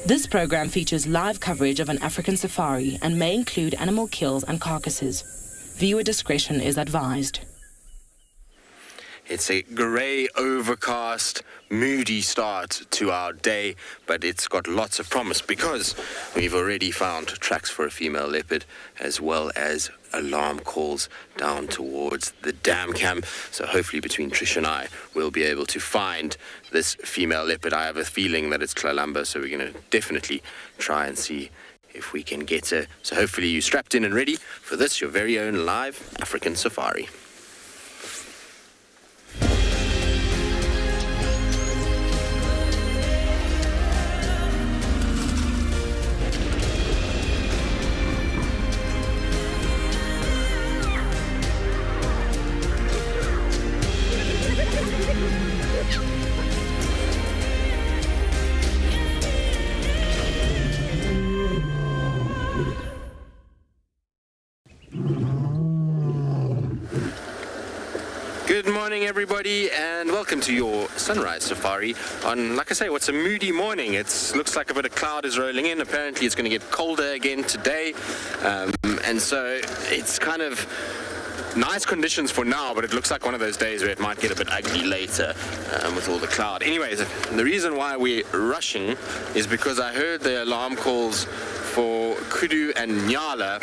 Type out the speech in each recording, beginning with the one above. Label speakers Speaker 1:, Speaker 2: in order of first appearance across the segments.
Speaker 1: This program features live coverage of an African safari and may include animal kills and carcasses. Viewer discretion is advised.
Speaker 2: It's a grey, overcast, moody start to our day, but it's got lots of promise because we've already found tracks for a female leopard as well as alarm calls down towards the dam camp. So hopefully between Trish and I, we'll be able to find this female leopard. I have a feeling that it's Kalahari, so we're going to definitely try and see if we can get her. So hopefully you're strapped in and ready for this, your very own live African safari. Good morning, everybody, and welcome to your sunrise safari on, like I say, what's a moody morning. It looks like a bit of cloud is rolling in. Apparently it's going to get colder again today, and so it's kind of nice conditions for now, but it looks like one of those days where it might get a bit ugly later with all the cloud. Anyways, the reason why we're rushing is because I heard the alarm calls for Kudu and Nyala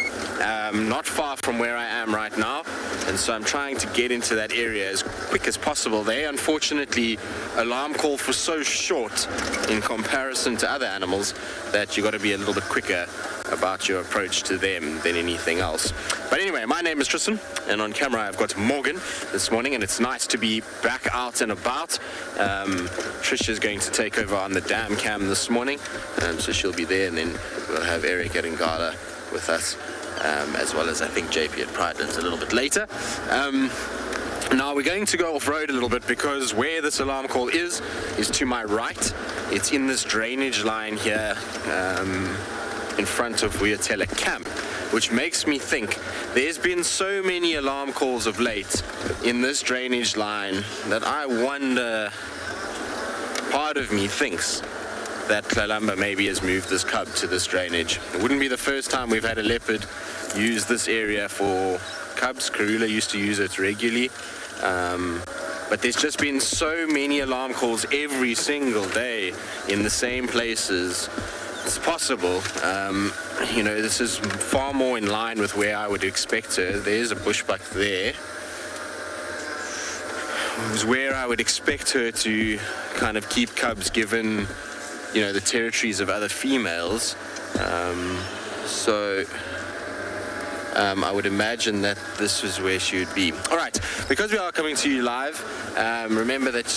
Speaker 2: not far from where I am right now, and so I'm trying to get into that area as quick as possible. They unfortunately alarm call for so short in comparison to other animals that you got to be a little bit quicker about your approach to them than anything else. But anyway, my name is Tristan, and on camera I've got Morgan this morning, and it's nice to be back out and about. Trish is going to take over on the dam cam this morning, so she'll be there, and then we'll have Eric at Ngala with us, as well as I think JP at Pridelands a little bit later. Now we're going to go off-road a little bit because where this alarm call is to my right. It's in this drainage line here in front of Uyatela camp, which makes me think there's been so many alarm calls of late in this drainage line that I wonder, part of me thinks that Kalahari maybe has moved this cub to this drainage. It wouldn't be the first time we've had a leopard use this area for cubs. Karula used to use it regularly. But there's just been so many alarm calls every single day in the same places. It's possible. You know, this is far more in line with where I would expect her. There's a bushbuck there. It was where I would expect her to kind of keep cubs, given, you know, the territories of other females. I would imagine that this is where she would be. All right, because we are coming to you live, remember that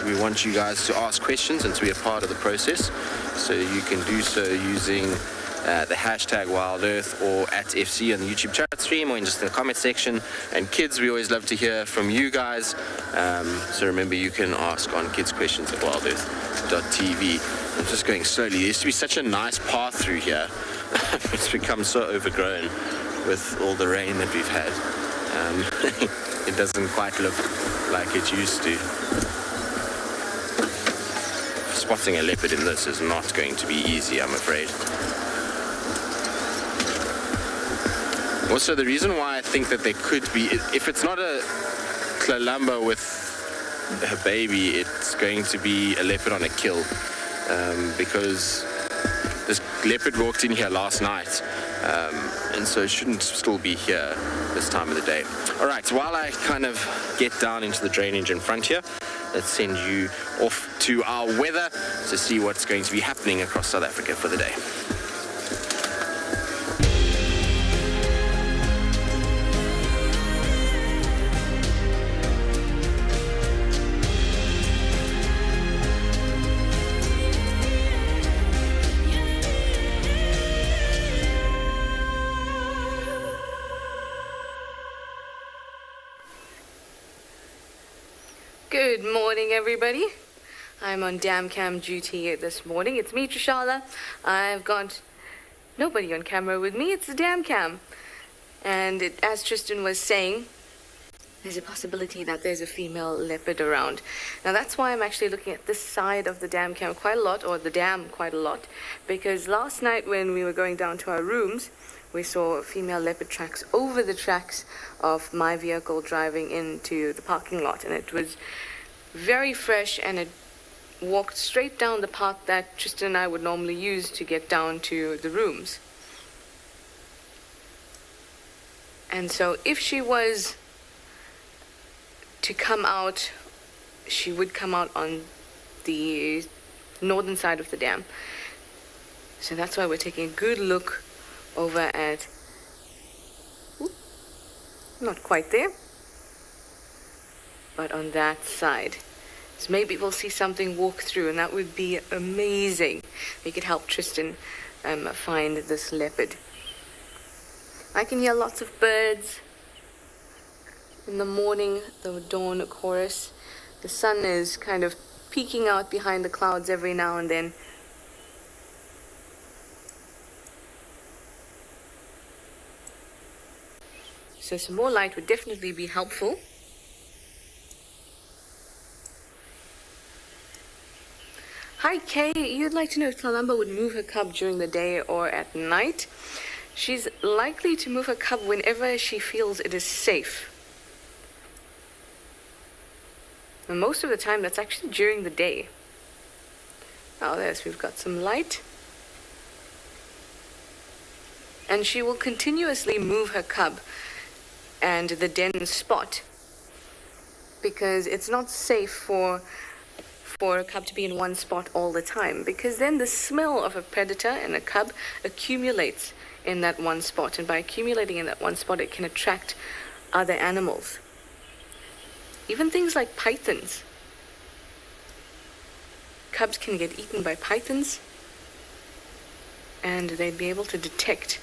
Speaker 2: we want you guys to ask questions and to be a part of the process. So you can do so using the hashtag WildEarth or at FC on the YouTube chat stream, or in just the comment section. And kids, we always love to hear from you guys. So remember, you can ask on kids questions at wildearth.tv. I'm just going slowly. There used to be such a nice path through here. It's become so overgrown with all the rain that we've had. It doesn't quite look like it used to. Spotting a leopard in this is not going to be easy, I'm afraid. Also, the reason why I think that there could be, if it's not a Kalahari with her baby, it's going to be a leopard on a kill, because this leopard walked in here last night, and so it shouldn't still be here this time of the day. All right, so while I kind of get down into the drainage in front here, let's send you off to our weather to see what's going to be happening across South Africa for the day.
Speaker 3: Good morning, everybody. I'm on dam cam duty this morning. It's me, Trishala. I've got nobody on camera with me. It's the dam cam. And as Tristan was saying, there's a possibility that there's a female leopard around. Now that's why I'm actually looking at this side of the dam cam quite a lot, or the dam quite a lot, because last night when we were going down to our rooms, we saw female leopard tracks over the tracks of my vehicle driving into the parking lot, and it was very fresh, and it walked straight down the path that Tristan and I would normally use to get down to the rooms. And so if she was to come out, she would come out on the northern side of the dam. So that's why we're taking a good look over at, not quite there, but on that side. So maybe we'll see something walk through, and that would be amazing. We could help Tristan find this leopard. I can hear lots of birds in the morning, the dawn chorus. The sun is kind of peeking out behind the clouds every now and then. So some more light would definitely be helpful. Hi Kay, you'd like to know if Tlalamba would move her cub during the day or at night? She's likely to move her cub whenever she feels it is safe. And most of the time that's actually during the day. Now we've got some light. And she will continuously move her cub and the den spot, because it's not safe for a cub to be in one spot all the time, because then the smell of a predator and a cub accumulates in that one spot, and by accumulating in that one spot it can attract other animals, even things like pythons. Cubs can get eaten by pythons, and they'd be able to detect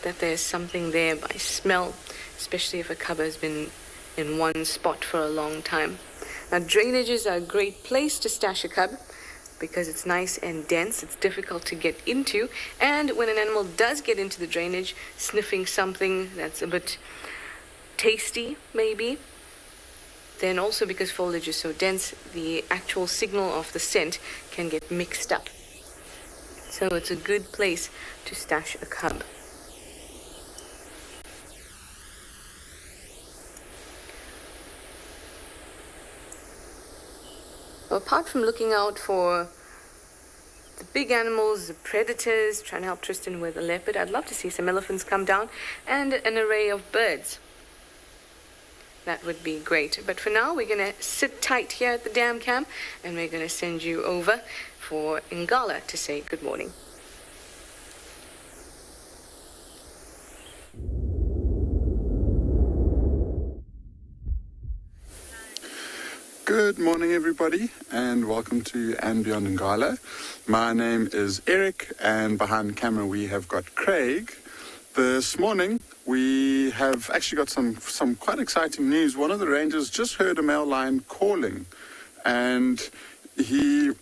Speaker 3: that there's something there by smell, especially if a cub has been in one spot for a long time. Now, drainages are a great place to stash a cub because it's nice and dense. It's difficult to get into. And when an animal does get into the drainage, sniffing something that's a bit tasty, maybe, then also because foliage is so dense, the actual signal of the scent can get mixed up. So it's a good place to stash a cub. Apart from looking out for the big animals, the predators, trying to help Tristan with a leopard, I'd love to see some elephants come down and an array of birds. That would be great. But for now, we're going to sit tight here at the dam cam, and we're going to send you over for Ngala to say good morning.
Speaker 4: Good morning, everybody, and welcome to And Beyond Ngala. My name is Eric, and behind the camera we have got Craig. This morning we have actually got some quite exciting news. One of the rangers just heard a male lion calling, and he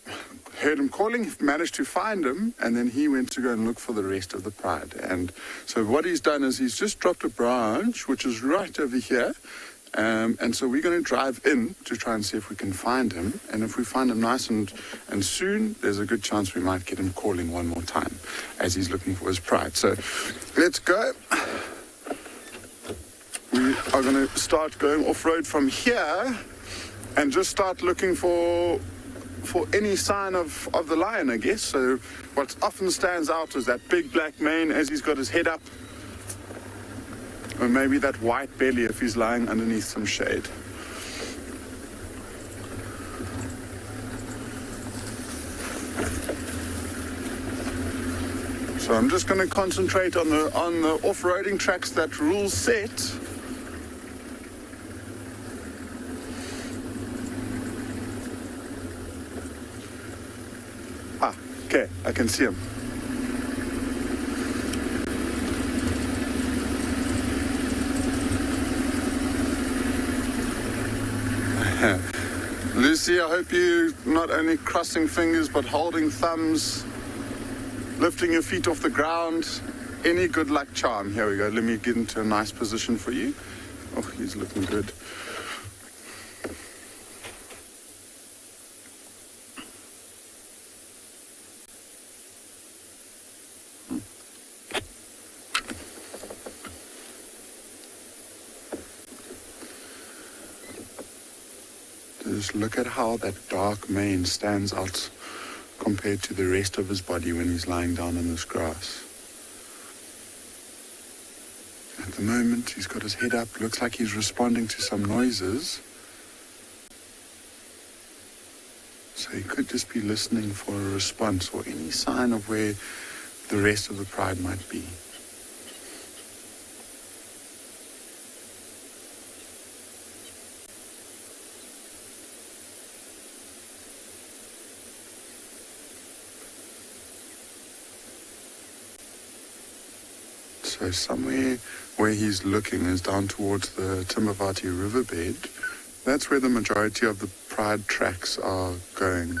Speaker 4: heard him calling, managed to find him, and then he went to go and look for the rest of the pride. And so what he's done is he's just dropped a branch, which is right over here. And so we're going to drive in to try and see if we can find him. And if we find him nice and soon, there's a good chance we might get him calling one more time as he's looking for his pride. So let's go. We are going to start going off-road from here and just start looking for any sign of the lion, I guess. So what often stands out is that big black mane as he's got his head up. Or maybe that white belly if he's lying underneath some shade. So I'm just going to concentrate on the off-roading tracks that rules set. Ah, okay, I can see him. Lucy, I hope you not only crossing fingers but holding thumbs, lifting your feet off the ground. Any good luck charm. Here we go. Let me get into a nice position for you. Oh, he's looking good. Just look at how that dark mane stands out compared to the rest of his body when he's lying down in this grass. At the moment, he's got his head up, looks like he's responding to some noises. So he could just be listening for a response or any sign of where the rest of the pride might be. So somewhere where he's looking is down towards the Timbavati riverbed. That's where the majority of the pride tracks are going.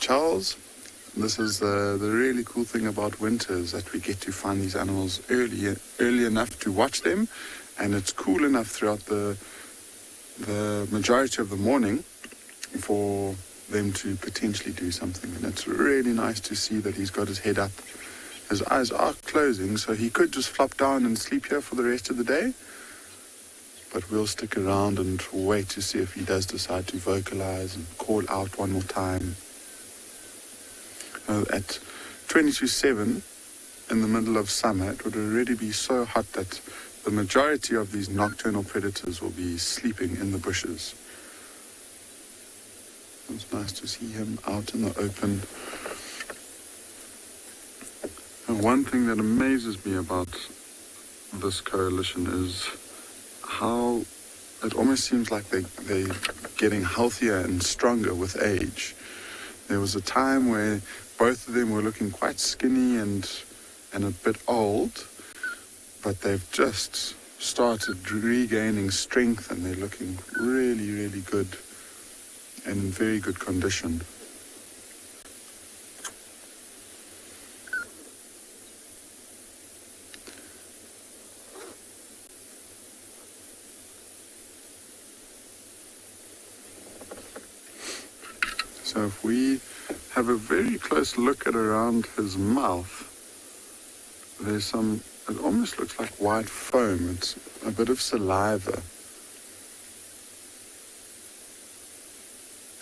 Speaker 4: Charles, this is the really cool thing about winter is that we get to find these animals early enough to watch them, and it's cool enough throughout the majority of the morning for them to potentially do something. And it's really nice to see that he's got his head up. His eyes are closing, so he could just flop down and sleep here for the rest of the day. But we'll stick around and wait to see if he does decide to vocalize and call out one more time. At 22:07 in the middle of summer, it would already be so hot that the majority of these nocturnal predators will be sleeping in the bushes. It's nice to see him out in the open. And one thing that amazes me about this coalition is how it almost seems like they're getting healthier and stronger with age. There was a time where both of them were looking quite skinny and a bit old, but they've just started regaining strength and they're looking really, really good and in very good condition. So if we have a very close look at around his mouth, there's it almost looks like white foam. It's a bit of saliva.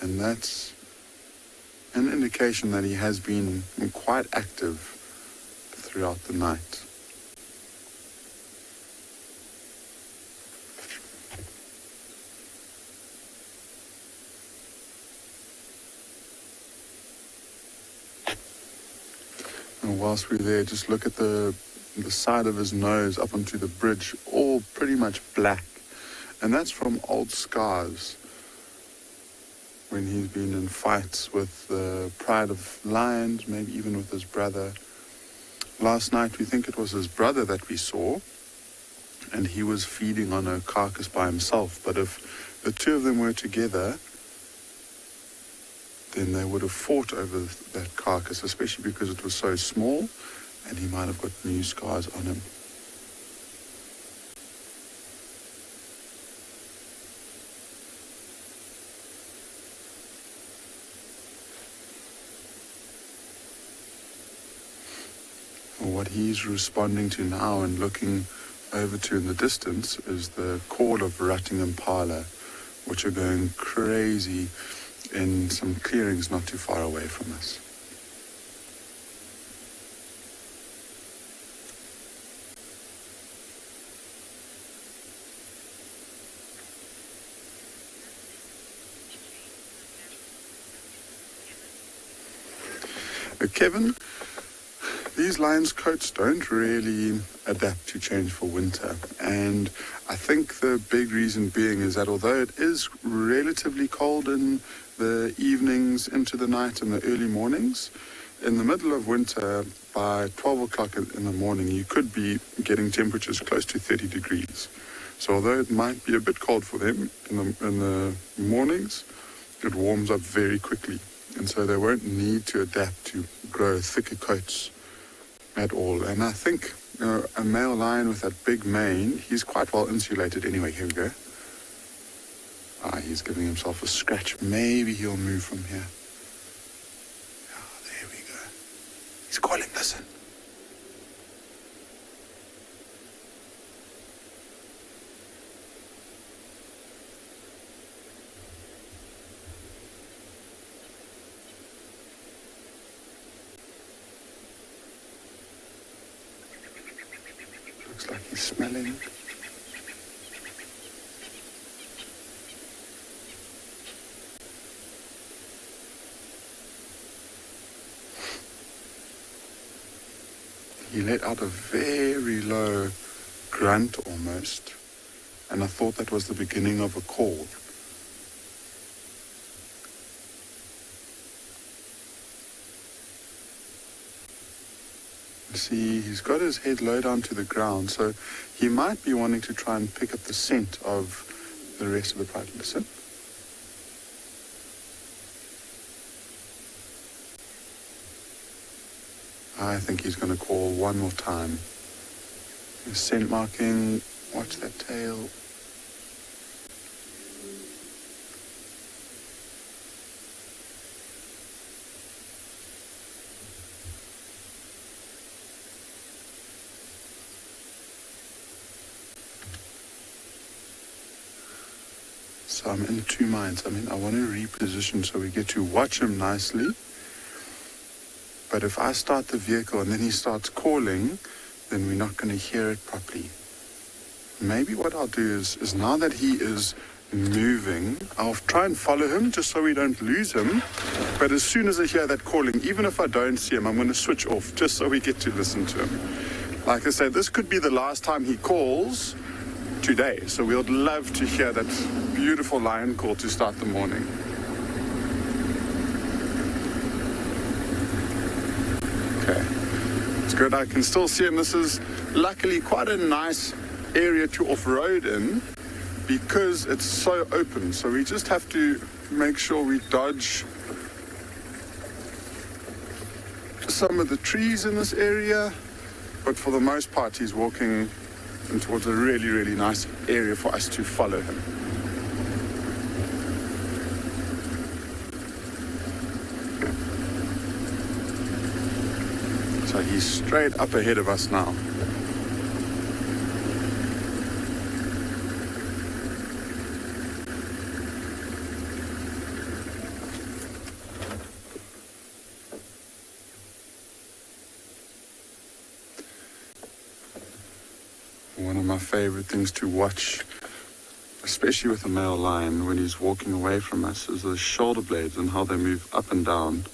Speaker 4: And that's an indication that he has been quite active throughout the night. And whilst we're there, just look at the side of his nose up onto the bridge, all pretty much black. And that's from old scars when he's been in fights with the pride of lions, maybe even with his brother. Last night, we think it was his brother that we saw, and he was feeding on a carcass by himself. But if the two of them were together, then they would have fought over that carcass, especially because it was so small, and he might have got new scars on him. What he's responding to now and looking over to in the distance is the call of rutting impala, which are going crazy in some clearings not too far away from us. Kevin, these lions' coats don't really adapt to change for winter, and I think the big reason being is that although it is relatively cold in the evenings into the night and the early mornings, in the middle of winter by 12 o'clock in the morning you could be getting temperatures close to 30 degrees. So although it might be a bit cold for them in the mornings, it warms up very quickly, and so they won't need to adapt to grow thicker coats at all. And I think A male lion with that big mane, he's quite well insulated anyway. Here we go. He's giving himself a scratch. Maybe he'll move from here. There we go. He's calling, listen. Looks like he's smelling. He let out a very low grunt almost, and I thought that was the beginning of a call. See, he's got his head low down to the ground, so he might be wanting to try and pick up the scent of the rest of the pride. Listen. I think he's going to call one more time. Scent marking, watch that tail. So I'm in two minds. I want to reposition so we get to watch him nicely. But if I start the vehicle and then he starts calling, then we're not going to hear it properly. Maybe what I'll do is now that he is moving, I'll try and follow him just so we don't lose him. But as soon as I hear that calling, even if I don't see him, I'm going to switch off just so we get to listen to him. Like I said, this could be the last time he calls today. So we'd love to hear that beautiful lion call to start the morning. Okay, it's good. I can still see him. This is luckily quite a nice area to off-road in because it's so open. So we just have to make sure we dodge some of the trees in this area. But for the most part, he's walking towards a really, really nice area for us to follow him. So he's straight up ahead of us now. One of my favorite things to watch, especially with a male lion when he's walking away from us, is the shoulder blades and how they move up and down.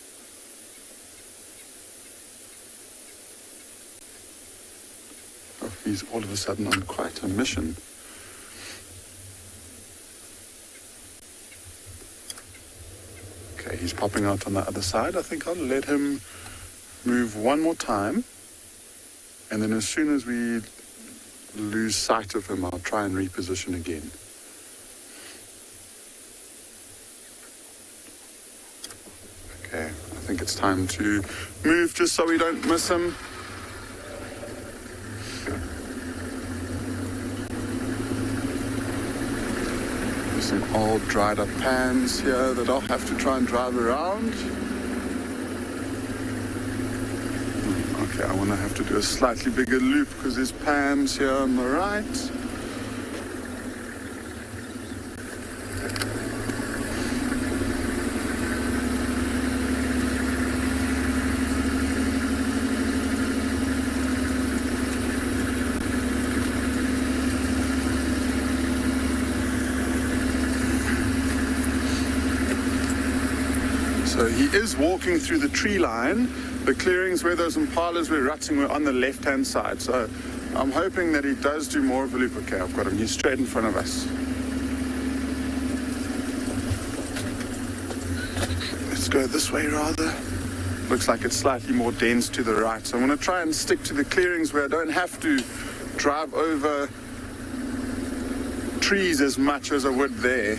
Speaker 4: He's all of a sudden on quite a mission. Okay, he's popping out on the other side. I think I'll let him move one more time. And then as soon as we lose sight of him, I'll try and reposition again. Okay, I think it's time to move just so we don't miss him. Some old dried up pans here that I'll have to try and drive around. Okay, I want to have to do a slightly bigger loop because there's pans here on the right. So he is walking through the tree line. The clearings where those impalas were rutting were on the left-hand side. So I'm hoping that he does do more of a loop. Okay, I've got him. He's straight in front of us. Let's go this way rather. Looks like it's slightly more dense to the right. So I'm going to try and stick to the clearings where I don't have to drive over trees as much as I would there.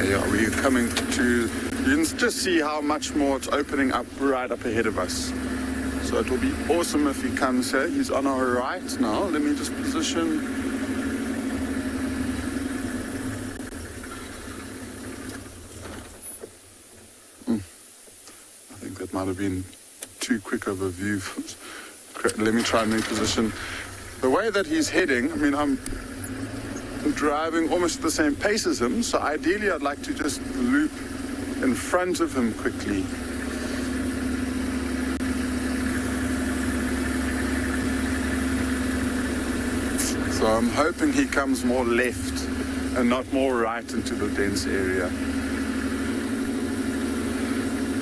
Speaker 4: There we are coming to, you can just see how much more it's opening up right up ahead of us. So it will be awesome if he comes here. He's on our right now. Let me just position. I think that might have been too quick of a view. Let me try and reposition. The way that he's heading, I mean, I'm driving almost at the same pace as him, so ideally I'd like to just loop in front of him quickly. So I'm hoping he comes more left and not more right into the dense area.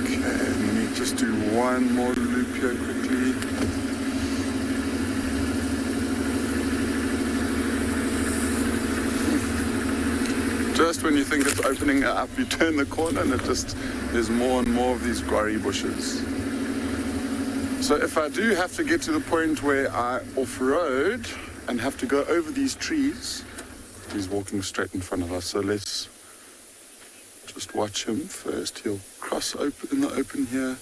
Speaker 4: Okay, let me just do one more loop here quickly. Just when you think it's opening up, you turn the corner and there's more and more of these guarri bushes. So if I do have to get to the point where I off-road and have to go over these trees, he's walking straight in front of us. So let's just watch him first. He'll cross in the open here.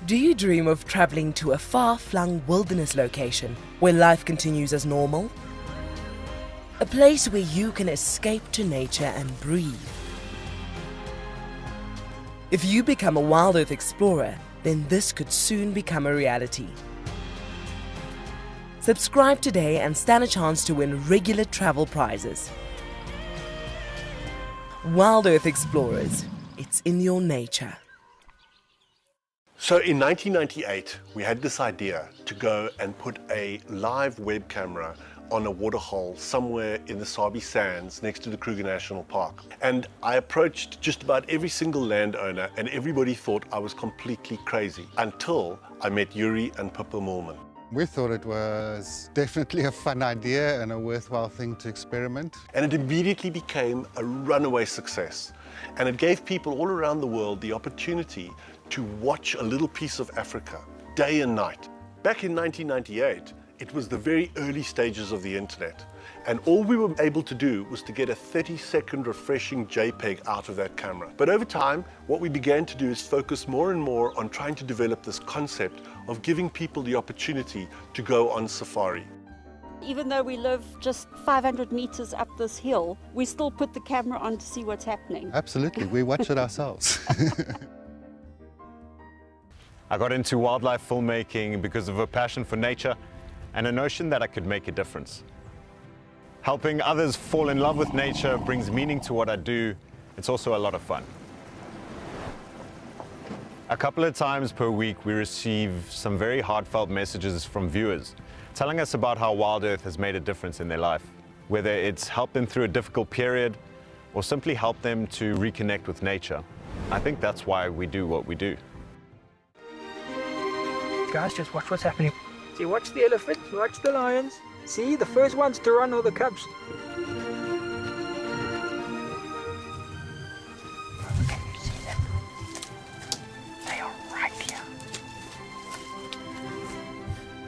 Speaker 5: Do you dream of traveling to a far-flung wilderness location where life continues as normal? A place where you can escape to nature and breathe. If you become a Wild Earth explorer, then this could soon become a reality. Subscribe today and stand a chance to win regular travel prizes. Wild Earth Explorers, it's in your nature.
Speaker 6: So in 1998, we had this idea to go and put a live web camera on a waterhole somewhere in the Sabi Sands next to the Kruger National Park. And I approached just about every single landowner and everybody thought I was completely crazy until I met Yuri and Pippa Moorman.
Speaker 7: We thought it was definitely a fun idea and a worthwhile thing to experiment.
Speaker 6: And it immediately became a runaway success. And it gave people all around the world the opportunity to watch a little piece of Africa, day and night. Back in 1998, it was the very early stages of the internet. And all we were able to do was to get a 30-second refreshing JPEG out of that camera. But over time, what we began to do is focus more and more on trying to develop this concept of giving people the opportunity to go on safari.
Speaker 8: Even though we live just 500 meters up this hill, we still put the camera on to see what's happening.
Speaker 7: Absolutely, we watch it ourselves.
Speaker 9: I got into wildlife filmmaking because of a passion for nature and a notion that I could make a difference. Helping others fall in love with nature brings meaning to what I do. It's also a lot of fun. A couple of times per week, we receive some very heartfelt messages from viewers telling us about how Wild Earth has made a difference in their life, whether it's helped them through a difficult period or simply helped them to reconnect with nature. I think that's why we do what we do.
Speaker 10: Guys, just watch what's happening. See, watch the elephants, watch the lions. See, the first ones to run are the cubs. Can you see them? They are right here.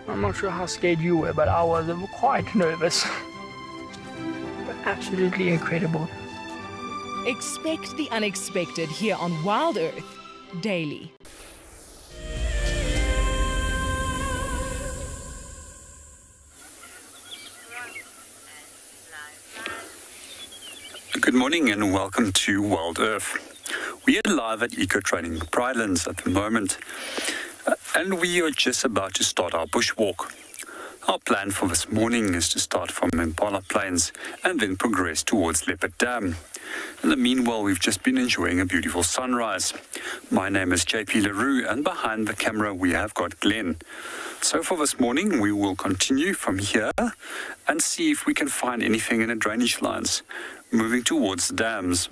Speaker 10: I'm not sure how scared you were, but I was quite nervous. But absolutely incredible.
Speaker 11: Expect the unexpected here on Wild Earth daily.
Speaker 12: Good morning and welcome to Wild Earth. We are live at Eco Training Pridelands at the moment, and we are just about to start our bushwalk. Our plan for this morning is to start from Impala Plains and then progress towards Leopard Dam. In the meanwhile, we've just been enjoying a beautiful sunrise. My name is JP LaRue, and behind the camera we have got Glenn. So for this morning, we will continue from here and see if we can find anything in the drainage lines, moving towards the dams.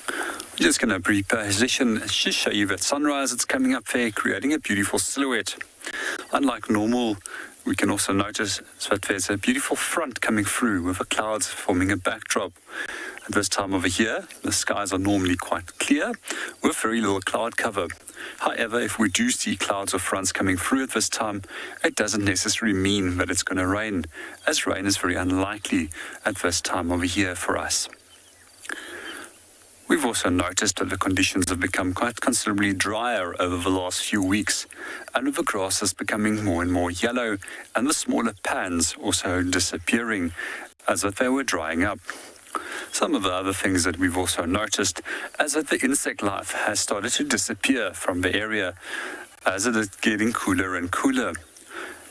Speaker 12: I'm just going to reposition, just show you that sunrise that's coming up there, creating a beautiful silhouette. Unlike normal We can also notice that there's a beautiful front coming through with the clouds forming a backdrop. At this time of the year, the skies are normally quite clear with very little cloud cover. However, if we do see clouds or fronts coming through at this time, it doesn't necessarily mean that it's going to rain, as rain is very unlikely at this time of the year for us. We've also noticed that the conditions have become quite considerably drier over the last few weeks, and the grass is becoming more and more yellow, and the smaller pans also disappearing as if they were drying up. Some of the other things that we've also noticed is that the insect life has started to disappear from the area as it is getting cooler and cooler.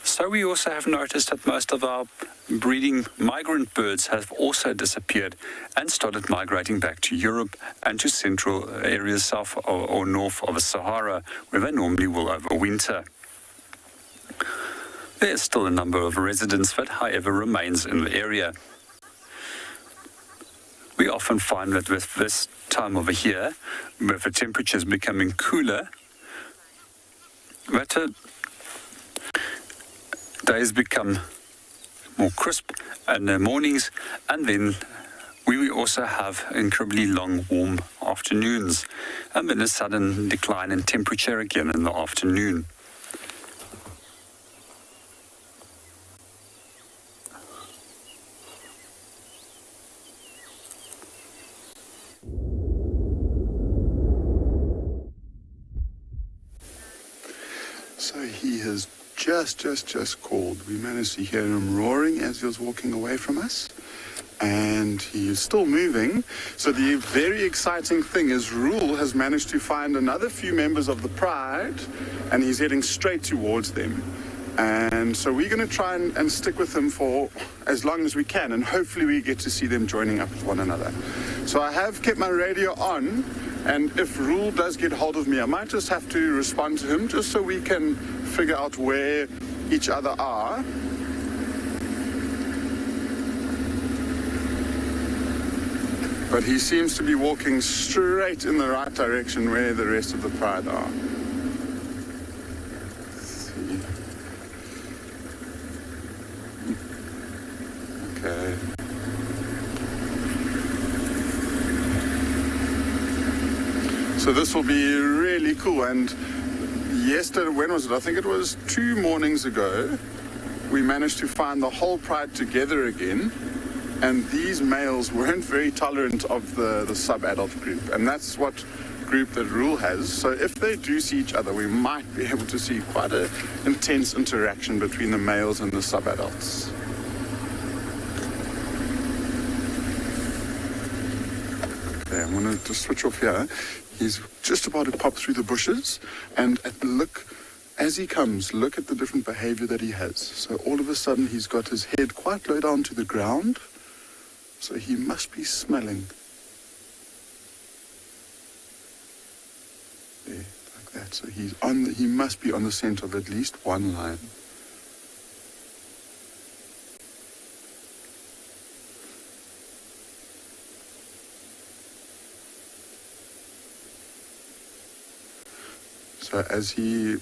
Speaker 12: So we also have noticed that most of our breeding migrant birds have also disappeared and started migrating back to Europe and to central areas south or north of the Sahara, where they normally will overwinter. There is still a number of residents that, however, remains in the area. We often find that with this time of the year, with the temperatures becoming cooler, that days become more crisp in the mornings, and then we also have incredibly long warm afternoons, and then a sudden decline in temperature again in the afternoon.
Speaker 4: So he has just called. We managed to hear him roaring as he was walking away from us. And he is still moving. So the very exciting thing is Roel has managed to find another few members of the Pride, and he's heading straight towards them. And so we're going to try and stick with him for as long as we can, and hopefully we get to see them joining up with one another. So I have kept my radio on, and if Roel does get hold of me, I might just have to respond to him just so we can figure out where each other are. But he seems to be walking straight in the right direction where the rest of the Pride are. Let's see. Okay. So this will be really cool. And yesterday, when was it? I think it was 2 mornings ago, we managed to find the whole Pride together again. And these males weren't very tolerant of the sub-adult group. And that's what group that Roel has. So if they do see each other, we might be able to see quite an intense interaction between the males and the sub-adults. Okay, I'm going to just switch off here. He's just about to pop through the bushes. And look, as he comes, look at the different behavior that he has. So all of a sudden, he's got his head quite low down to the ground. So he must be smelling. There, like that. So he must be on the scent of at least one lion. So as he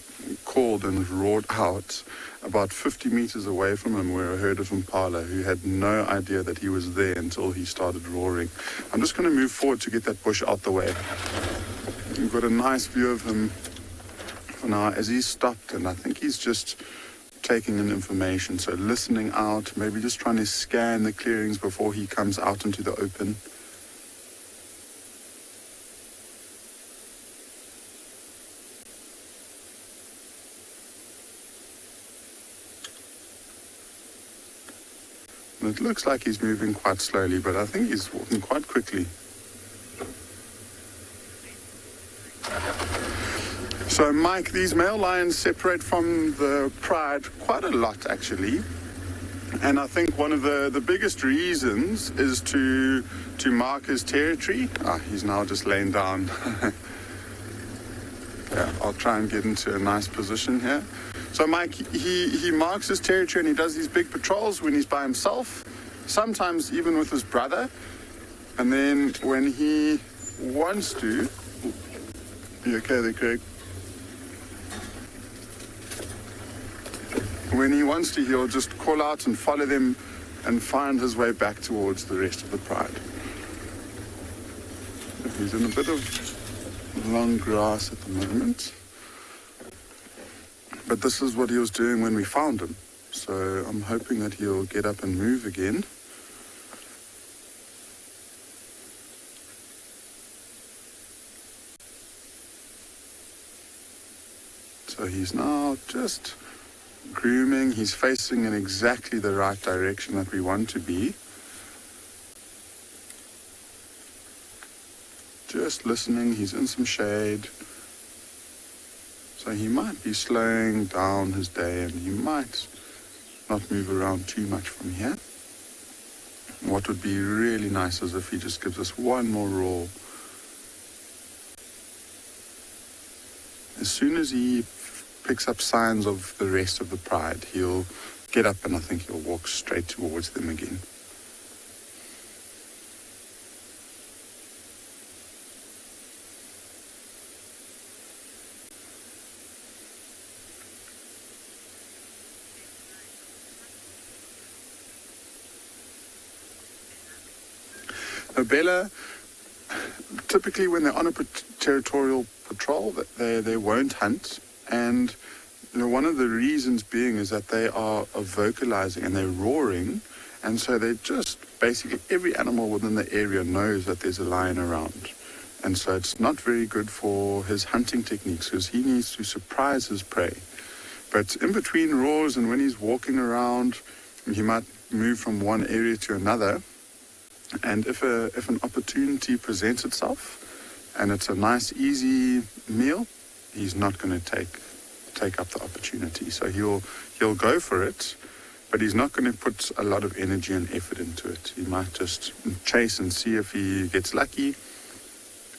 Speaker 4: called and roared out, about 50 meters away from him were a herd of impala who had no idea that he was there until he started roaring. I'm just going to move forward to get that bush out the way. We've got a nice view of him for now as he stopped, and I think he's just taking in information. So listening out, maybe just trying to scan the clearings before he comes out into the open. It looks like he's moving quite slowly, but I think he's walking quite quickly. So, Mike, these male lions separate from the Pride quite a lot, actually. And I think one of the biggest reasons is to mark his territory. He's now just laying down. Yeah, I'll try and get into a nice position here. So Mike, he marks his territory and he does these big patrols when he's by himself, sometimes even with his brother. And then when he wants to... You okay there, Craig? when he wants to, he'll just call out and follow them and find his way back towards the rest of the pride. He's in a bit of long grass at the moment. But this is what he was doing when we found him. So I'm hoping that he'll get up and move again. So he's now just grooming. He's facing in exactly the right direction that we want to be. Just listening. He's in some shade. So he might be slowing down his day and he might not move around too much from here. What would be really nice is if he just gives us one more roar. As soon as he picks up signs of the rest of the pride, he'll get up and I think he'll walk straight towards them again. Bella, typically when they're on a territorial patrol, they won't hunt, and one of the reasons being is that they are vocalizing and they're roaring, and so they just basically every animal within the area knows that there's a lion around, and so it's not very good for his hunting techniques because he needs to surprise his prey. But in between roars and when he's walking around, he might move from one area to another. And if an opportunity presents itself and it's a nice, easy meal, he's not going to take up the opportunity. So he'll go for it, but he's not going to put a lot of energy and effort into it. He might just chase and see if he gets lucky.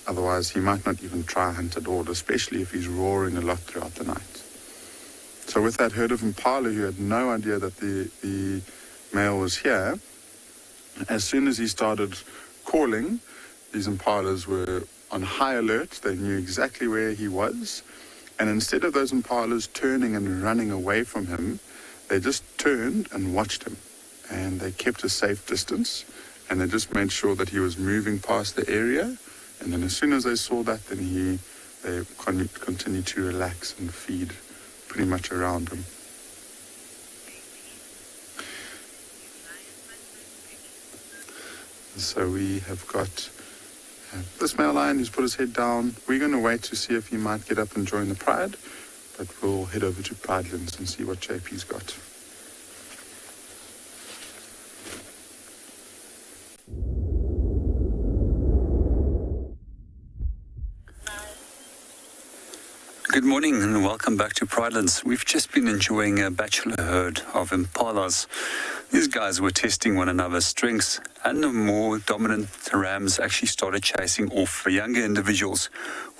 Speaker 4: Otherwise, he might not even try hunt at all, especially if he's roaring a lot throughout the night. So with that herd of impala who had no idea that the male was here, as soon as he started calling, these impalas were on high alert. They knew exactly where he was. And instead of those impalas turning and running away from him, they just turned and watched him. And they kept a safe distance. And they just made sure that he was moving past the area. And then as soon as they saw that, then they continued to relax and feed pretty much around him. So we have got this male lion who's put his head down. We're going to wait to see if he might get up and join the pride, but we'll head over to Pridelands and see what shape he's got.
Speaker 12: Good morning and welcome back to Pridelands. We've just been enjoying a bachelor herd of impalas. These guys were testing one another's strengths, and the more dominant rams actually started chasing off the younger individuals.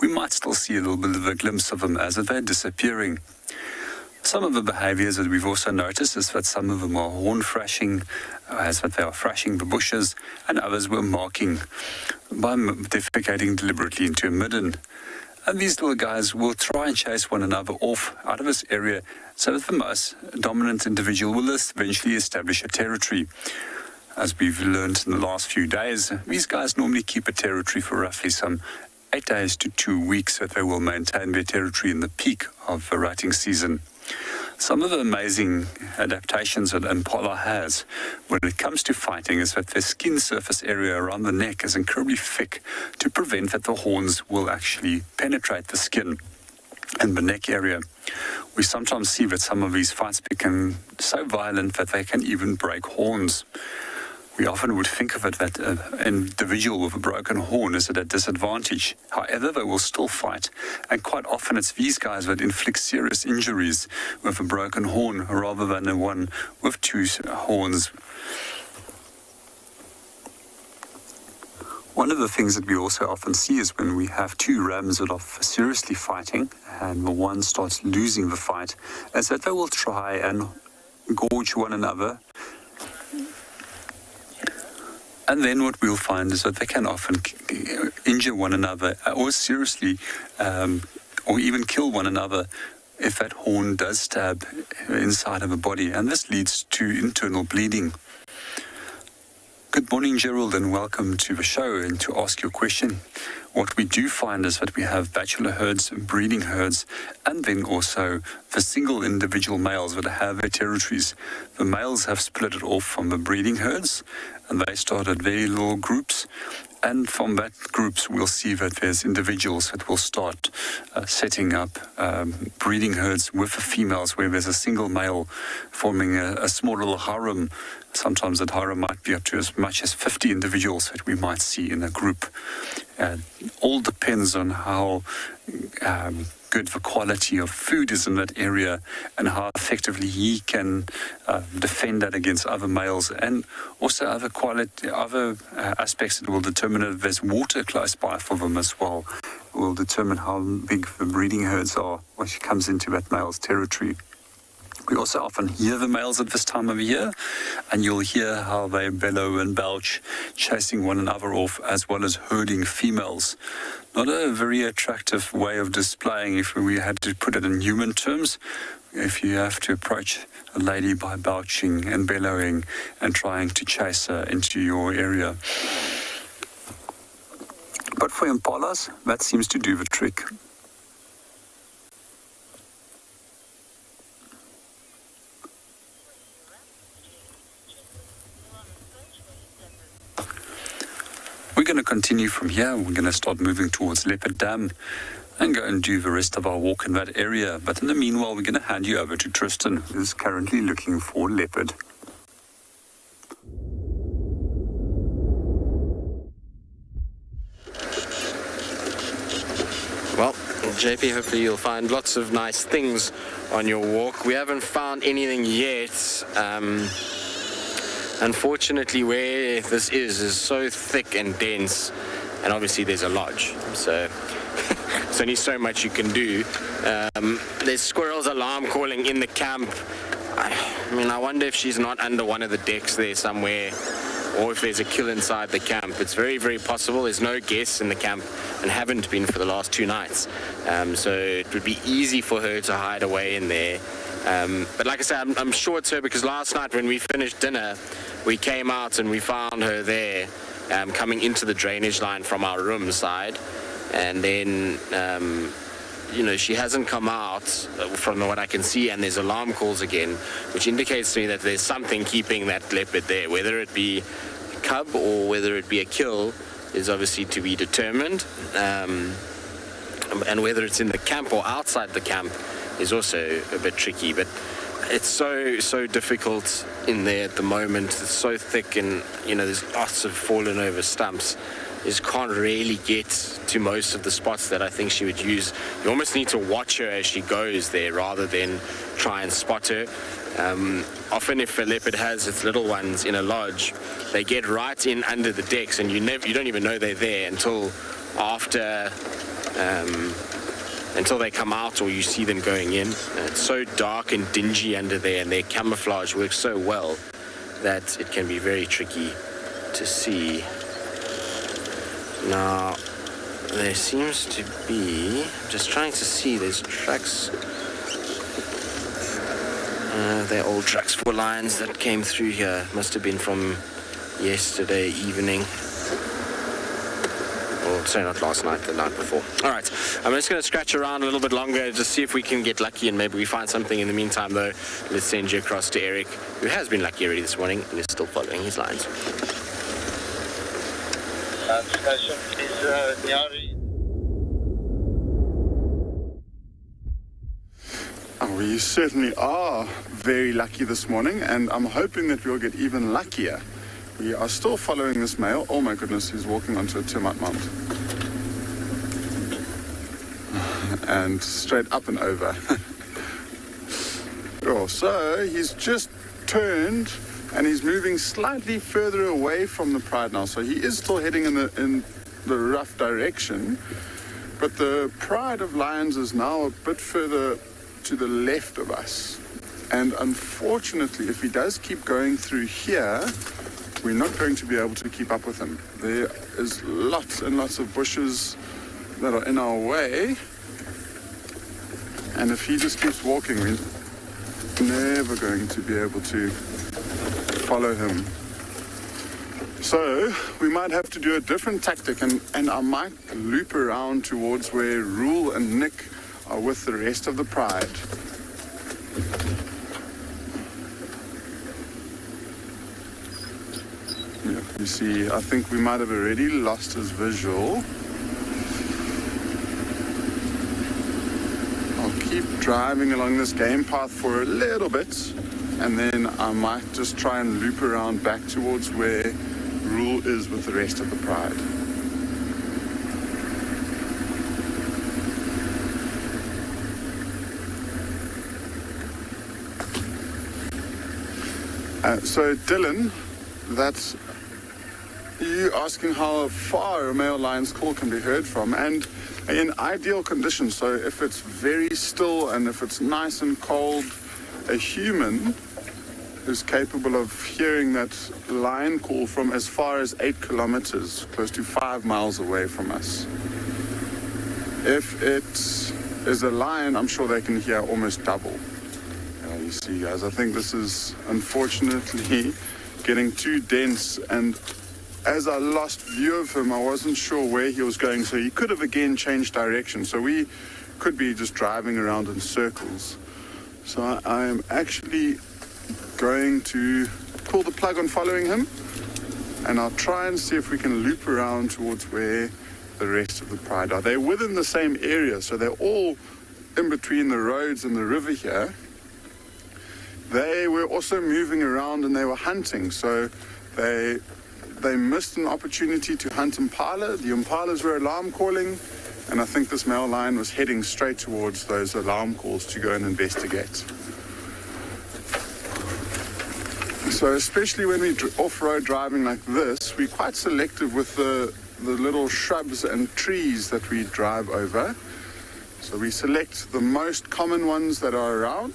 Speaker 12: We might still see a little bit of a glimpse of them as they're disappearing. Some of the behaviors that we've also noticed is that some of them are horn thrashing, as that they are thrashing the bushes, and others were marking by defecating deliberately into a midden. And these little guys will try and chase one another off out of this area so that the most dominant individual will eventually establish a territory. As we've learned in the last few days, these guys normally keep a territory for roughly some 8 days to 2 weeks, that they will maintain their territory in the peak of the rutting season. Some of the amazing adaptations that impala has when it comes to fighting is that their skin surface area around the neck is incredibly thick to prevent that the horns will actually penetrate the skin in the neck area. We sometimes see that some of these fights become so violent that they can even break horns. We often would think of it that an individual with a broken horn is at a disadvantage. However, they will still fight, and quite often it's these guys that inflict serious injuries with a broken horn rather than the one with two horns. One of the things that we also often see is when we have two rams that are seriously fighting and the one starts losing the fight, is that they will try and gorge one another. And then what we'll find is that they can often injure one another or seriously or even kill one another if that horn does stab inside of a body, and this leads to internal bleeding. Good morning, Gerald, and welcome to the show. And to ask your question, what we do find is that we have bachelor herds, breeding herds, and then also the single individual males that have their territories. The males have split it off from the breeding herds, and they started very little groups. And from that groups, we'll see that there's individuals that will start setting up breeding herds with the females, where there's a single male forming a small little harem. Sometimes that harem might be up to as much as 50 individuals that we might see in a group. All depends on how good the quality of food is in that area, and how effectively he can defend that against other males, and also other aspects that will determine if there's water close by for them as well, will determine how big the breeding herds are when she comes into that male's territory. We also often hear the males at this time of year, and you'll hear how they bellow and belch, chasing one another off, as well as herding females. Not a very attractive way of displaying, if we had to put it in human terms, if you have to approach a lady by belching and bellowing and trying to chase her into your area. But for impalas, that seems to do the trick. We're going to continue from here. We're going to start moving towards Leopard Dam and go and do the rest of our walk in that area. But in the meanwhile, we're going to hand you over to Tristan, who's currently looking for leopard.
Speaker 2: Well, JP, hopefully you'll find lots of nice things on your walk. We haven't found anything yet. Unfortunately, where this is so thick and dense, and obviously there's a lodge, so there's only so much you can do. There's squirrels alarm calling in the camp. I mean, I wonder if she's not under one of the decks there somewhere, or if there's a kill inside the camp. It's very, very possible. There's no guests in the camp and haven't been for the last 2 nights. So it would be easy for her to hide away in there. But like I said, I'm sure it's her, because last night when we finished dinner, we came out and we found her there, coming into the drainage line from our room side. And then, she hasn't come out from what I can see, and there's alarm calls again, which indicates to me that there's something keeping that leopard there. Whether it be a cub or whether it be a kill is obviously to be determined. And whether it's in the camp or outside the camp is also a bit tricky, but it's so difficult in there at the moment. It's so thick, and there's lots of fallen over stumps. You just can't really get to most of the spots that I think she would use. You almost need to watch her as she goes there rather than try and spot her. Often if a leopard has its little ones in a lodge, they get right in under the decks, and you don't even know they're there until after until they come out or you see them going in. It's so dark and dingy under there, and their camouflage works so well that it can be very tricky to see. Now, there seems to be, just trying to see, there's tracks. They're old tracks for lions that came through here. Must have been from yesterday evening. Well, sorry, not last night, the night before. All right, I'm just going to scratch around a little bit longer, just see if we can get lucky, and maybe we find something. In the meantime, though, let's send you across to Eric, who has been lucky already this morning and is still following his lines.
Speaker 13: Station is Nyari.
Speaker 4: We certainly are very lucky this morning, and I'm hoping that we'll get even luckier. We are still following this male. Oh my goodness, he's walking onto a termite mound. And straight up and over. Oh, so he's just turned and he's moving slightly further away from the pride now. So he is still heading in the rough direction, but the pride of lions is now a bit further to the left of us. And unfortunately, if he does keep going through here, we're not going to be able to keep up with him. There is lots and lots of bushes that are in our way. And if he just keeps walking, we're never going to be able to follow him. So we might have to do a different tactic, and I might loop around towards where Rule and Nick are with the rest of the pride. Yeah, you see, I think we might have already lost his visual. I'll keep driving along this game path for a little bit, and then I might just try and loop around back towards where Rule is with the rest of the pride. So Dylan, that's you asking how far a male lion's call can be heard from, and in ideal conditions, so if it's very still and if it's nice and cold, a human is capable of hearing that lion call from as far as 8 kilometers, close to 5 miles away from us. If it is a lion, I'm sure they can hear almost double. You see, guys, I think this is unfortunately getting too dense, and as I lost view of him, I wasn't sure where he was going, so he could have again changed direction. So we could be just driving around in circles. So I am actually going to pull the plug on following him, and I'll try and see if we can loop around towards where the rest of the pride are. They're within the same area, so they're all in between the roads and the river here. They were also moving around and they were hunting, so they missed an opportunity to hunt impala. The impalas were alarm calling, and I think this male lion was heading straight towards those alarm calls to go and investigate. So especially when we're off-road driving like this, we're quite selective with the little shrubs and trees that we drive over. So we select the most common ones that are around,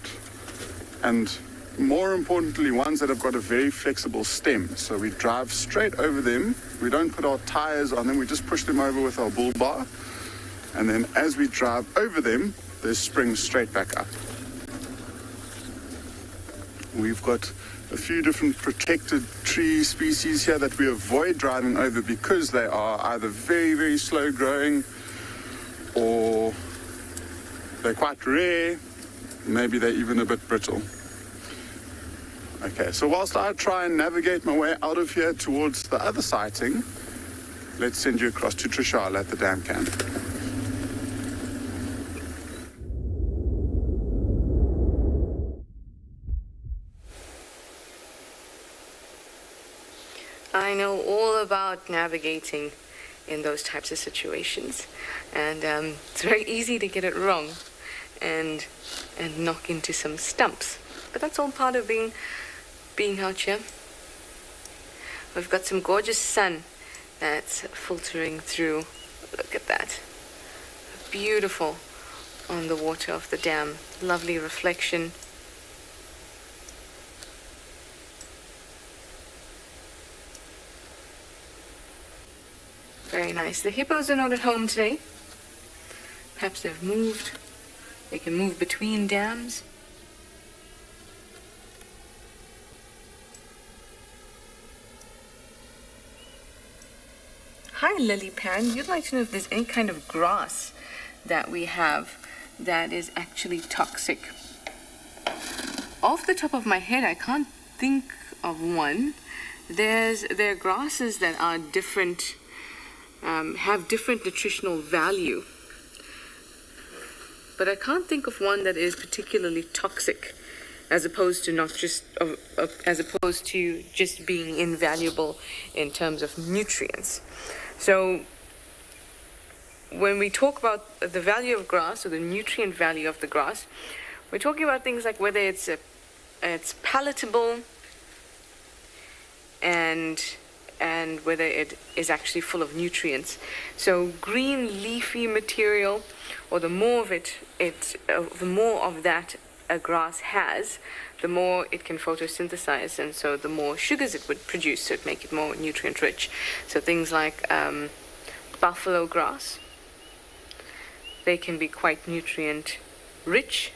Speaker 4: and more importantly, ones that have got a very flexible stem. So we drive straight over them. We don't put our tires on them. We just push them over with our bull bar. And then as we drive over them, they spring straight back up. We've got a few different protected tree species here that we avoid driving over because they are either very, very slow growing, or they're quite rare. Maybe they're even a bit brittle. Okay, so whilst I try and navigate my way out of here towards the other sighting, let's send you across to Trishal at the dam camp.
Speaker 3: I know all about navigating in those types of situations, and it's very easy to get it wrong and knock into some stumps. But that's all part of being out here. We've got some gorgeous sun that's filtering through. Look at that. Beautiful on the water of the dam. Lovely reflection. Very nice. The hippos are not at home today. Perhaps they've moved. They can move between dams. Hi, Lily Pan. You'd like to know if there's any kind of grass that we have that is actually toxic. Off the top of my head, I can't think of one. There are grasses that are different, have different nutritional value, but I can't think of one that is particularly toxic, as opposed to just being invaluable in terms of nutrients. So when we talk about the value of grass, or the nutrient value of the grass, we're talking about things like whether it's palatable and whether it is actually full of nutrients. So green leafy material, or the more of that a grass has, the more it can photosynthesize, and so the more sugars it would produce, so it make it more nutrient rich. So things like buffalo grass, they can be quite nutrient rich,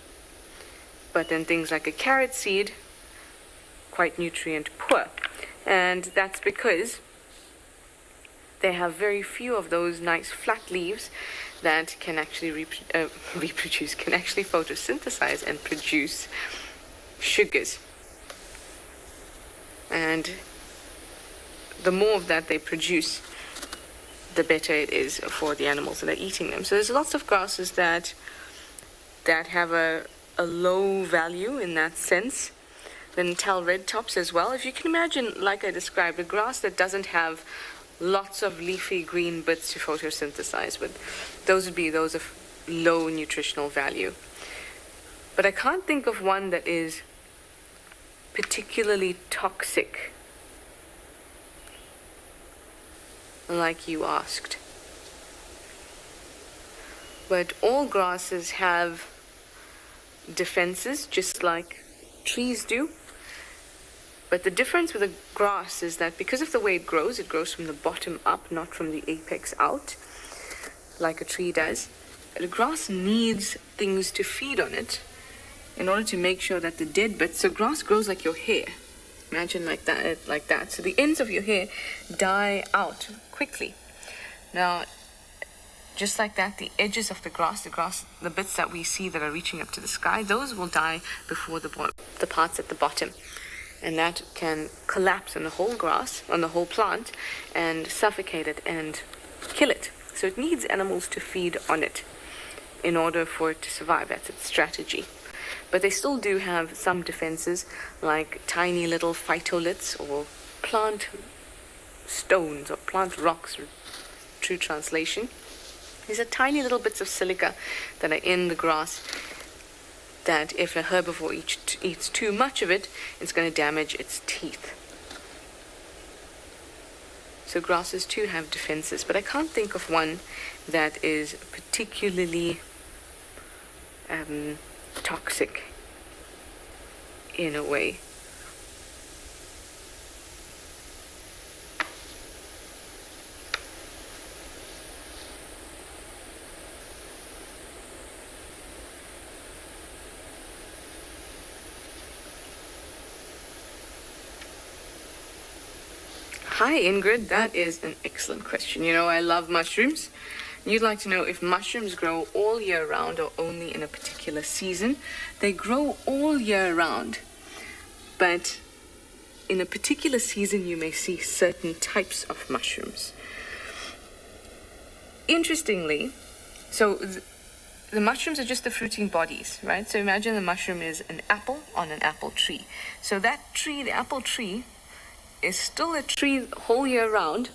Speaker 3: but then things like a carrot seed, quite nutrient poor. And that's because they have very few of those nice flat leaves that can actually reproduce, can actually photosynthesize and produce sugars. And the more of that they produce, the better it is for the animals that are eating them. So there's lots of grasses that have a low value in that sense. Then tall red tops as well. If you can imagine, like I described, a grass that doesn't have lots of leafy green bits to photosynthesize with, those would be those of low nutritional value. But I can't think of one that is particularly toxic, like you asked. But all grasses have defenses, just like trees do. But the difference with a grass is that because of the way it grows from the bottom up, not from the apex out, like a tree does. The grass needs things to feed on it in order to make sure that the dead bits, so grass grows like your hair. Imagine like that. So the ends of your hair die out quickly. Now, just like that, the edges of the grass, the bits that we see that are reaching up to the sky, those will die before the parts at the bottom. And that can collapse on the whole grass, on the whole plant, and suffocate it and kill it. So it needs animals to feed on it in order for it to survive. That's its strategy. But they still do have some defenses, like tiny little phytoliths or plant stones or plant rocks, true translation. These are tiny little bits of silica that are in the grass that if a herbivore eats too much of it, it's going to damage its teeth. So grasses too have defenses, but I can't think of one that is particularly toxic in a way. Hi Ingrid, that is an excellent question. You know, I love mushrooms. You'd like to know if mushrooms grow all year round or only in a particular season. They grow all year round, but in a particular season you may see certain types of mushrooms. Interestingly, so the mushrooms are just the fruiting bodies, right? So imagine the mushroom is an apple on an apple tree. So that tree, the apple tree, is still a tree whole year round.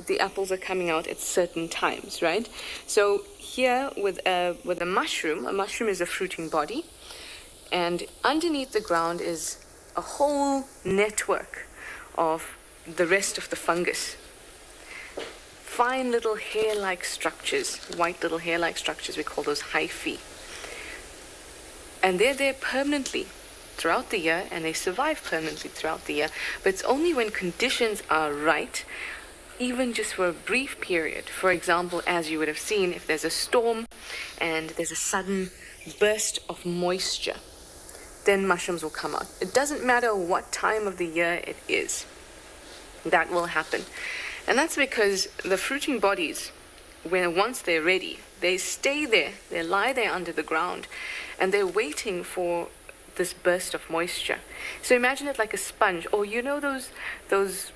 Speaker 3: The apples are coming out at certain times, right? So here with a mushroom is a fruiting body, and underneath the ground is a whole network of the rest of the fungus. Fine little hair-like structures, white little hair-like structures, we call those hyphae. And they're there permanently throughout the year, and they survive permanently throughout the year. But it's only when conditions are right, even just for a brief period. For example, as you would have seen, if there's a storm and there's a sudden burst of moisture, then mushrooms will come out. It doesn't matter what time of the year it is, that will happen. And that's because the fruiting bodies, once they're ready, they stay there, they lie there under the ground, and they're waiting for this burst of moisture. So imagine it like a sponge, or you know those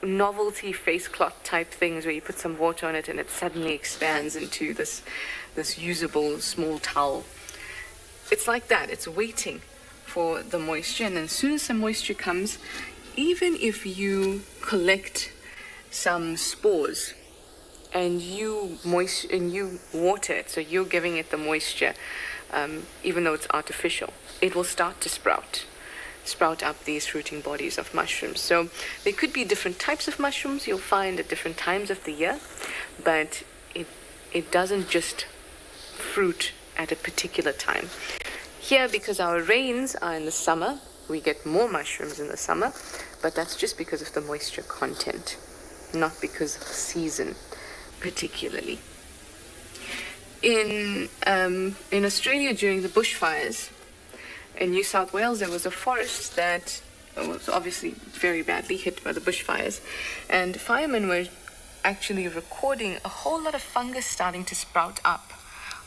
Speaker 3: novelty face cloth type things where you put some water on it and it suddenly expands into this usable small towel. It's like that. It's waiting for the moisture, and as soon as some moisture comes, even if you collect some spores and you water it, so you're giving it the moisture, even though it's artificial, it will start to sprout up these fruiting bodies of mushrooms. So there could be different types of mushrooms you'll find at different times of the year, but it doesn't just fruit at a particular time. Here, because our rains are in the summer, we get more mushrooms in the summer, but that's just because of the moisture content, not because of the season particularly. In Australia during the bushfires, in New South Wales, there was a forest that was obviously very badly hit by the bushfires, and firemen were actually recording a whole lot of fungus starting to sprout up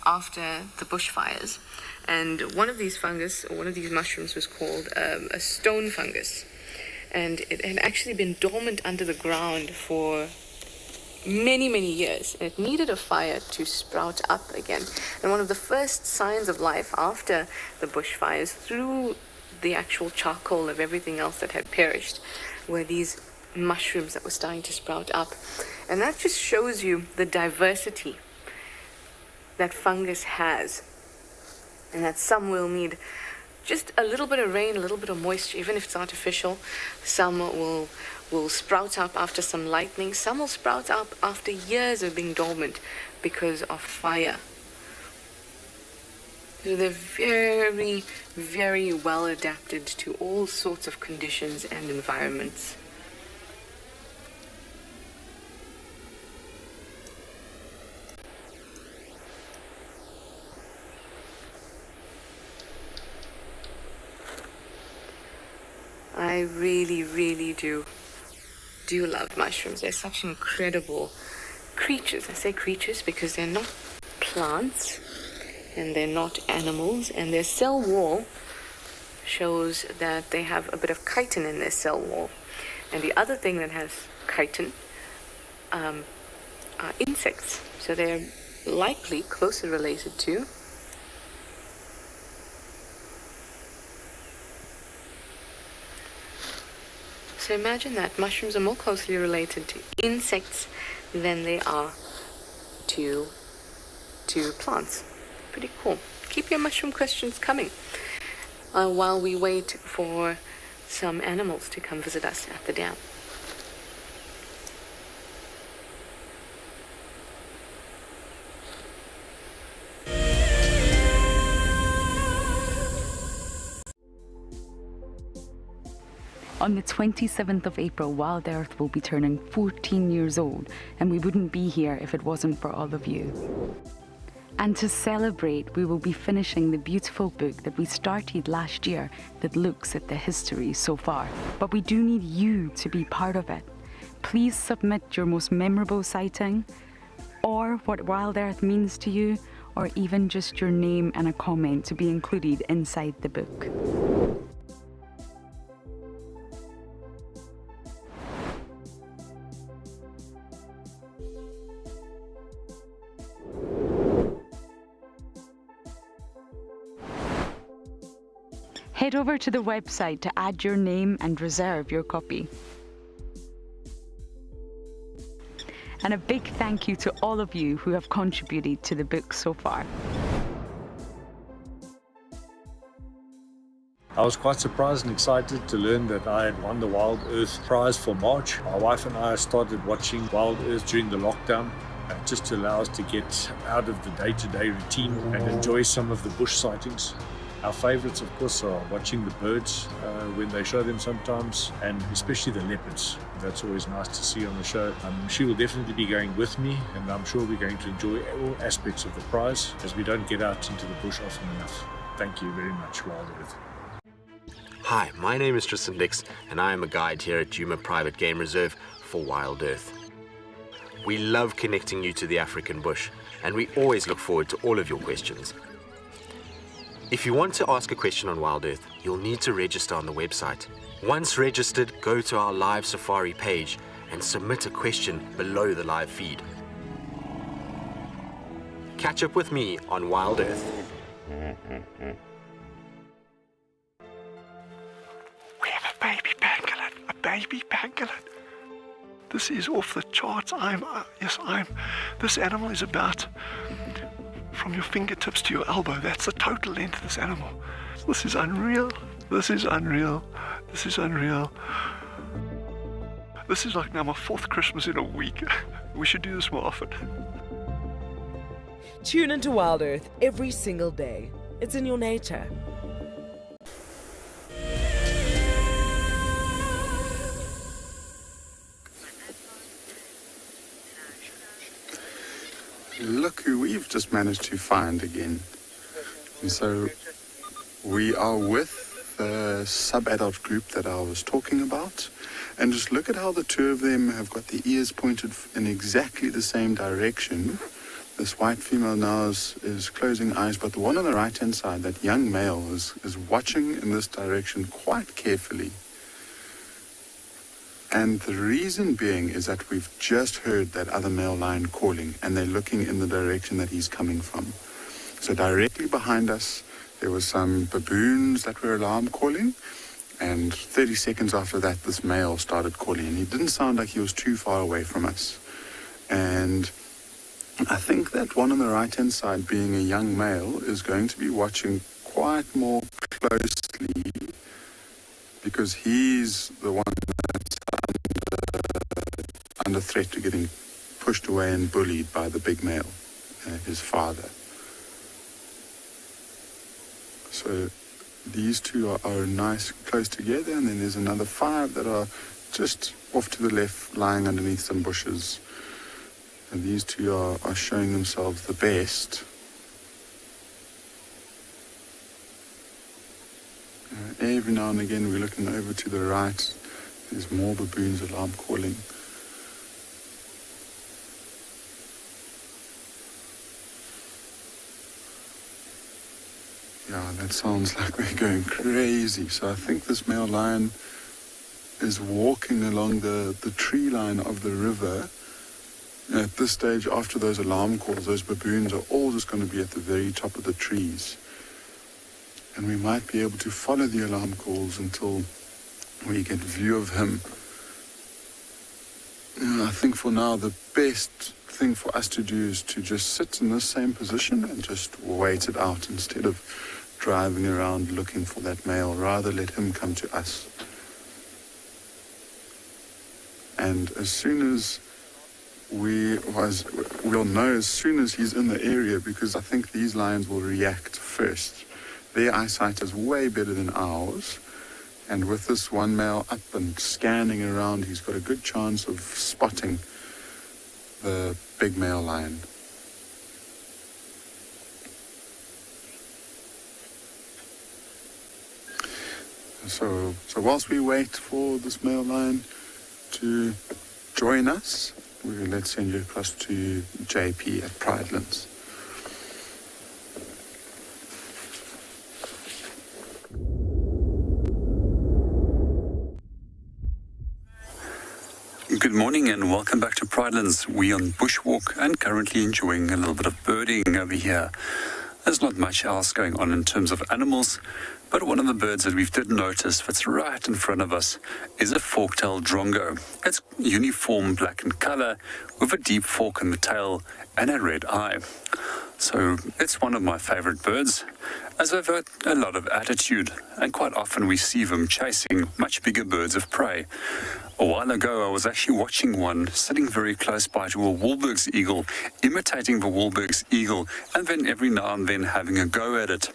Speaker 3: after the bushfires. And one of these mushrooms was called a stone fungus, and it had actually been dormant under the ground for many, many years. It needed a fire to sprout up again. And one of the first signs of life after the bushfires, through the actual charcoal of everything else that had perished, were these mushrooms that were starting to sprout up. And that just shows you the diversity that fungus has, and that some will need just a little bit of rain, a little bit of moisture, even if it's artificial. Some will sprout up after some lightning. Some will sprout up after years of being dormant because of fire. So they're very, very well adapted to all sorts of conditions and environments. I really, really do love mushrooms. They're such incredible creatures. I say creatures because they're not plants and they're not animals, and their cell wall shows that they have a bit of chitin in their cell wall. And the other thing that has chitin are insects. So they're likely closely related to So imagine that mushrooms are more closely related to insects than they are to plants. Pretty cool. Keep your mushroom questions coming while we wait for some animals to come visit us at the dam.
Speaker 14: On the 27th of April, Wild Earth will be turning 14 years old, and we wouldn't be here if it wasn't for all of you. And to celebrate, we will be finishing the beautiful book that we started last year that looks at the history so far. But we do need you to be part of it. Please submit your most memorable sighting, or what Wild Earth means to you, or even just your name and a comment to be included inside the book. Head over to the website to add your name and reserve your copy. And a big thank you to all of you who have contributed to the book so far.
Speaker 15: I was quite surprised and excited to learn that I had won the Wild Earth prize for March. My wife and I started watching Wild Earth during the lockdown, just to allow us to get out of the day-to-day routine and enjoy some of the bush sightings. Our favorites, of course, are watching the birds when they show them sometimes, and especially the leopards. That's always nice to see on the show. She will definitely be going with me, and I'm sure we're going to enjoy all aspects of the prize, as we don't get out into the bush often enough. Thank you very much, Wild Earth.
Speaker 2: Hi, my name is Tristan Dix, and I am a guide here at Djuma Private Game Reserve for Wild Earth. We love connecting you to the African bush, and we always look forward to all of your questions. If you want to ask a question on Wild Earth, you'll need to register on the website. Once registered, go to our live safari page and submit a question below the live feed. Catch up with me on Wild Earth.
Speaker 16: We have a baby pangolin, a baby pangolin. This is off the charts. This animal is about from your fingertips to your elbow. That's the total length of this animal. This is unreal. This is unreal. This is unreal. This is like now my 4th Christmas in a week. We should do this more often.
Speaker 5: Tune into Wild Earth every single day. It's in your nature.
Speaker 4: look who we've just managed to find again. And so we are with the sub-adult group that I was talking about. And just look at how the two of them have got the ears pointed in exactly the same direction. This white female now is closing eyes, but the one on the right-hand side, that young male, is watching in this direction quite carefully. And the reason being is that we've just heard that other male lion calling, and they're looking in the direction that he's coming from. So directly behind us, there were some baboons that were alarm calling, and 30 seconds after that, this male started calling, and he didn't sound like he was too far away from us. And I think that one on the right-hand side, being a young male, is going to be watching quite more closely, because he's the one that's under threat to getting pushed away and bullied by the big male, his father. So these two are nice close together, and then there's another 5 that are just off to the left, lying underneath some bushes. And these two are showing themselves the best. Every now and again we're looking over to the right. There's more baboons alarm calling. Yeah, that sounds like they're going crazy. So I think this male lion is walking along the tree line of the river. At this stage, after those alarm calls, those baboons are all just going to be at the very top of the trees. And we might be able to follow the alarm calls until we get view of him. I think for now, the best thing for us to do is to just sit in the same position and just wait it out instead of driving around looking for that male. Rather let him come to us. And as soon as we'll know as soon as he's in the area, because I think these lions will react first. Their eyesight is way better than ours, and with this one male up and scanning around, he's got a good chance of spotting the big male lion. So whilst we wait for this male lion to join us, let's send you across to JP at Pridelands.
Speaker 12: Good morning and welcome back to Pridelands. We're on bushwalk and currently enjoying a little bit of birding over here. There's not much else going on in terms of animals, but one of the birds that we did notice that's right in front of us is a fork-tailed drongo. It's uniform black in color with a deep fork in the tail and a red eye. So it's one of my favorite birds, as they've got a lot of attitude, and quite often we see them chasing much bigger birds of prey. A while ago, I was actually watching one sitting very close by to a Wahlberg's eagle, imitating the Wahlberg's eagle, and then every now and then having a go at it.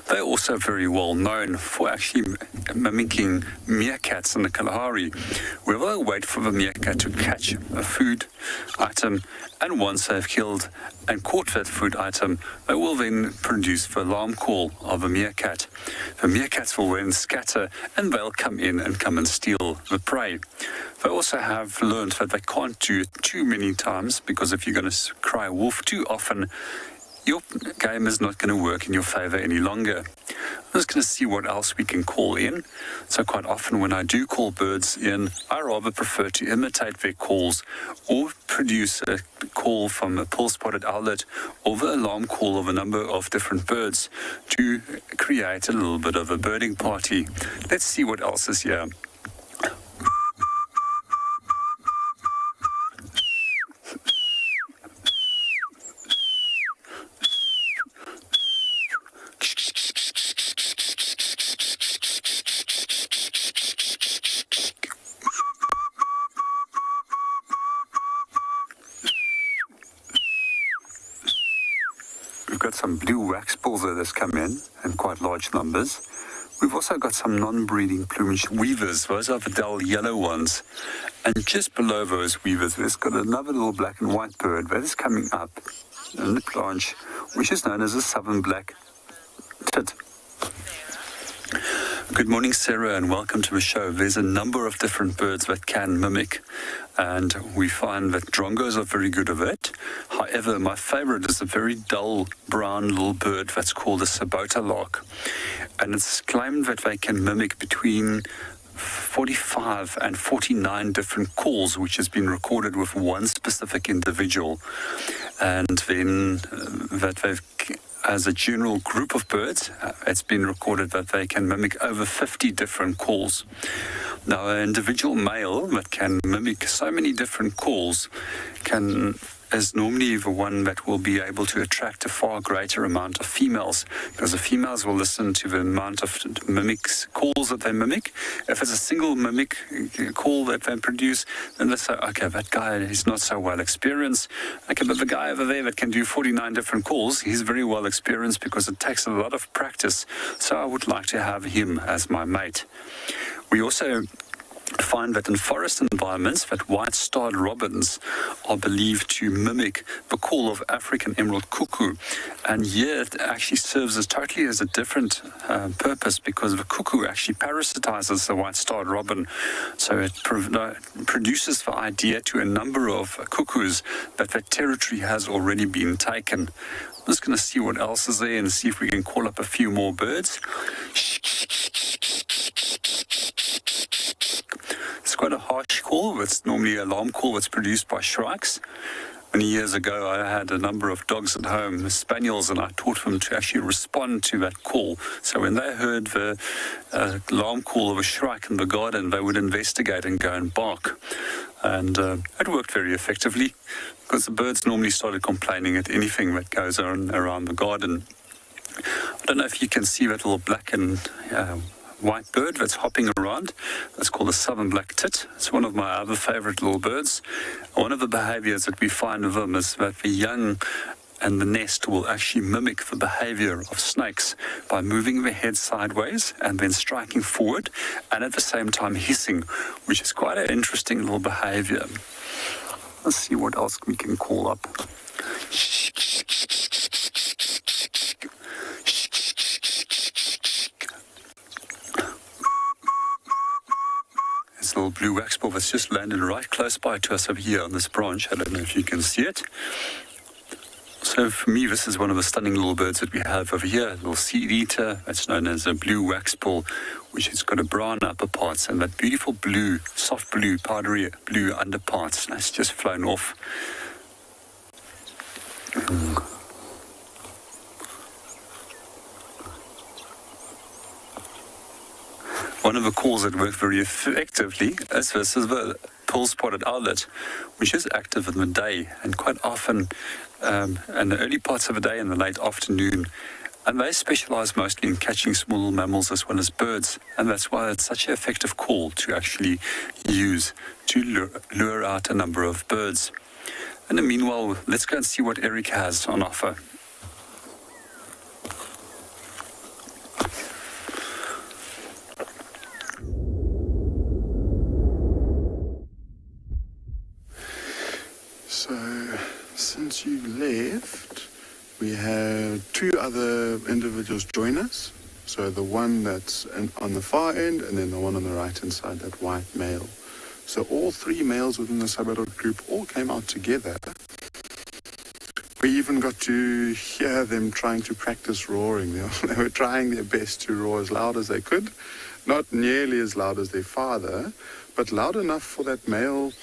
Speaker 12: They're also very well known for actually mimicking meerkats in the Kalahari, where they'll wait for the meerkat to catch a food item, and once they've killed and caught that food item, they will then produce the alarm call of a meerkat. The meerkats will then scatter, and they'll come in and come and steal the prey. They also have learned that they can't do it too many times, because if you're going to cry wolf too often, your game is not going to work in your favor any longer. I'm just going to see what else we can call in. So quite often when I do call birds in, I rather prefer to imitate their calls or produce a call from a pole-spotted owlet or the alarm call of a number of different birds to create a little bit of a birding party. Let's see what else is here. We've got some blue wax bulls that has come in quite large numbers. We've also got some non-breeding plumage weavers. Those are the dull yellow ones. And just below those weavers, we've got another little black and white bird that is coming up in the branch, which is known as a southern black tit. Good morning, Sarah, and welcome to the show. There's a number of different birds that can mimic, and we find that drongos are very good at it. However, my favorite is a very dull brown little bird that's called a sabota lark, and it's claimed that they can mimic between 45 and 49 different calls, which has been recorded with one specific individual, and then that they've, as a general group of birds, it's been recorded that they can mimic over 50 different calls. Now, an individual male that can mimic so many different calls is normally the one that will be able to attract a far greater amount of females, because the females will listen to the amount of calls that they mimic. If it's a single mimic call that they produce, then they say, okay, that guy is not so well experienced. Okay, but the guy over there that can do 49 different calls, he's very well experienced because it takes a lot of practice. So I would like to have him as my mate. We also find that in forest environments that white-starred robins are believed to mimic the call of African emerald cuckoo, and here it actually serves as totally as a different purpose, because the cuckoo actually parasitizes the white-starred robin, so it produces the idea to a number of cuckoos that their territory has already been taken. I'm just going to see what else is there and see if we can call up a few more birds. It's quite a harsh call. It's normally an alarm call that's produced by shrikes. Many years ago, I had a number of dogs at home, spaniels, and I taught them to actually respond to that call. So when they heard the alarm call of a shrike in the garden, they would investigate and go and bark. And it worked very effectively, because the birds normally started complaining at anything that goes on around the garden. I don't know if you can see that little black and white bird that's hopping around. That's called a southern black tit. It's one of my other favorite little birds. One of the behaviors that we find with them is that the young and the nest will actually mimic the behavior of snakes by moving their head sideways and then striking forward, and at the same time hissing, which is quite an interesting little behavior. Let's see what else we can call up. This little blue waxbill that's just landed right close by to us over here on this branch. I don't know if you can see it. So for me, this is one of the stunning little birds that we have over here, a little seed eater that's known as a blue waxbill, which has got a brown upper parts and that beautiful blue, soft blue, powdery blue underparts. That's just flown off. One of the calls that work very effectively is this is the pearl-spotted owlet, which is active in the day and quite often in the early parts of the day and the late afternoon. And they specialize mostly in catching small mammals as well as birds. And that's why it's such an effective call to actually use to lure out a number of birds. And in the meanwhile, let's go and see what Eric has on offer.
Speaker 4: So, since you left, we had two other individuals join us. So the one that's on the far end, and then the one on the right-hand side, that white male. So all three males within the sub-adult group all came out together. We even got to hear them trying to practice roaring. They were trying their best to roar as loud as they could. Not nearly as loud as their father, but loud enough for that male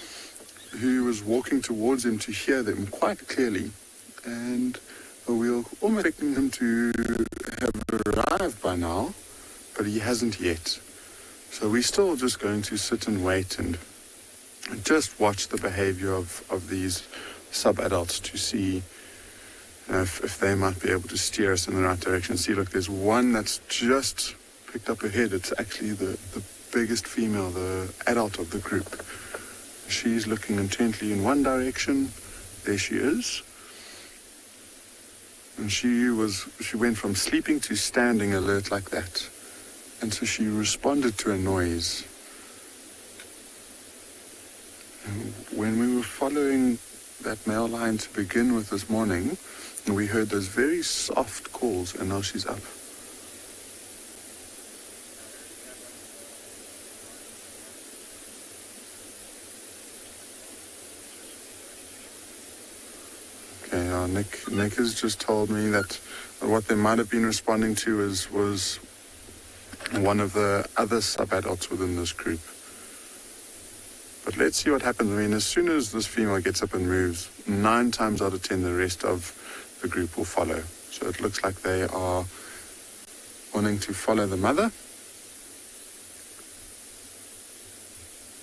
Speaker 4: who was walking towards him to hear them quite clearly. And we were almost expecting him to have arrived by now, but he hasn't yet. So we're still just going to sit and wait and just watch the behavior of these sub-adults to see if they might be able to steer us in the right direction. See, look, there's one that's just picked up her head. It's actually the biggest female, the adult of the group. She's looking intently in one direction. There she is. And she went from sleeping to standing alert like that. And so she responded to a noise. And when we were following that male lion to begin with this morning, we heard those very soft calls, and now she's up. Okay, Nick has just told me that what they might have been responding to was one of the other sub-adults within this group. But let's see what happens. I mean, as soon as this female gets up and moves, 9 times out of 10, the rest of the group will follow. So it looks like they are wanting to follow the mother.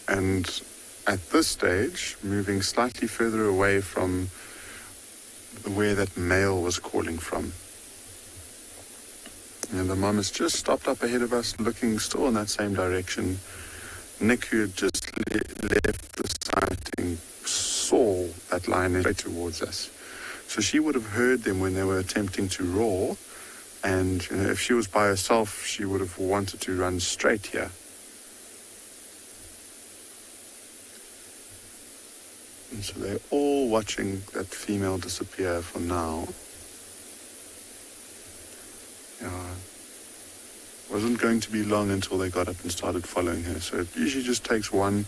Speaker 4: And at this stage, moving slightly further away from where that male was calling from. And the mom has just stopped up ahead of us, looking still in that same direction. Nick, who had just left the sighting, saw that lion straight towards us. So she would have heard them when they were attempting to roar, and if she was by herself, she would have wanted to run straight here. And so they're all watching that female disappear for now. Wasn't going to be long until they got up and started following her. So it usually just takes one.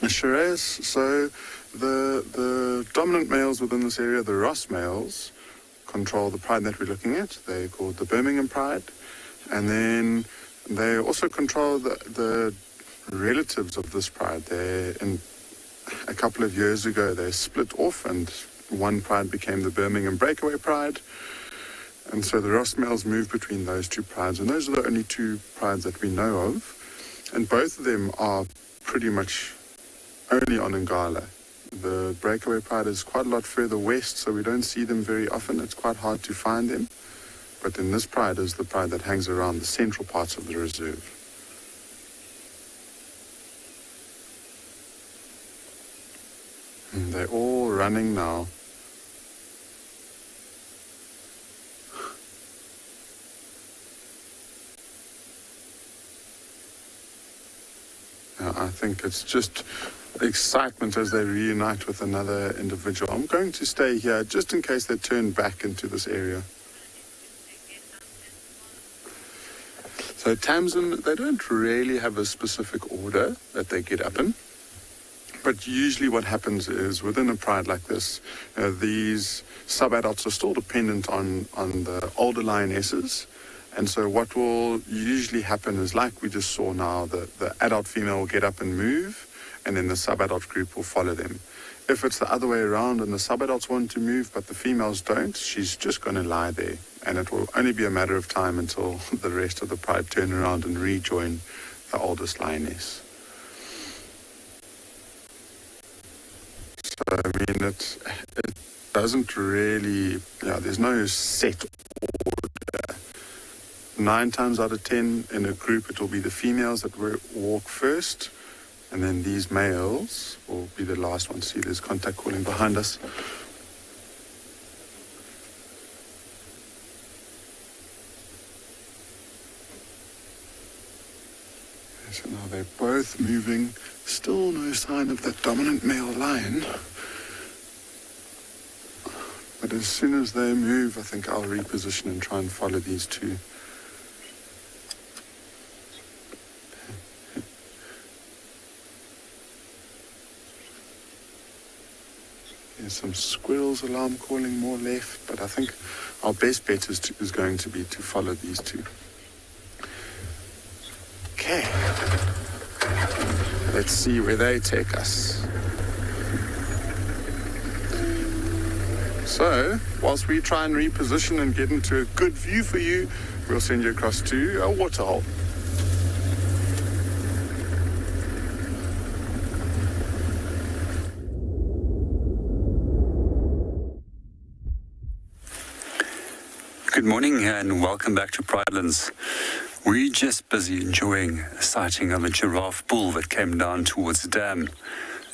Speaker 4: Shiraz, so the dominant males within this area, the Ross males, control the pride that we're looking at. They're called the Birmingham Pride. And then they also control the relatives of this pride. A couple of years ago, they split off, and one pride became the Birmingham Breakaway Pride. And so the Ross males moved between those two prides, and those are the only two prides that we know of. And both of them are pretty much only on Ngala. The Breakaway Pride is quite a lot further west, so we don't see them very often. It's quite hard to find them. But then this pride is the pride that hangs around the central parts of the reserve. And they're all running now. I think it's just excitement as they reunite with another individual. I'm going to stay here just in case they turn back into this area. So Tamsin, they don't really have a specific order that they get up in. But usually what happens is within a pride like this, these sub-adults are still dependent on the older lionesses. And so what will usually happen is, like we just saw now, the adult female will get up and move, and then the sub-adult group will follow them. If it's the other way around and the sub-adults want to move but the females don't, she's just going to lie there. And it will only be a matter of time until the rest of the pride turn around and rejoin the oldest lioness. So, I mean, it doesn't really, there's no set order. 9 times out of 10 in a group, it will be the females that walk first, and then these males will be the last ones. See, there's contact calling behind us. So now they're both moving. Still no sign of that dominant male lion. But as soon as they move, I think I'll reposition and try and follow these two. There's some squirrels alarm calling more left, but I think our best bet is going to be to follow these two. Okay. Let's see where they take us. So, whilst we try and reposition and get into a good view for you, we'll send you across to a waterhole.
Speaker 12: Good morning and welcome back to Pridelands. We're just busy enjoying a sighting of a giraffe bull that came down towards the dam.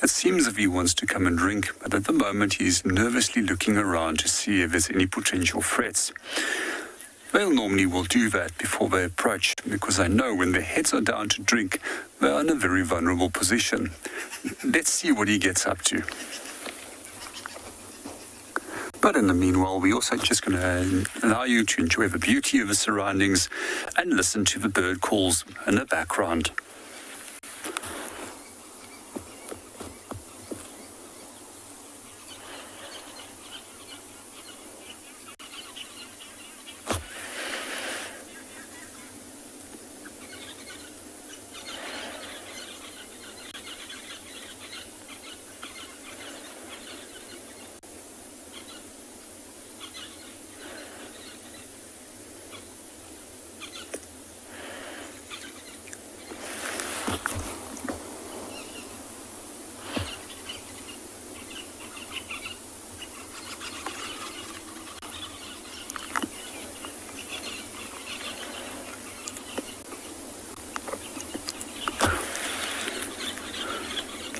Speaker 12: It seems as if he wants to come and drink, but at the moment he's nervously looking around to see if there's any potential threats. They normally will do that before they approach, because they know when their heads are down to drink, they are in a very vulnerable position. Let's see what he gets up to. But in the meanwhile, we're also just going to allow you to enjoy the beauty of the surroundings and listen to the bird calls in the background.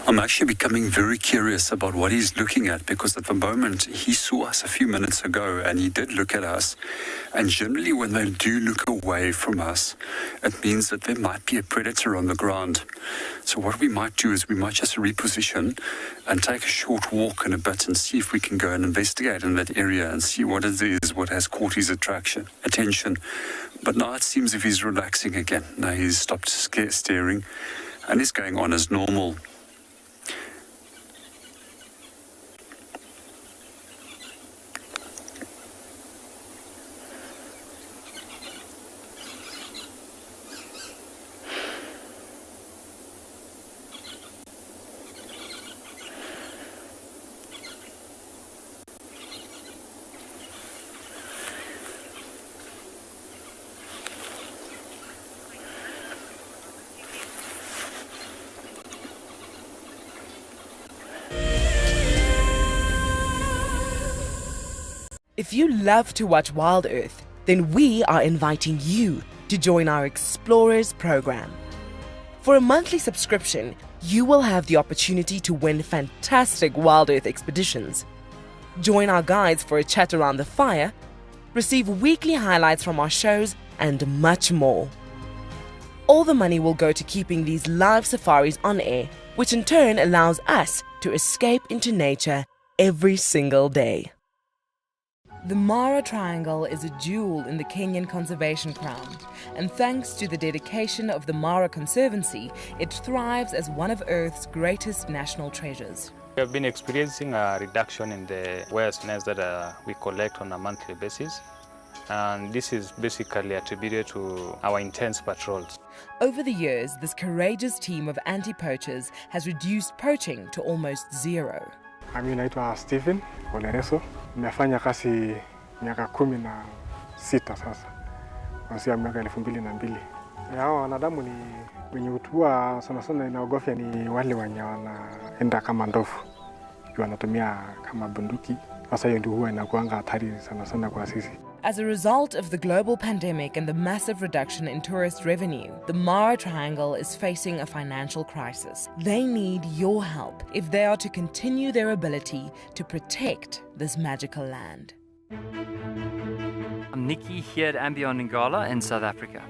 Speaker 12: I'm actually becoming very curious about what he's looking at, because at the moment he saw us a few minutes ago and he did look at us, and generally when they do look away from us, it means that there might be a predator on the ground. So what we might do is we might just reposition and take a short walk in a bit and see if we can go and investigate in that area and see what it is, what has caught his attention. But now it seems if he's relaxing again. Now he's stopped staring and he's going on as normal.
Speaker 5: If you love to watch Wild Earth, then we are inviting you to join our Explorers program. For a monthly subscription, you will have the opportunity to win fantastic Wild Earth expeditions. Join our guides for a chat around the fire, receive weekly highlights from our shows, and much more. All the money will go to keeping these live safaris on air, which in turn allows us to escape into nature every single day. The Mara Triangle is a jewel in the Kenyan conservation crown, and thanks to the dedication of the Mara Conservancy, it thrives as one of Earth's greatest national treasures.
Speaker 17: We have been experiencing a reduction in the whale snails that we collect on a monthly basis, and this is basically attributed to our intense patrols.
Speaker 5: Over the years, this courageous team of anti-poachers has reduced poaching to almost zero.
Speaker 18: Mimi naitwa Stephen Olereso. Nimefanya kazi miaka 16 sasa. Kuanzia miaka 2002. Hao wanadamu ni wenye utua sana inaogofya ni wale wenye wanaenda kama ndovu. Wanatumia kama bunduki. Sasa hiyo ndio huwa inakuanga hatari sana kwa sisi.
Speaker 5: As a result of the global pandemic and the massive reduction in tourist revenue, the Mara Triangle is facing a financial crisis. They need your help if they are to continue their ability to protect this magical land.
Speaker 19: I'm Nikki here at Ambion Ngala in South Africa.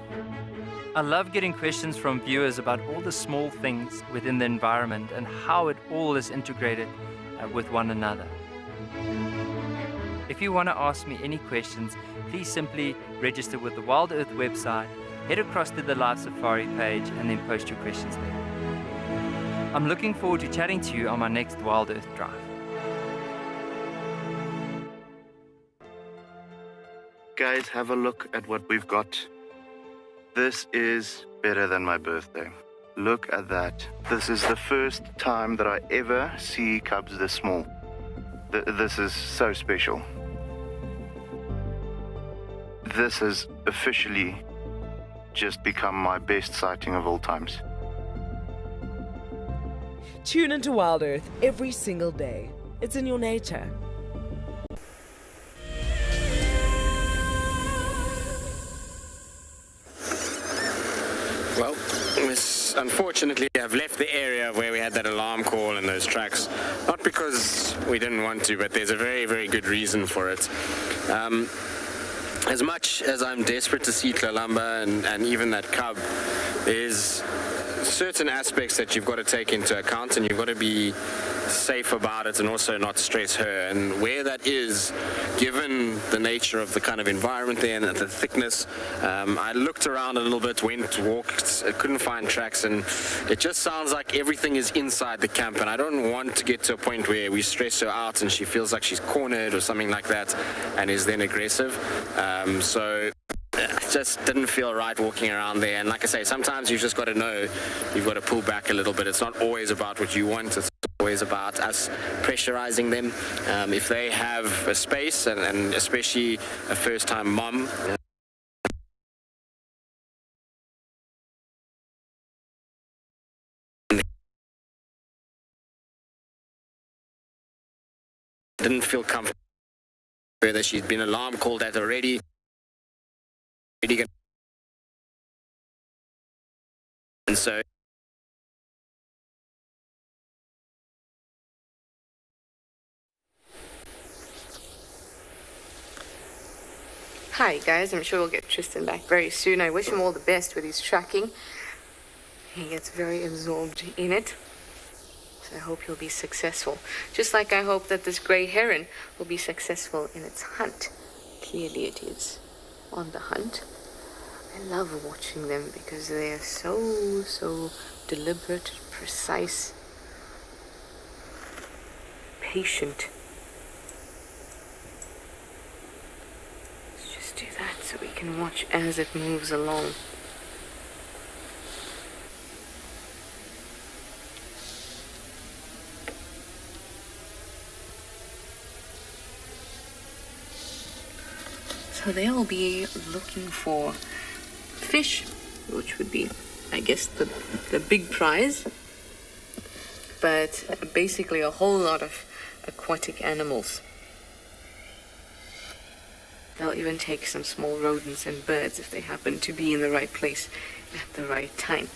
Speaker 19: I love getting questions from viewers about all the small things within the environment and how it all is integrated with one another. If you want to ask me any questions, please simply register with the Wild Earth website, head across to the Live Safari page, and then post your questions there. I'm looking forward to chatting to you on my next Wild Earth drive.
Speaker 20: Guys, have a look at what we've got. This is better than my birthday. Look at that. This is the first time that I ever see cubs this small. This is so special. This has officially just become my best sighting of all times.
Speaker 5: Tune into Wild Earth every single day. It's in your nature.
Speaker 2: Well, unfortunately have left the area where we had that alarm call and those tracks, not because we didn't want to, but there's a very, very good reason for it. As much as I'm desperate to see Kalamba and even that cub, there's certain aspects that you've got to take into account, and you've got to be safe about it and also not stress her. And where that is, given the nature of the kind of environment there and the thickness, I looked around a little bit, walked, couldn't find tracks, and it just sounds like everything is inside the camp, and I don't want to get to a point where we stress her out and she feels like she's cornered or something like that and is then aggressive. So it just didn't feel right walking around there. And like I say, sometimes you've just got to know you've got to pull back a little bit. It's not always about what you want. It's always about us pressurizing them. If they have a space, and especially a first-time mom, didn't feel comfortable, whether she's been alarm called at already. And so
Speaker 3: Hi guys, I'm sure we'll get Tristan back very soon. I wish him all the best with his tracking. He gets very absorbed in it. So I hope he'll be successful. Just like I hope that this grey heron will be successful in its hunt. Clearly it is on the hunt. I love watching them because they are so deliberate, precise, patient. Let's just do that so we can watch as it moves along. So they'll be looking for fish, which would be, I guess, the big prize, but basically a whole lot of aquatic animals. They'll even take some small rodents and birds if they happen to be in the right place at the right time.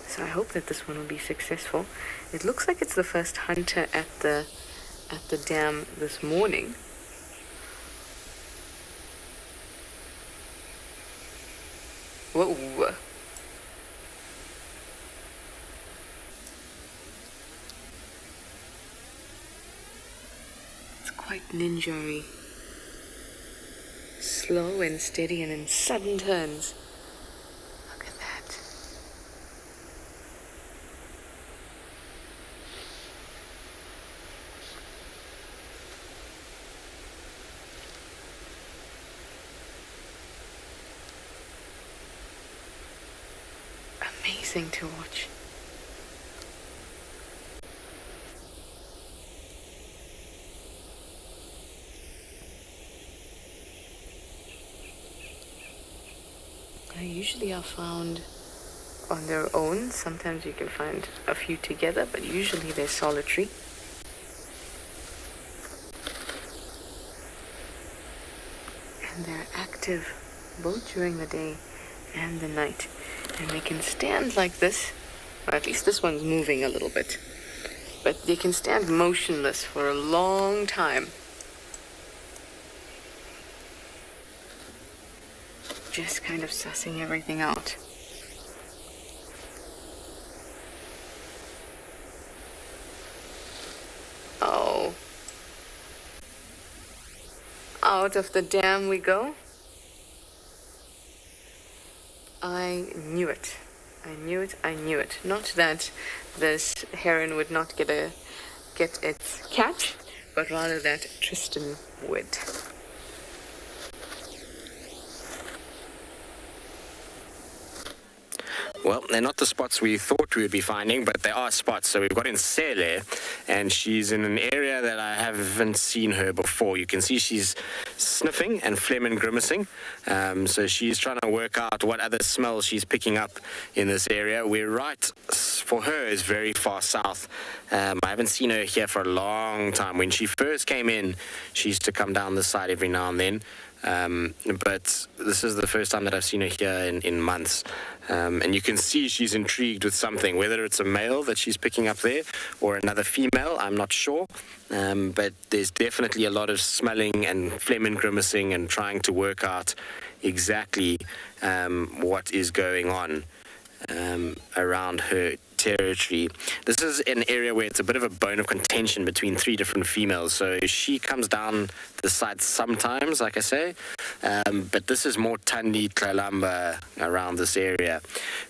Speaker 3: So I hope that this one will be successful. It looks like it's the first hunter at the dam this morning. Whoa. It's quite ninja-y. Slow and steady and in sudden turns. Look at that. Amazing to watch. They usually are found on their own. Sometimes you can find a few together, but usually they're solitary. And they're active both during the day and the night. And they can stand like this, or at least this one's moving a little bit, but they can stand motionless for a long time. Just kind of sussing everything out. Oh. Out of the dam we go. I knew it. I knew it. Not that this heron would not get its catch, but rather that Tristan would.
Speaker 2: Well, they're not the spots we thought we would be finding, but they are spots. So we've got Nsele, and she's in an area that I haven't seen her before. You can see she's sniffing and phlegm and grimacing. So she's trying to work out what other smells she's picking up in this area. We're right, for her, is very far south. I haven't seen her here for a long time. When she first came in, she used to come down this side every now and then. but this is the first time that I've seen her here in months. And you can see she's intrigued with something, whether it's a male that she's picking up there or another female, I'm not sure. But there's definitely a lot of smelling and phlegm and grimacing and trying to work out exactly what is going on around her territory. This is an area where it's a bit of a bone of contention between 3 different females. So she comes down the site sometimes, like I say, but this is more Tandi Tlalamba around this area.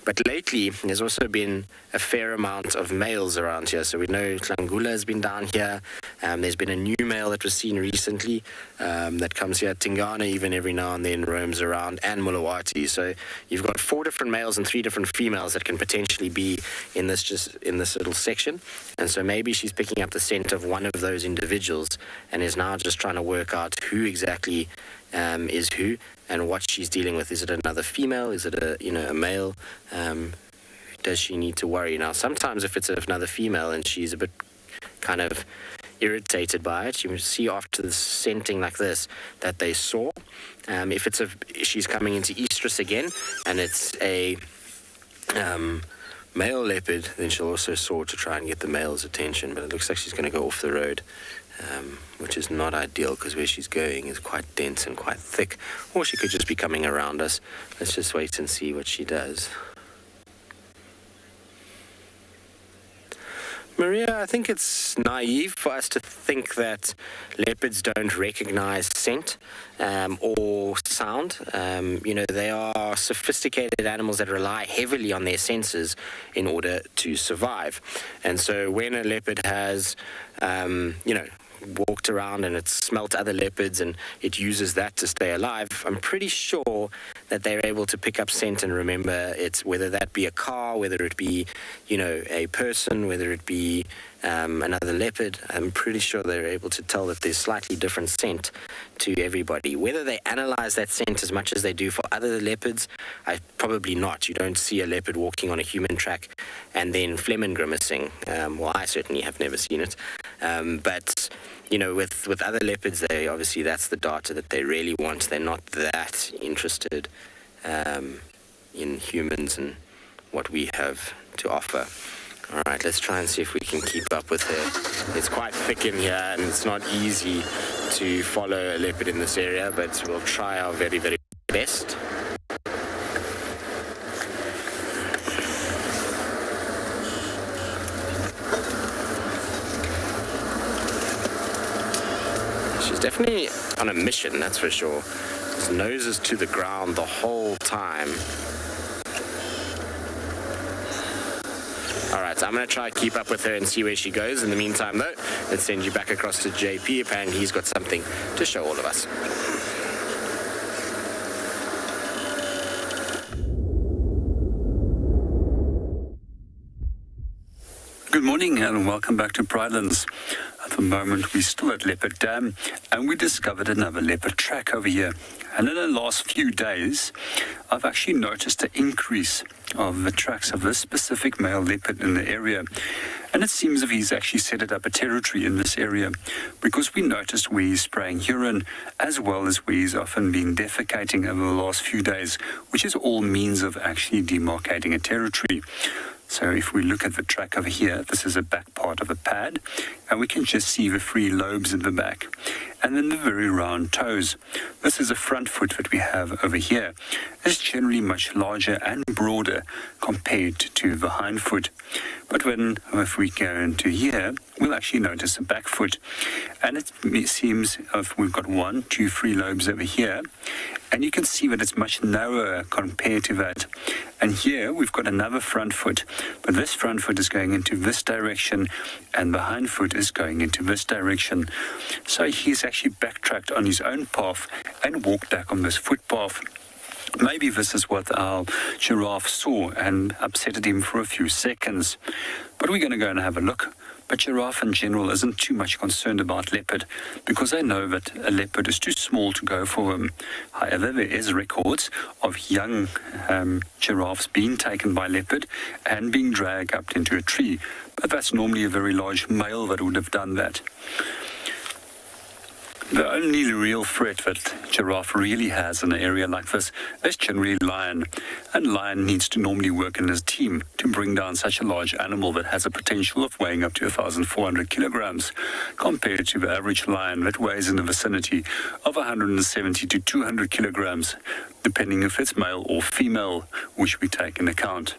Speaker 2: But lately, there's also been a fair amount of males around here. So we know Tlangula has been down here. There's been a new male that was seen recently that comes here. Tingana even every now and then roams around, and Mulawati. So you've got 4 different males and 3 different females that can potentially be in this little section. And so maybe she's picking up the scent of one of those individuals and is now just trying to work out who exactly is who and what she's dealing with. Is it another female? Is it a male? Does she need to worry? Now, sometimes if it's another female and she's a bit kind of irritated by it, you will see after the scenting like this that they soar. If she's coming into estrus again and it's a male leopard, then she'll also soar to try and get the male's attention. But it looks like she's going to go off the road, which is not ideal because where she's going is quite dense and quite thick. Or she could just be coming around us. Let's just wait and see what she does. Maria, I think it's naive for us to think that leopards don't recognize scent or sound. They are sophisticated animals that rely heavily on their senses in order to survive. And so when a leopard has, walked around and it's smelt other leopards and it uses that to stay alive, I'm pretty sure that they're able to pick up scent and remember it, whether that be a car, whether it be, a person, whether it be another leopard. I'm pretty sure they're able to tell that there's slightly different scent to everybody. Whether they analyze that scent as much as they do for other leopards, probably not. You don't see a leopard walking on a human track and then phlegm and grimacing. Well, I certainly have never seen it. But with other leopards, that's the data that they really want. They're not that interested in humans and what we have to offer. All right, let's try and see if we can keep up with her. It's quite thick in here and it's not easy to follow a leopard in this area, but we'll try our very, very best. She's definitely on a mission, that's for sure. His nose is to the ground the whole time. All right, so I'm going to try to keep up with her and see where she goes. In the meantime, though, let's send you back across to JP. Apparently, he's got something to show all of us.
Speaker 12: Good morning and welcome back to Pridelands. At the moment, we're still at Leopard Dam and we discovered another leopard track over here. And in the last few days, I've actually noticed an increase of the tracks of this specific male leopard in the area. And it seems as if he's actually set up a territory in this area because we noticed where he's spraying urine as well as where he's often been defecating over the last few days, which is all means of actually demarcating a territory. So if we look at the track over here, this is a back part of a pad, and we can just see the 3 lobes in the back, and then the very round toes. This is a front foot that we have over here. It's generally much larger and broader compared to the hind foot. But if we go into here, we'll actually notice a back foot. And it seems we've got 1, 2, 3 lobes over here, and you can see that it's much narrower compared to that. And here we've got another front foot, but this front foot is going into this direction and the hind foot is going into this direction. So he's actually backtracked on his own path and walked back on this footpath. Maybe this is what our giraffe saw and upsetted him for a few seconds. But we're going to go and have a look. But giraffe in general isn't too much concerned about leopard because they know that a leopard is too small to go for them. However, there is records of young giraffes being taken by leopard and being dragged up into a tree. But that's normally a very large male that would have done that. The only real threat that giraffe really has in an area like this is generally lion. And lion needs to normally work in his team to bring down such a large animal that has a potential of weighing up to 1,400 kilograms, compared to the average lion that weighs in the vicinity of 170 to 200 kilograms, depending if it's male or female, which we take in account.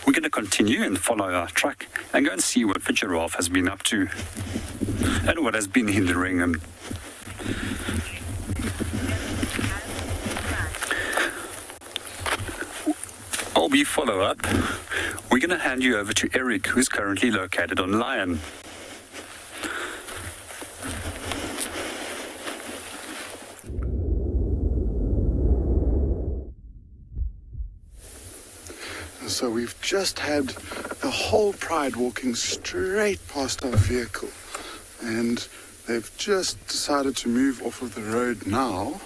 Speaker 12: We're going to continue and follow our track and go and see what the giraffe has been up to and what has been hindering him. While we follow up, we're going to hand you over to Eric, who's currently located on lion.
Speaker 4: So we've just had the whole pride walking straight past our vehicle, and they've just decided to move off of the road now.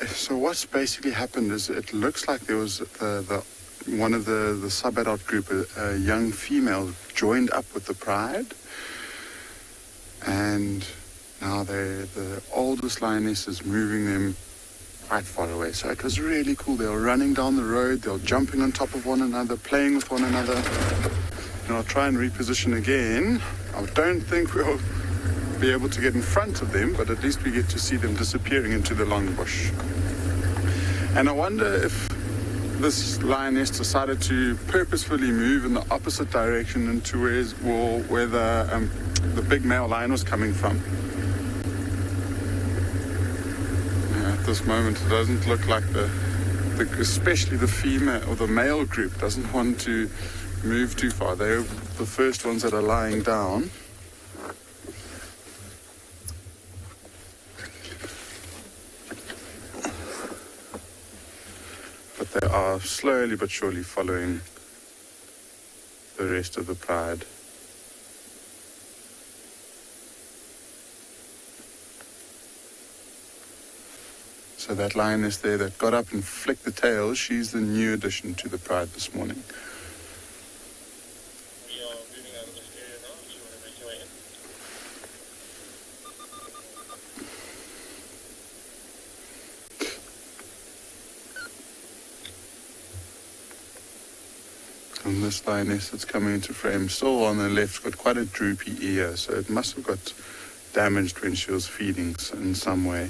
Speaker 4: So what's basically happened is it looks like there was one of the sub-adult group, a young female, joined up with the pride, and now the oldest lioness is moving them quite far away. So it was really cool. They were running down the road, they were jumping on top of one another, playing with one another. And I'll try and reposition again. I don't think we'll be able to get in front of them, but at least we get to see them disappearing into the long bush. And I wonder if this lioness decided to purposefully move in the opposite direction into where the big male lion was coming from. At this moment, it doesn't look like especially the female or the male group doesn't want to move too far. They're the first ones that are lying down. But they are slowly but surely following the rest of the pride. So that lioness there that got up and flicked the tail, she's the new addition to the pride this morning.
Speaker 13: We are moving out of this area now. Do you want to make your way in?
Speaker 4: And this lioness that's coming into frame, still on the left, got quite a droopy ear, so it must have got damaged when she was feeding in some way.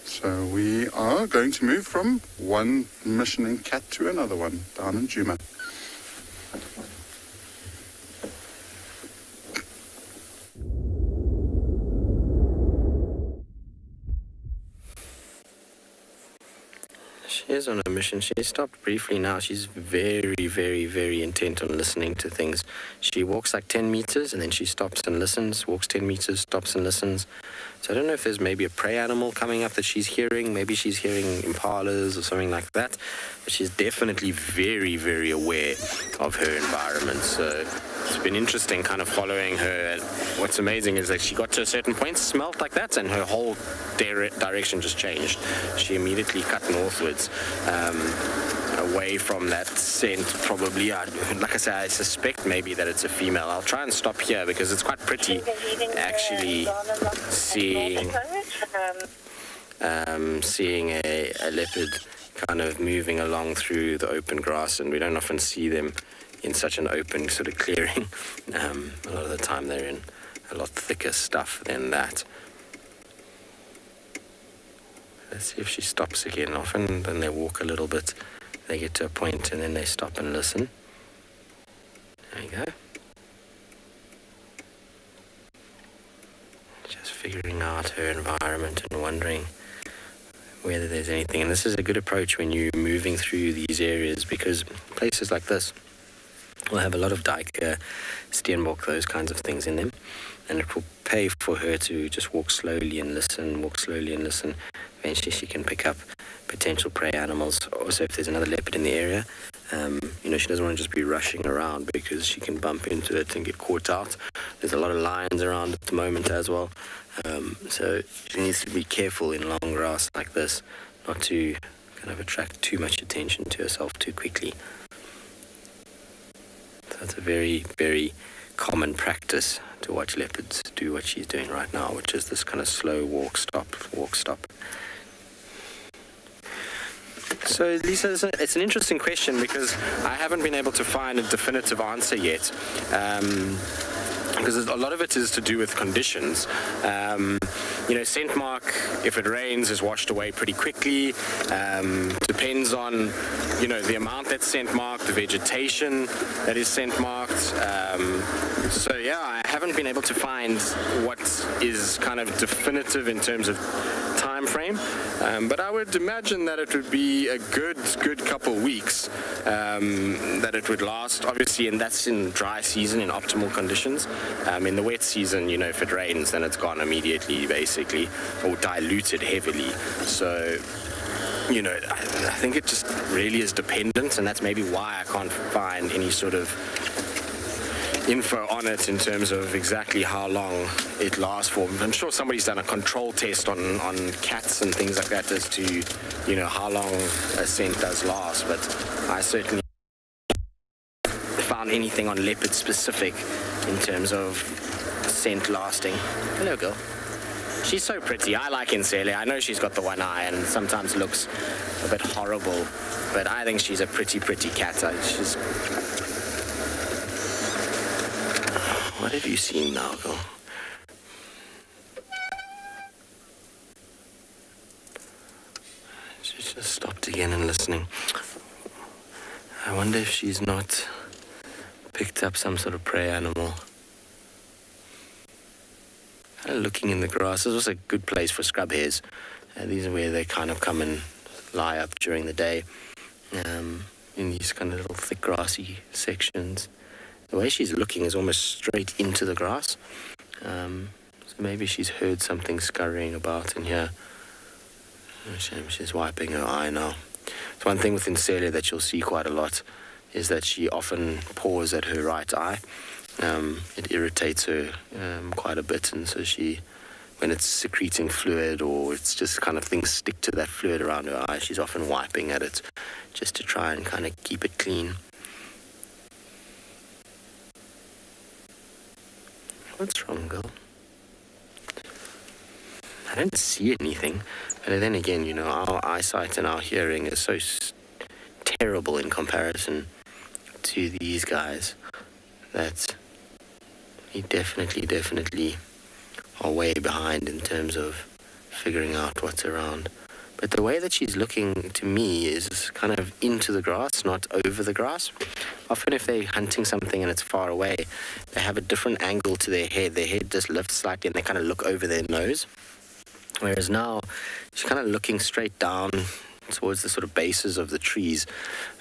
Speaker 4: So we are going to move from one mission in Cat to another one down in Djuma.
Speaker 2: She is on a mission. She stopped briefly now. She's very, very, very intent on listening to things. She walks like 10 meters and then she stops and listens, walks 10 meters, stops and listens. So I don't know if there's maybe a prey animal coming up that she's hearing. Maybe she's hearing impalas or something like that. But she's definitely very, very aware of her environment. So it's been interesting kind of following her. What's amazing is that she got to a certain point, smelled like that, and her whole direction just changed. She immediately cut northwards, away from that scent, probably. Like I say, I suspect maybe that it's a female. I'll try and stop here because it's quite pretty actually seeing a leopard kind of moving along through the open grass, and we don't often see them in such an open sort of clearing. A lot of the time they're in a lot thicker stuff than that. Let's see if she stops again. Often then they walk a little bit, they get to a point and then they stop and listen. There you go. Just figuring out her environment and wondering whether there's anything. And this is a good approach when you're moving through these areas, because places like this will have a lot of duiker, steenbok, those kinds of things in them. And it will pay for her to just walk slowly and listen, walk slowly and listen. Eventually she can pick up potential prey animals. Also, if there's another leopard in the area, She doesn't want to just be rushing around because she can bump into it and get caught out. There's a lot of lions around at the moment as well. So she needs to be careful in long grass like this, not to kind of attract too much attention to herself too quickly. So it's a very, very common practice to watch leopards do what she's doing right now, which is this kind of slow walk, stop. So, Lisa, it's an interesting question because I haven't been able to find a definitive answer yet. Because a lot of it is to do with conditions. Scent mark, if it rains, is washed away pretty quickly. Depends on, the amount that's scent marked, the vegetation that is scent marked. I haven't been able to find what is kind of definitive in terms of time frame. But I would imagine that it would be a good couple weeks that it would last. Obviously, and that's in dry season, in optimal conditions. In the wet season, if it rains, then it's gone immediately, basically, or diluted heavily. So, I think it just really is dependent, and that's maybe why I can't find any sort of info on it in terms of exactly how long it lasts for. I'm sure somebody's done a control test on cats and things like that as to, how long a scent does last, but I certainly found anything on leopard specific in terms of scent lasting. Hello, girl. She's so pretty. I like Insele. I know she's got the one eye and sometimes looks a bit horrible, but I think she's a pretty cat. What have you seen now, girl? She's just stopped again and listening. I wonder if she's not picked up some sort of prey animal. Kind of looking in the grass. This is also a good place for scrub hares. These are where they kind of come and lie up during the day, in these kind of little thick grassy sections. The way she's looking is almost straight into the grass. So maybe she's heard something scurrying about in here. Oh, shame, she's wiping her eye now. It's one thing with Insele that you'll see quite a lot is that she often paws at her right eye. It irritates her quite a bit, and so when it's secreting fluid or it's just kind of things stick to that fluid around her eye, she's often wiping at it just to try and kind of keep it clean. What's wrong, girl? I don't see anything, but then again, our eyesight and our hearing is so terrible in comparison to these guys that we definitely are way behind in terms of figuring out what's around. But the way that she's looking to me is kind of into the grass, not over the grass. Often if they're hunting something and it's far away, they have a different angle to their head. Their head just lifts slightly and they kind of look over their nose. Whereas now, she's kind of looking straight down towards the sort of bases of the trees.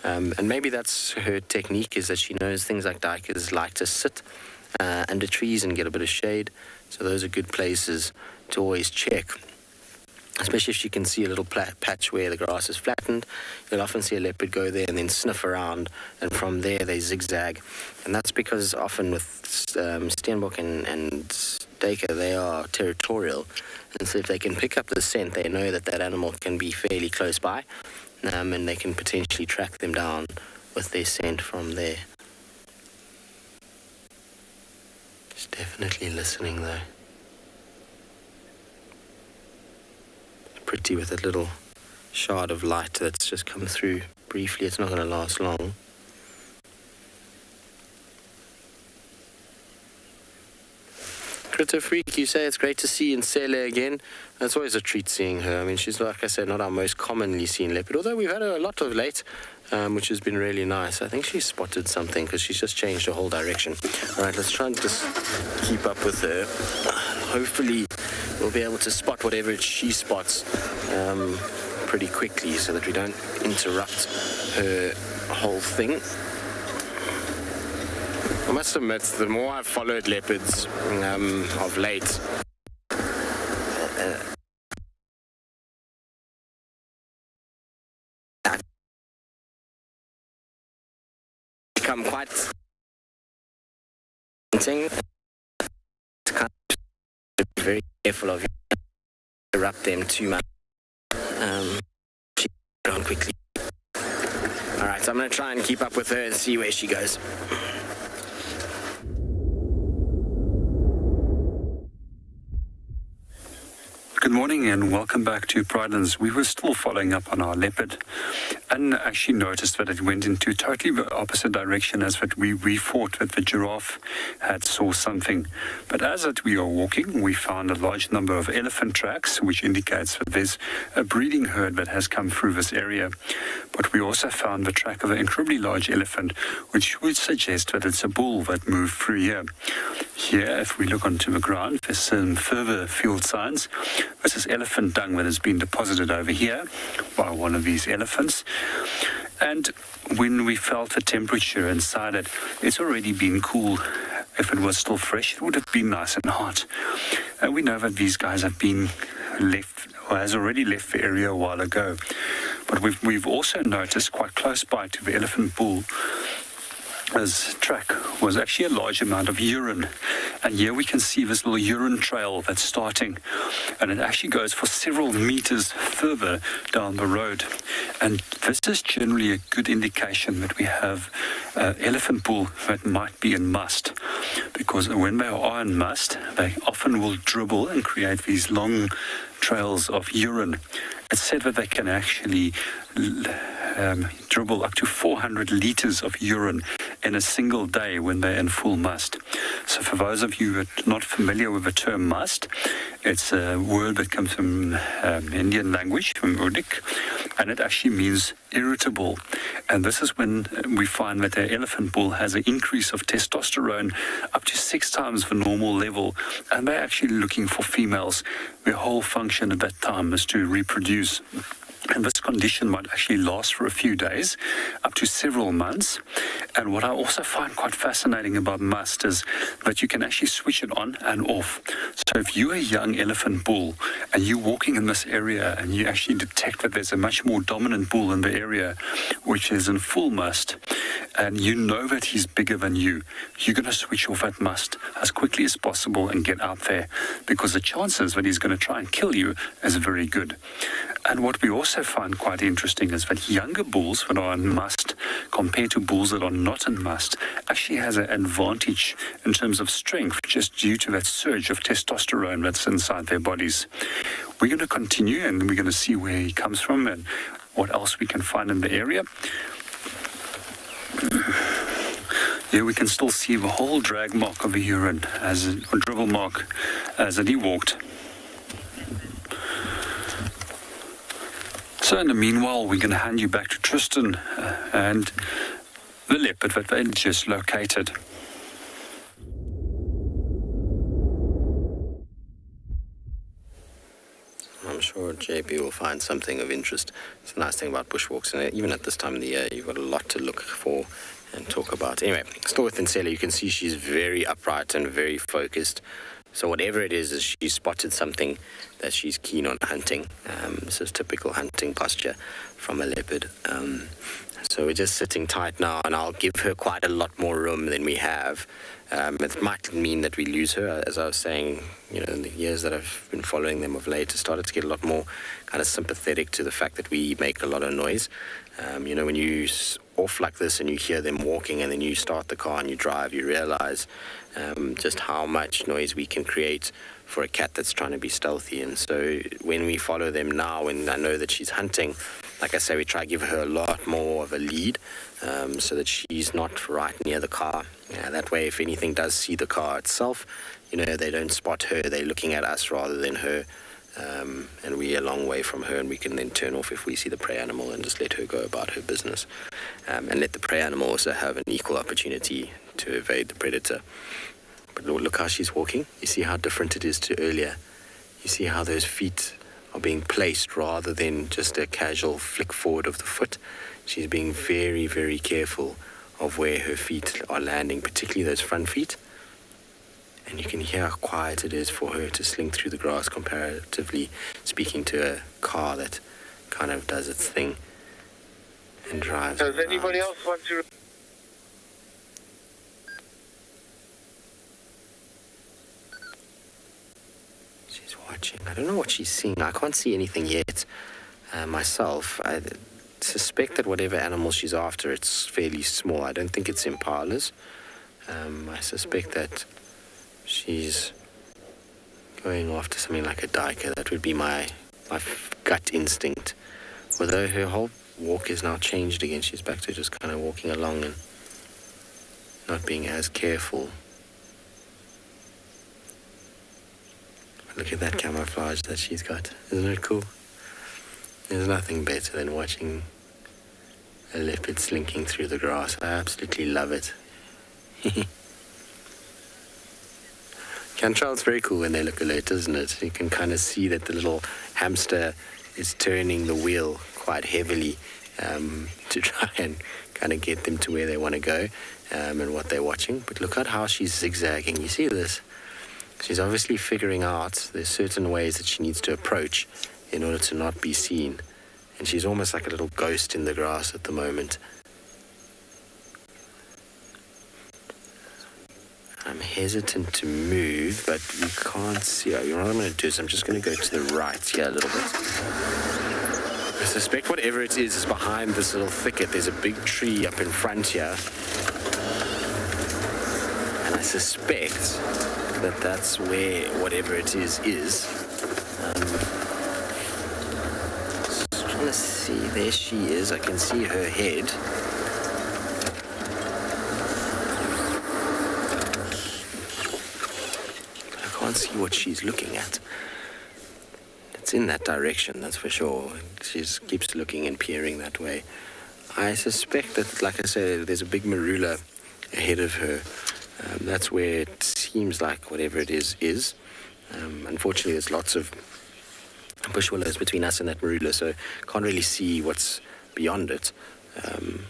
Speaker 2: And maybe that's her technique, is that she knows things like duikers like to sit under trees and get a bit of shade. So those are good places to always check. Especially if you can see a little patch where the grass is flattened, you'll often see a leopard go there and then sniff around, and from there they zigzag. And that's because often with steenbok and duiker, they are territorial. And so if they can pick up the scent, they know that animal can be fairly close by, and they can potentially track them down with their scent from there. Just definitely listening though. Pretty with a little shard of light that's just come through briefly. It's not going to last long. Critter Freak, you say it's great to see Insele again. It's always a treat seeing her. I mean, she's, like I said, not our most commonly seen leopard, although we've had her a lot of late, which has been really nice. I think she's spotted something because she's just changed her whole direction. All right, let's try and just keep up with her. Hopefully we'll be able to spot whatever she spots pretty quickly so that we don't interrupt her whole thing. I must admit, the more I've followed leopards of late, become quite hunting. Kind of be very careful of you, interrupt them too much. She goes on quickly. All right, so I'm going to try and keep up with her and see where she goes.
Speaker 12: Good morning and welcome back to Pridelands. We were still following up on our leopard and actually noticed that it went into a totally opposite direction as that we thought that the giraffe had saw something. But as that we are walking, we found a large number of elephant tracks, which indicates that there's a breeding herd that has come through this area. But we also found the track of an incredibly large elephant, which would suggest that it's a bull that moved through here. Here, if we look onto the ground, there's some further field signs. This is elephant dung that has been deposited over here by one of these elephants. And when we felt the temperature inside it, it's already been cool. If it was still fresh, it would have been nice and hot. And we know that these guys have been left, or has already left the area a while ago. But we've also noticed quite close by to the elephant bull, this track was actually a large amount of urine. And here we can see this little urine trail that's starting. And it actually goes for several meters further down the road. And this is generally a good indication that we have elephant bull that might be in must. Because when they are in must, they often will dribble and create these long trails of urine. It's said that they can actually dribble up to 400 liters of urine in a single day when they're in full must. So for those of you who are not familiar with the term must, it's a word that comes from Indian language, from Urdik, and it actually means irritable. And this is when we find that the elephant bull has an increase of testosterone up to 6 times the normal level, and they're actually looking for females. Their whole function at that time is to reproduce. And this condition might actually last for a few days, up to several months. And what I also find quite fascinating about must is that you can actually switch it on and off. So if you're a young elephant bull and you're walking in this area and you actually detect that there's a much more dominant bull in the area, which is in full must, and you know that he's bigger than you, you're going to switch off that must as quickly as possible and get out there, because the chances that he's going to try and kill you is very good. And what we also find quite interesting is that younger bulls that are in must compared to bulls that are not in must actually has an advantage in terms of strength, just due to that surge of testosterone that's inside their bodies. We're going to continue and we're going to see where he comes from and what else we can find in the area. Here we can still see the whole drag mark of the urine, or dribble mark, as he walked. So in the meanwhile, we're going to hand you back to Tristan and the leopard that they just located.
Speaker 2: I'm sure JP will find something of interest. It's the nice thing about bushwalks, and even at this time of the year, you've got a lot to look for and talk about. Anyway, still with Nsele, you can see she's very upright and very focused. So whatever it is she spotted something that she's keen on hunting. This is typical hunting posture from a leopard. So we're just sitting tight now, and I'll give her quite a lot more room than we have. It might mean that we lose her, as I was saying, in the years that I've been following them of late, I started to get a lot more kind of sympathetic to the fact that we make a lot of noise. When you off like this and you hear them walking and then you start the car and you drive, you realize just how much noise we can create for a cat that's trying to be stealthy. And so when we follow them now, and I know that she's hunting, like I say, we try to give her a lot more of a lead so that she's not right near the car. That way, if anything does see the car itself, they don't spot her, they're looking at us rather than her. And we're a long way from her, and we can then turn off if we see the prey animal and just let her go about her business, and let the prey animal also have an equal opportunity to evade the predator. But look how she's walking. You see how different it is to earlier. You see how those feet are being placed rather than just a casual flick forward of the foot. She's being very, very careful of where her feet are landing, particularly those front feet. And you can hear how quiet it is for her to slink through the grass, comparatively speaking to a car that kind of does its thing and drives.
Speaker 13: Does anybody else want to?
Speaker 2: watching. I don't know what she's seeing. I can't see anything yet myself. I suspect that whatever animal she's after, it's fairly small. I don't think it's impalas. I suspect that she's going after something like a duiker. That would be my gut instinct. Although her whole walk is now changed again. She's back to just kind of walking along and not being as careful. Look at that camouflage that she's got. Isn't it cool? There's nothing better than watching a leopard slinking through the grass. I absolutely love it. Cantrell's very cool when they look alert, isn't it? You can kind of see that the little hamster is turning the wheel quite heavily to try and kind of get them to where they want to go and what they're watching. But look at how she's zigzagging. You see this? She's obviously figuring out there's certain ways that she needs to approach in order to not be seen. And she's almost like a little ghost in the grass at the moment. I'm hesitant to move, but you can't see her. You know what I'm going to do is I'm just going to go to the right here a little bit. I suspect whatever it is behind this little thicket. There's a big tree up in front here. And I suspect that that's where whatever it is. Just trying to see. There she is. I can see her head. I can't see what she's looking at. It's in that direction, that's for sure. She keeps looking and peering that way. I suspect that, like I said, there's a big marula ahead of her. That's where it seems like whatever it is. Unfortunately, there's lots of bush willows between us and that marula, so can't really see what's beyond it. And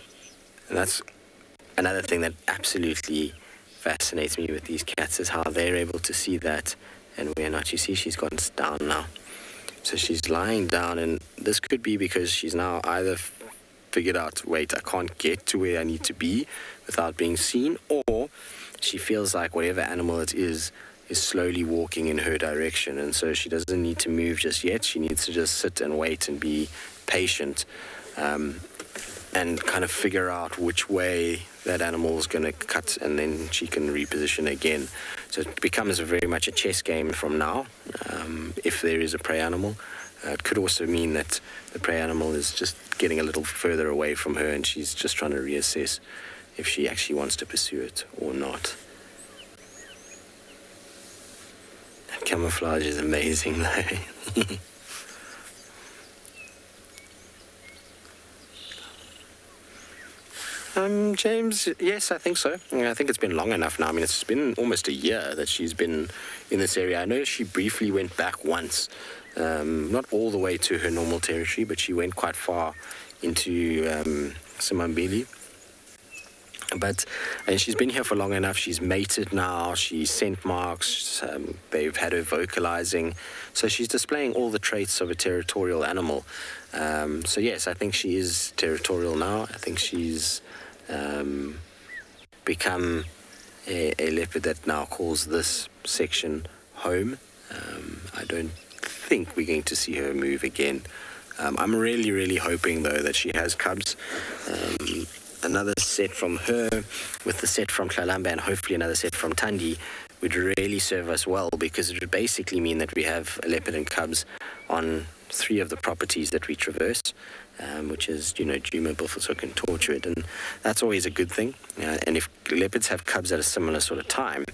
Speaker 2: that's another thing that absolutely fascinates me with these cats, is how they're able to see that and we're not. You see, she's gone down now. So she's lying down, and this could be because she's now either figured out, wait, I can't get to where I need to be without being seen, or she feels like whatever animal it is slowly walking in her direction, and so she doesn't need to move just yet. She needs to just sit and wait and be patient, and kind of figure out which way that animal is going to cut, and then she can reposition again. So it becomes very much a chess game from now, if there is a prey animal. It could also mean that the prey animal is just getting a little further away from her, and she's just trying to reassess if she actually wants to pursue it or not. That camouflage is amazing, though. James, yes, I think so. I think it's been long enough now. I mean, it's been almost a year that she's been in this area. I know she briefly went back once, not all the way to her normal territory, but she went quite far into Simambili. And she's been here for long enough. She's mated now. She's sent marks. They've had her vocalizing. So she's displaying all the traits of a territorial animal. So yes, I think she is territorial now. I think she's become a leopard that now calls this section home. I don't think we're going to see her move again. I'm really, really hoping, though, that she has cubs. Another set from her with the set from Kalamba, and hopefully another set from Tandi, would really serve us well, because it would basically mean that we have a leopard and cubs on 3 of the properties that we traverse, which is, Djuma, Buffelshoek and Torchwood, and that's always a good thing. And if leopards have cubs at a similar sort of time,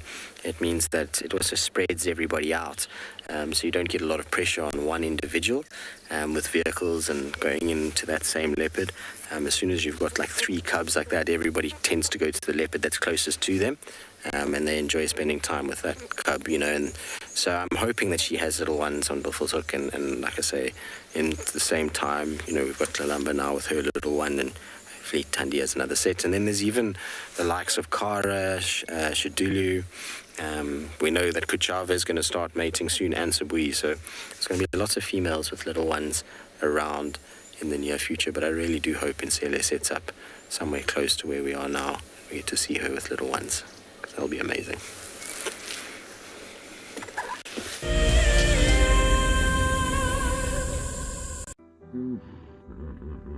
Speaker 2: it means that it also spreads everybody out, so you don't get a lot of pressure on one individual with vehicles and going into that same leopard. As soon as you've got like 3 cubs like that, everybody tends to go to the leopard that's closest to them, and they enjoy spending time with that cub, and so I'm hoping that she has little ones on Buffelshoek, and like I say, in the same time, we've got Kalamba now with her little one, and hopefully Tandi has another set, and then there's even the likes of Kara, Shadulu. We know that Kuchava is going to start mating soon, and Sabui, so there's going to be lots of females with little ones around in the near future, but I really do hope Nsele sets up somewhere close to where we are now. We get to see her with little ones, because that'll be amazing.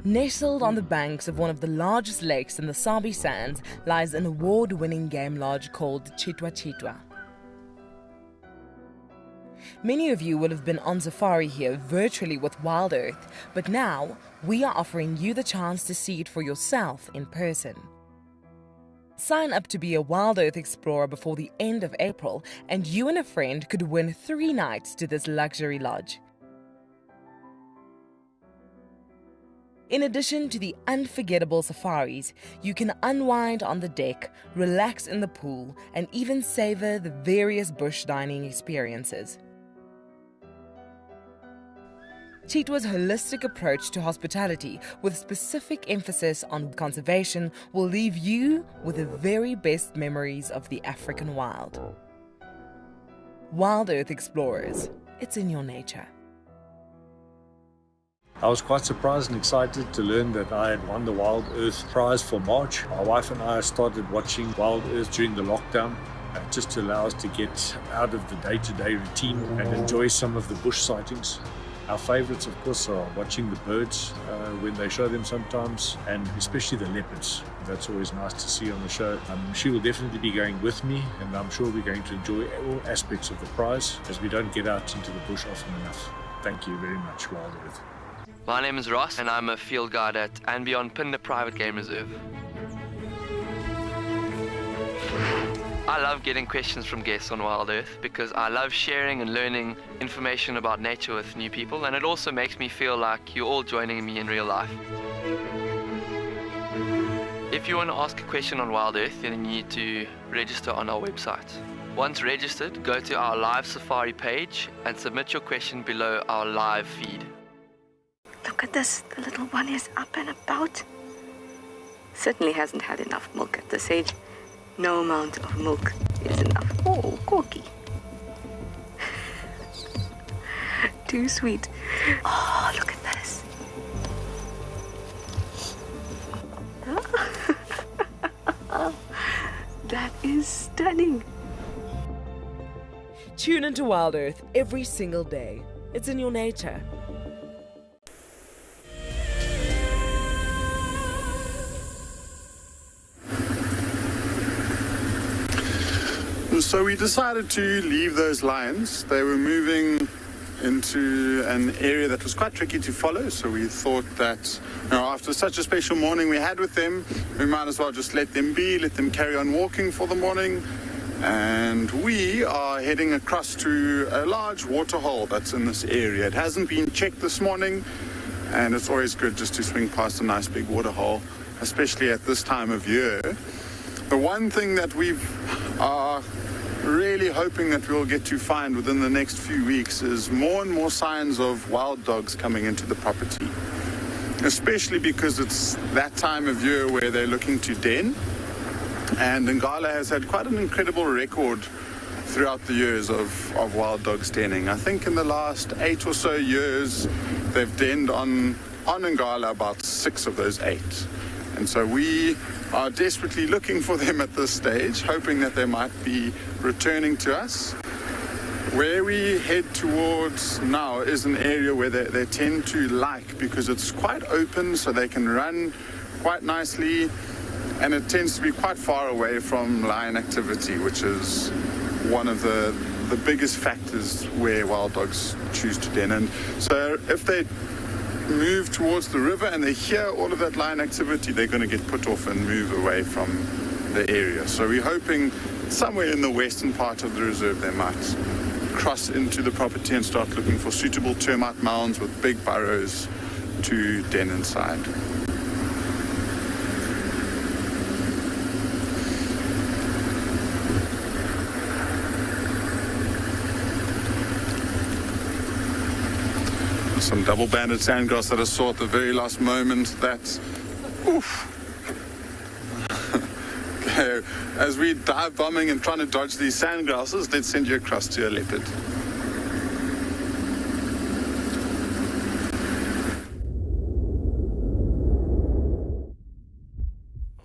Speaker 5: Nestled on the banks of one of the largest lakes in the Sabi Sands lies an award-winning game lodge called Tswalu. Many of you will have been on safari here virtually with Wild Earth, but now we are offering you the chance to see it for yourself in person. Sign up to be a Wild Earth Explorer before the end of April, and you and a friend could win 3 nights to this luxury lodge. In addition to the unforgettable safaris, you can unwind on the deck, relax in the pool, and even savor the various bush dining experiences. Tswalu's holistic approach to hospitality, with specific emphasis on conservation, will leave you with the very best memories of the African wild. Wild Earth Explorers, it's in your nature.
Speaker 15: I was quite surprised and excited to learn that I had won the Wild Earth prize for March. My wife and I started watching Wild Earth during the lockdown, just to allow us to get out of the day-to-day routine and enjoy some of the bush sightings. Our favorites, of course, are watching the birds when they show them sometimes, and especially the leopards. That's always nice to see on the show. She will definitely be going with me, and I'm sure we're going to enjoy all aspects of the prize, as we don't get out into the bush often enough. Thank you very much, Wild Earth.
Speaker 21: My name is Ross, and I'm a field guide at and beyond Pinde Private Game Reserve. I love getting questions from guests on Wild Earth because I love sharing and learning information about nature with new people, and it also makes me feel like you're all joining me in real life. If you want to ask a question on Wild Earth, then you need to register on our website. Once registered, go to our live safari page and submit your question below our live feed.
Speaker 3: Look at this, the little one is up and about. Certainly hasn't had enough milk at this age. No amount of milk is enough. Oh, Corky. Too sweet. Oh, look at this. That is stunning.
Speaker 5: Tune into Wild Earth every single day. It's in your nature.
Speaker 4: So we decided to leave those lions. They were moving into an area that was quite tricky to follow, so we thought that, after such a special morning we had with them, we might as well just let them be, let them carry on walking for the morning. And we are heading across to a large waterhole that's in this area. It hasn't been checked this morning, and it's always good just to swing past a nice big waterhole, especially at this time of year. The one thing that we've really hoping that we'll get to find within the next few weeks is more and more signs of wild dogs coming into the property, especially because it's that time of year where they're looking to den. And Ngala has had quite an incredible record throughout the years of wild dogs denning. I think in the last 8 or so years they've denned on Ngala about 6 of those 8. And so we are desperately looking for them at this stage, hoping that they might be returning to us. Where we head towards now is an area where they tend to like, because it's quite open, so they can run quite nicely, and it tends to be quite far away from lion activity, which is one of the biggest factors where wild dogs choose to den. And so if they move towards the river and they hear all of that lion activity, they're going to get put off and move away from the area. So we're hoping somewhere in the western part of the reserve they might cross into the property and start looking for suitable termite mounds with big burrows to den inside. Some double-banded sandgrass that I saw at the very last moment. That's oof. Okay, as we dive bombing and trying to dodge these sandgrasses, let's send you across to a leopard.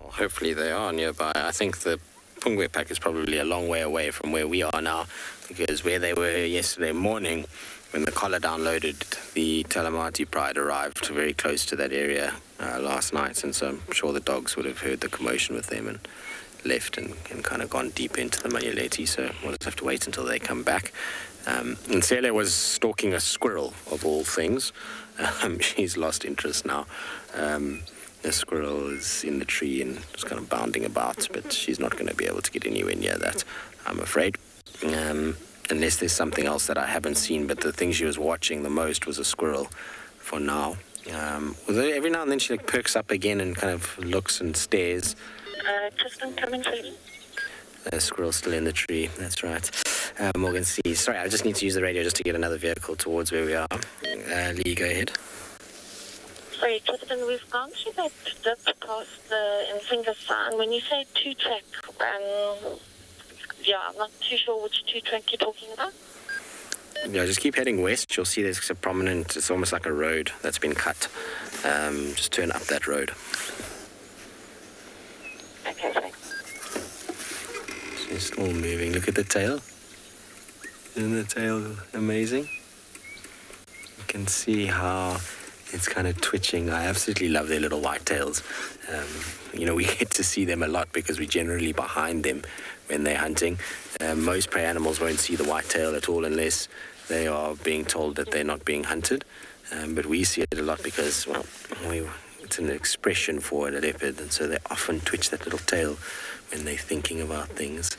Speaker 2: Well, hopefully they are nearby. I think the Pungwe Pack is probably a long way away from where we are now, because where they were yesterday morning, when the collar downloaded, the Talamati Pride arrived very close to that area last night, and so I'm sure the dogs would have heard the commotion with them and left and kind of gone deep into the Mayaleti, so we'll just have to wait until they come back. And Sele was stalking a squirrel, of all things. She's lost interest now. The squirrel is in the tree and just kind of bounding about, but she's not going to be able to get anywhere near that, I'm afraid. Unless there's something else that I haven't seen, but the thing she was watching the most was a squirrel for now. Although every now and then she perks up again and kind of looks and stares.
Speaker 1: Tristan, come in, please.
Speaker 2: The squirrel's still in the tree, that's right. Morgan C. Sorry, I just need to use the radio just to get another vehicle towards where we are. Lee, go ahead.
Speaker 1: Sorry, Tristan, we've gone through that dip past the Insinga sign. When you say two-track, I'm not too sure which two-track you're talking about.
Speaker 2: Yeah, just keep heading west. You'll see there's a prominent, it's almost like a road that's been cut. Just turn up that road.
Speaker 1: Okay, thanks.
Speaker 2: She's still moving. Look at the tail. Isn't the tail amazing? You can see how it's kind of twitching. I absolutely love their little white tails. We get to see them a lot because we're generally behind them when they're hunting. Most prey animals won't see the white tail at all unless they are being told that they're not being hunted. But we see it a lot because, well, it's an expression for a leopard, and so they often twitch that little tail when they're thinking about things.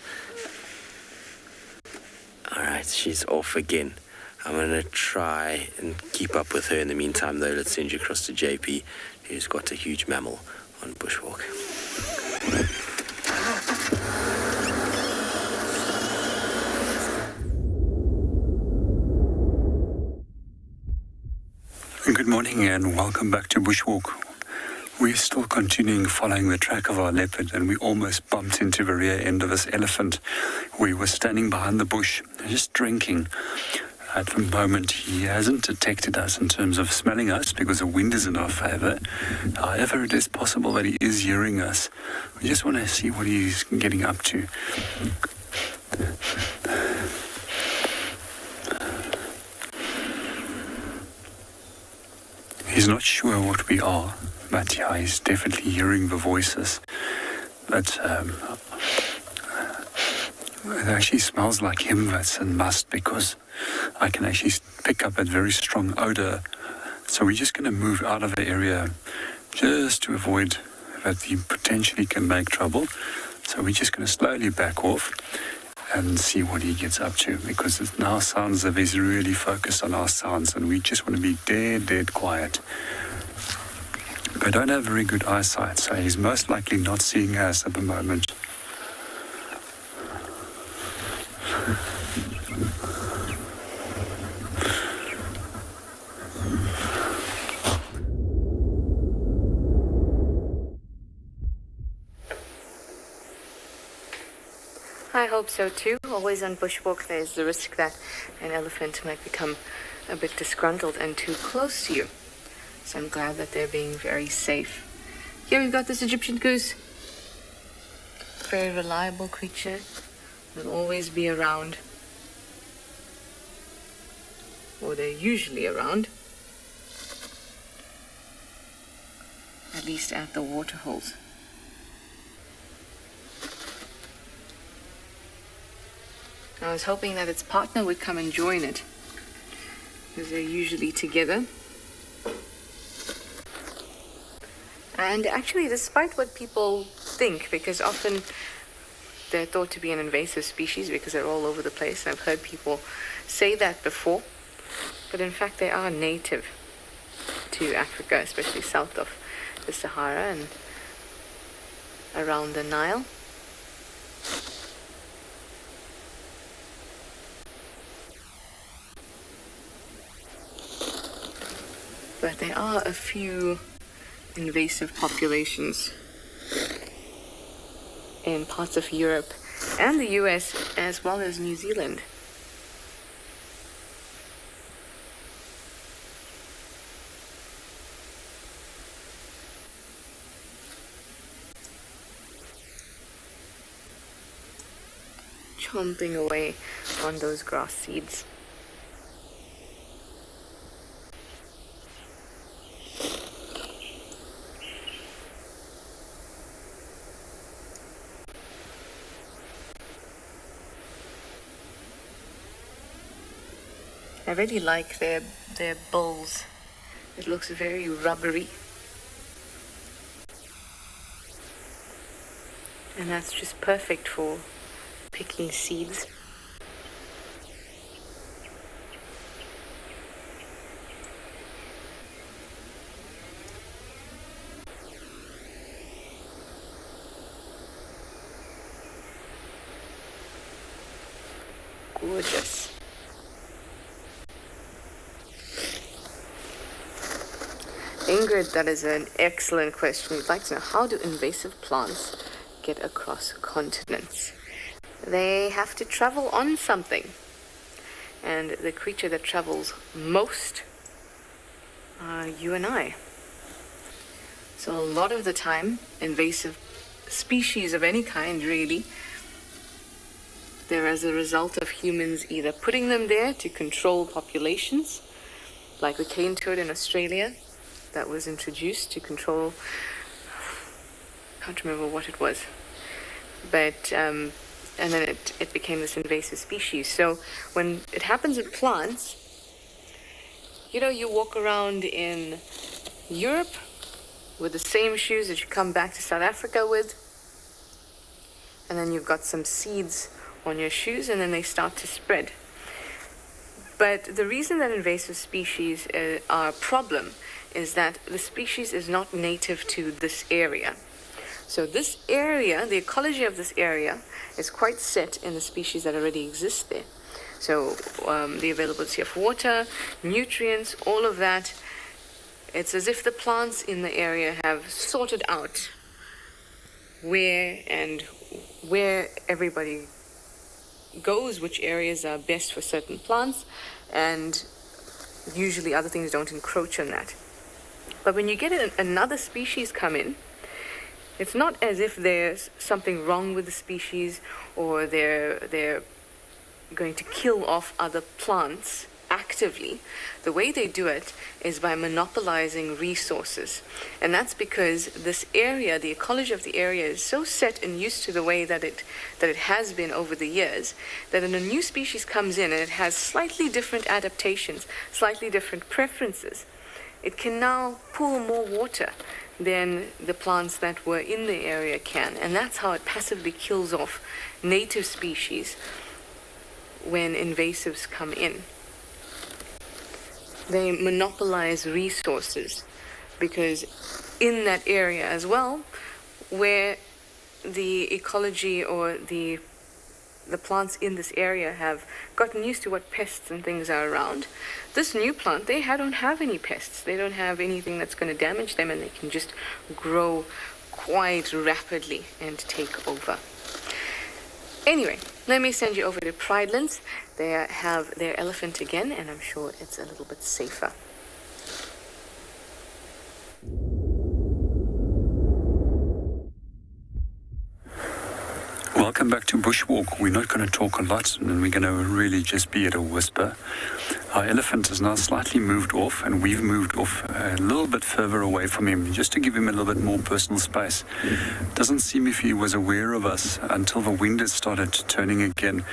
Speaker 2: All right, she's off again. I'm going to try and keep up with her. In the meantime, though, let's send you across to JP, who's got a huge mammal on bushwalk.
Speaker 12: Good morning and welcome back to Bushwalk. We're still continuing following the track of our leopard, and we almost bumped into the rear end of this elephant. We were standing behind the bush, just drinking. At the moment, he hasn't detected us in terms of smelling us because the wind is in our favor. However, it is possible that he is hearing us. We just want to see what he's getting up to. He's not sure what we are, but yeah, he's definitely hearing the voices. But it actually smells like him. That's a must, because I can actually pick up that very strong odor. So we're just going to move out of the area just to avoid that he potentially can make trouble. So we're just going to slowly back off and see what he gets up to, because it now sounds as if he's really focused on our sounds, and we just want to be dead quiet. I don't have very good eyesight, so he's most likely not seeing us at the moment.
Speaker 3: I hope so too. Always on bushwalk, there's the risk that an elephant might become a bit disgruntled and too close to you. So I'm glad that they're being very safe. Here we've got this Egyptian goose. Very reliable creature. Will always be around. Or they're usually around. At least at the water holes. I was hoping that its partner would come and join it, because they're usually together. And actually, despite what people think, because often they're thought to be an invasive species because they're all over the place, and I've heard people say that before, but in fact they are native to Africa, especially south of the Sahara and around the Nile. But there are a few invasive populations in parts of Europe and the US, as well as New Zealand. chomping away on those grass seeds. I really like their bowls. It looks very rubbery. And that's just perfect for picking seeds. Gorgeous. Ingrid, that is an excellent question. We'd like to know, how do invasive plants get across continents? They have to travel on something. And the creature that travels most are you and I. So a lot of the time, invasive species of any kind, really, they're as a result of humans either putting them there to control populations, like the cane toad in Australia, that was introduced to control, I can't remember what it was, but and then it became this invasive species. So when it happens with plants, you know, you walk around in Europe with the same shoes that you come back to South Africa with, and then you've got some seeds on your shoes, and then they start to spread. But the reason that invasive species are a problem is that the species is not native to this area. So this area, the ecology of this area, is quite set in the species that already exist there. So the availability of water, nutrients, all of that, it's as if the plants in the area have sorted out where everybody goes, which areas are best for certain plants, and usually other things don't encroach on that. But when you get another species come in, it's not as if there's something wrong with the species or they're going to kill off other plants actively. The way they do it is by monopolizing resources. And that's because this area, the ecology of the area, is so set and used to the way that it has been over the years, that when a new species comes in and it has slightly different adaptations, slightly different preferences, it can now pull more water than the plants that were in the area can. And that's how it passively kills off native species when invasives come in. They monopolize resources because in that area as well, where the ecology or the plants in this area have gotten used to what pests and things are around, this new plant, they don't have any pests. They don't have anything that's going to damage them, and they can just grow quite rapidly and take over. Anyway, let me send you over to Pridelands. They have their elephant again, and I'm sure it's a little bit safer.
Speaker 12: Welcome back to Bushwalk. We're not going to talk a lot, and we're going to really just be at a whisper. Our elephant is now slightly moved off, and we've moved off a little bit further away from him, just to give him a little bit more personal space. Doesn't seem if he was aware of us until the wind has started turning again.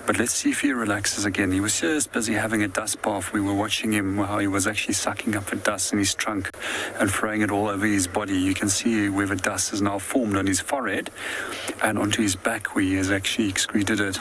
Speaker 12: But let's see if he relaxes again. He was just busy having a dust bath. We were watching him how he was actually sucking up the dust in his trunk and throwing it all over his body. You can see where the dust is now formed on his forehead and onto his back where he has actually excreted it.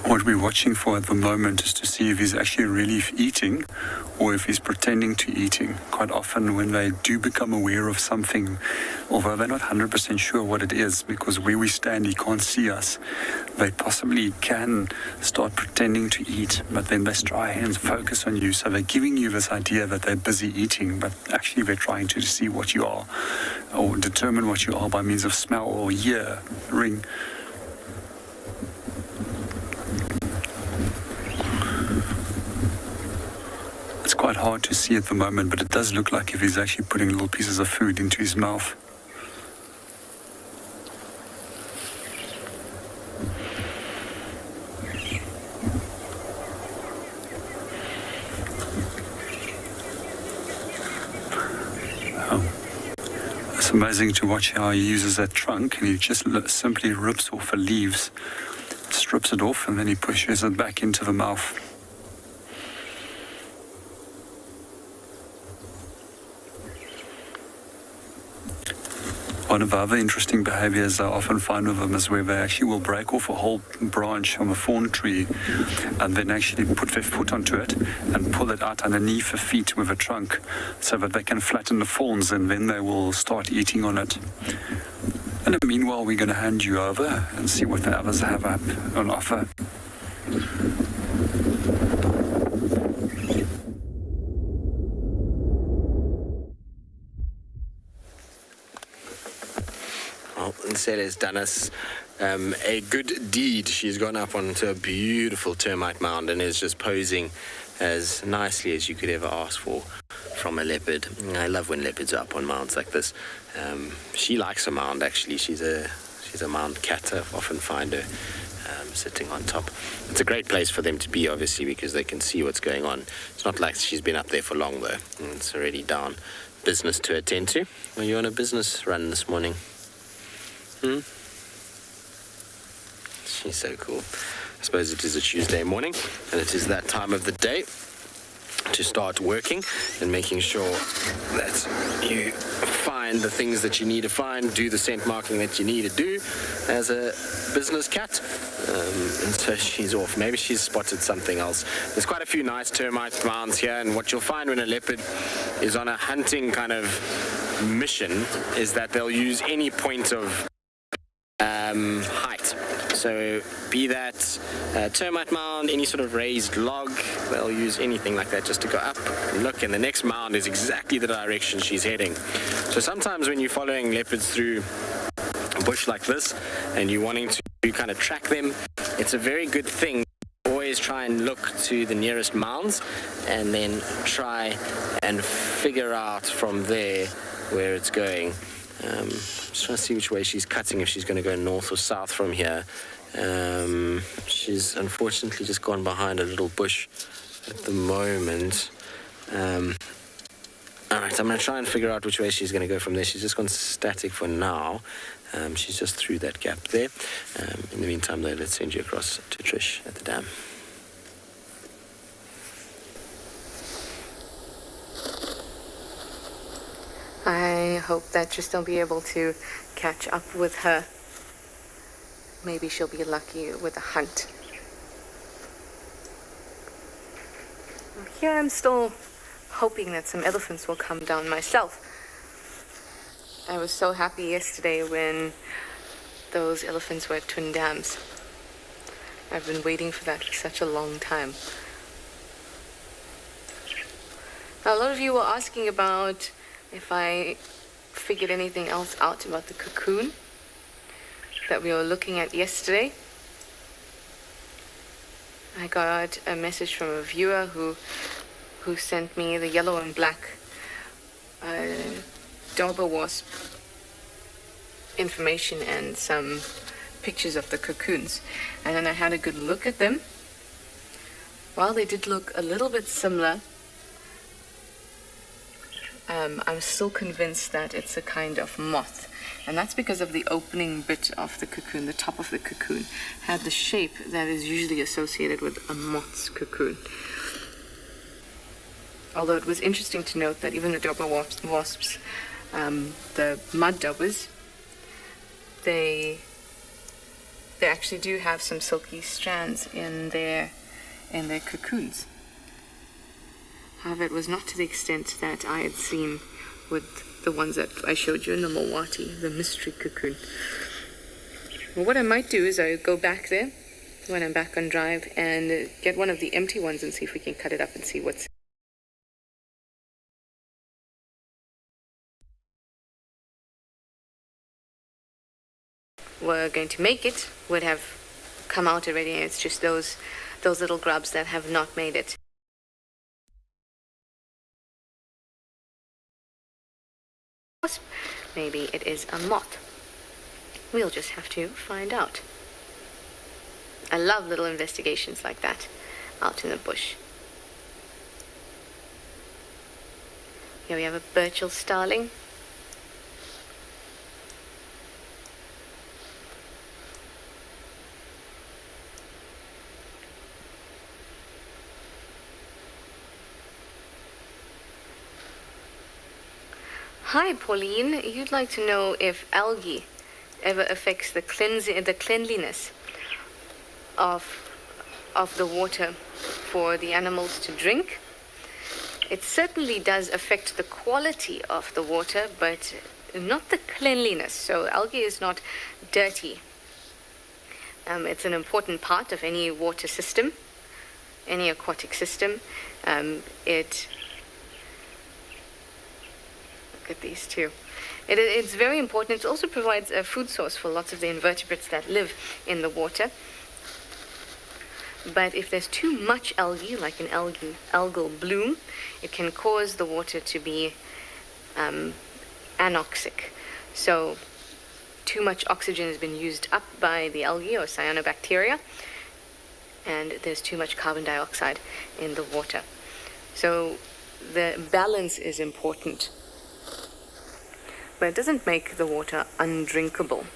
Speaker 12: What we're watching for at the moment is to see if he's actually really eating or if he's pretending to eating. Quite often when they do become aware of something, although they're not 100% sure what it is, because where we stand he can't see us, they possibly can start pretending to eat, but then they try and focus on you. So they're giving you this idea that they're busy eating, but actually they're trying to see what you are or determine what you are by means of smell or hearing. It's quite hard to see at the moment, but it does look like if he's actually putting little pieces of food into his mouth. It's amazing to watch how he uses that trunk, and he just simply rips off the leaves, strips it off, and then he pushes it back into the mouth. One of the other interesting behaviors I often find with them is where they actually will break off a whole branch on the thorn tree and then actually put their foot onto it and pull it out underneath the feet with a trunk so that they can flatten the thorns, and then they will start eating on it. And meanwhile, we're going to hand you over and see what the others have up on offer.
Speaker 2: Nsele's done us a good deed. She's gone up onto a beautiful termite mound and is just posing as nicely as you could ever ask for from a leopard. I love when leopards are up on mounds like this. She likes a mound, actually. She's a mound cat. I often find her sitting on top. It's a great place for them to be, obviously, because they can see what's going on. It's not like she's been up there for long, though. It's already down. Business to attend to. Are you on a business run this morning? She's so cool. I suppose it is a Tuesday morning, and it is that time of the day to start working and making sure that you find the things that you need to find, do the scent marking that you need to do as a business cat. And so she's off. Maybe she's spotted something else. There's quite a few nice termite mounds here, and what you'll find when a leopard is on a hunting kind of mission is that they'll use any point of height. So be that termite mound, any sort of raised log, they'll use anything like that just to go up and look, and the next mound is exactly the direction she's heading. So sometimes when you're following leopards through a bush like this and you're wanting to kind of track them, it's a very good thing. Always try and look to the nearest mounds and then try and figure out from there where it's going. Just trying to see which way she's cutting, if she's going to go north or south from here. She's unfortunately just gone behind a little bush at the moment. Alright, I'm going to try and figure out which way she's going to go from there. She's just gone static for now. She's just through that gap there. In the meantime, though, let's send you across to Trish at the dam.
Speaker 3: I hope that you'll still be able to catch up with her. Maybe she'll be lucky with a hunt. Here I'm still hoping that some elephants will come down myself. I was so happy yesterday when those elephants were at Twin Dams. I've been waiting for that for such a long time. Now, a lot of you were asking about if I figured anything else out about the cocoon that we were looking at yesterday. I got a message from a viewer who sent me the yellow and black dauber wasp information and some pictures of the cocoons. And then I had a good look at them. While they did look a little bit similar, I'm still convinced that it's a kind of moth. And that's because of the opening bit of the cocoon, the top of the cocoon, had the shape that is usually associated with a moth's cocoon. Although it was interesting to note that even the dauber wasps, the mud daubers, they they actually do have some silky strands in their cocoons. However, it was not to the extent that I had seen with the ones that I showed you in the Mawati, the mystery cocoon. Well, what I might do is I go back there when I'm back on drive and get one of the empty ones and see if we can cut it up and see what's. We're going to make it would have come out already, and it's just those little grubs that have not made it. Maybe it is a moth. We'll just have to find out. I love little investigations like that out in the bush. Here we have a Burchell starling. Hi, Pauline. You'd like to know if algae ever affects the cleanliness of the water for the animals to drink. It certainly does affect the quality of the water, but not the cleanliness. So algae is not dirty. It's an important part of any water system, any aquatic system. Look at these two. It's very important. It also provides a food source for lots of the invertebrates that live in the water. But if there's too much algae, like an algal bloom, it can cause the water to be anoxic. So too much oxygen has been used up by the algae or cyanobacteria, and there's too much carbon dioxide in the water. So the balance is important. But it doesn't make the water undrinkable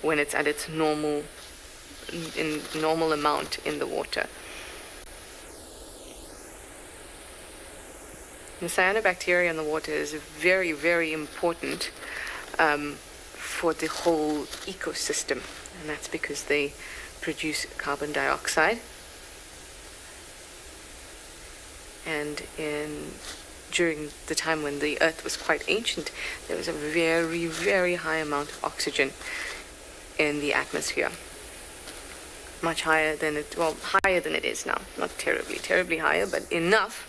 Speaker 3: when it's at its normal amount in the water. The cyanobacteria in the water is very, very important for the whole ecosystem, and that's because they produce carbon dioxide. And during the time when the Earth was quite ancient, there was a very, very high amount of oxygen in the atmosphere. Much higher than higher than it is now. Not terribly higher, but enough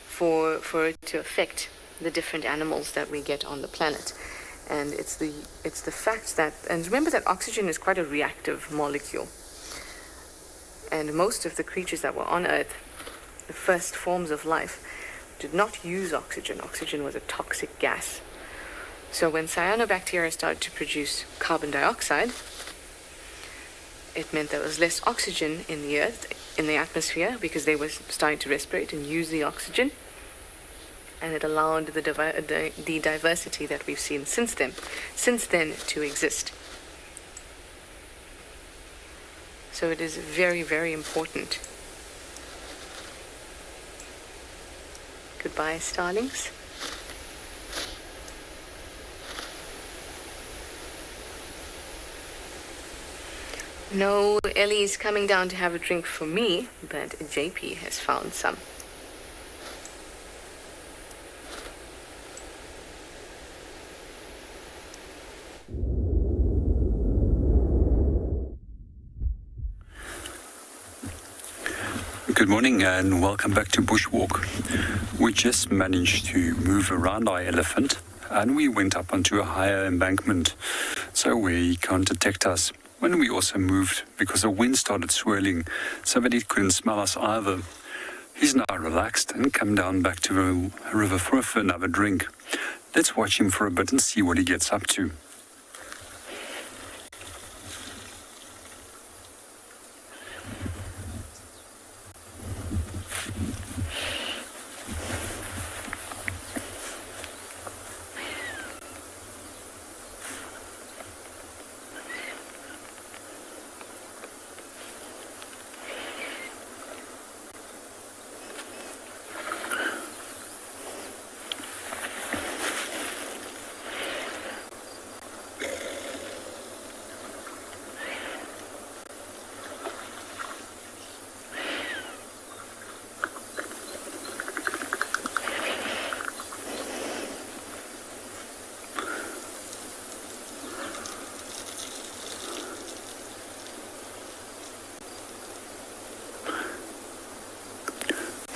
Speaker 3: for it to affect the different animals that we get on the planet. And it's the fact that, and remember that oxygen is quite a reactive molecule. And most of the creatures that were on Earth, the first forms of life, did not use oxygen. Oxygen was a toxic gas. So when cyanobacteria started to produce carbon dioxide, it meant there was less oxygen in the earth, in the atmosphere, because they were starting to respirate and use the oxygen. And it allowed the diversity that we've seen since then to exist. So it is very, very important. Goodbye, starlings. No, Ellie's coming down to have a drink for me, but JP has found some.
Speaker 12: Good morning and welcome back to Bushwalk. We just managed to move around our elephant and we went up onto a higher embankment so where he can't detect us. When we also moved because the wind started swirling so that he couldn't smell us either. He's now relaxed and come down back to the river for another drink. Let's watch him for a bit and see what he gets up to.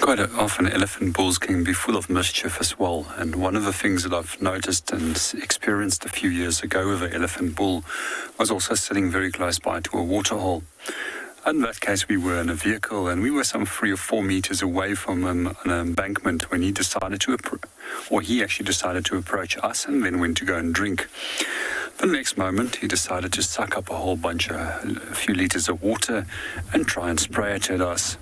Speaker 12: Quite often elephant bulls can be full of mischief as well, and one of the things that I've noticed and experienced a few years ago with an elephant bull was also sitting very close by to a waterhole. In that case, we were in a vehicle and we were some 3 or 4 meters away from him on an embankment when he decided to he actually decided to approach us and then went to go and drink. The next moment, he decided to suck up a few liters of water and try and spray it at us.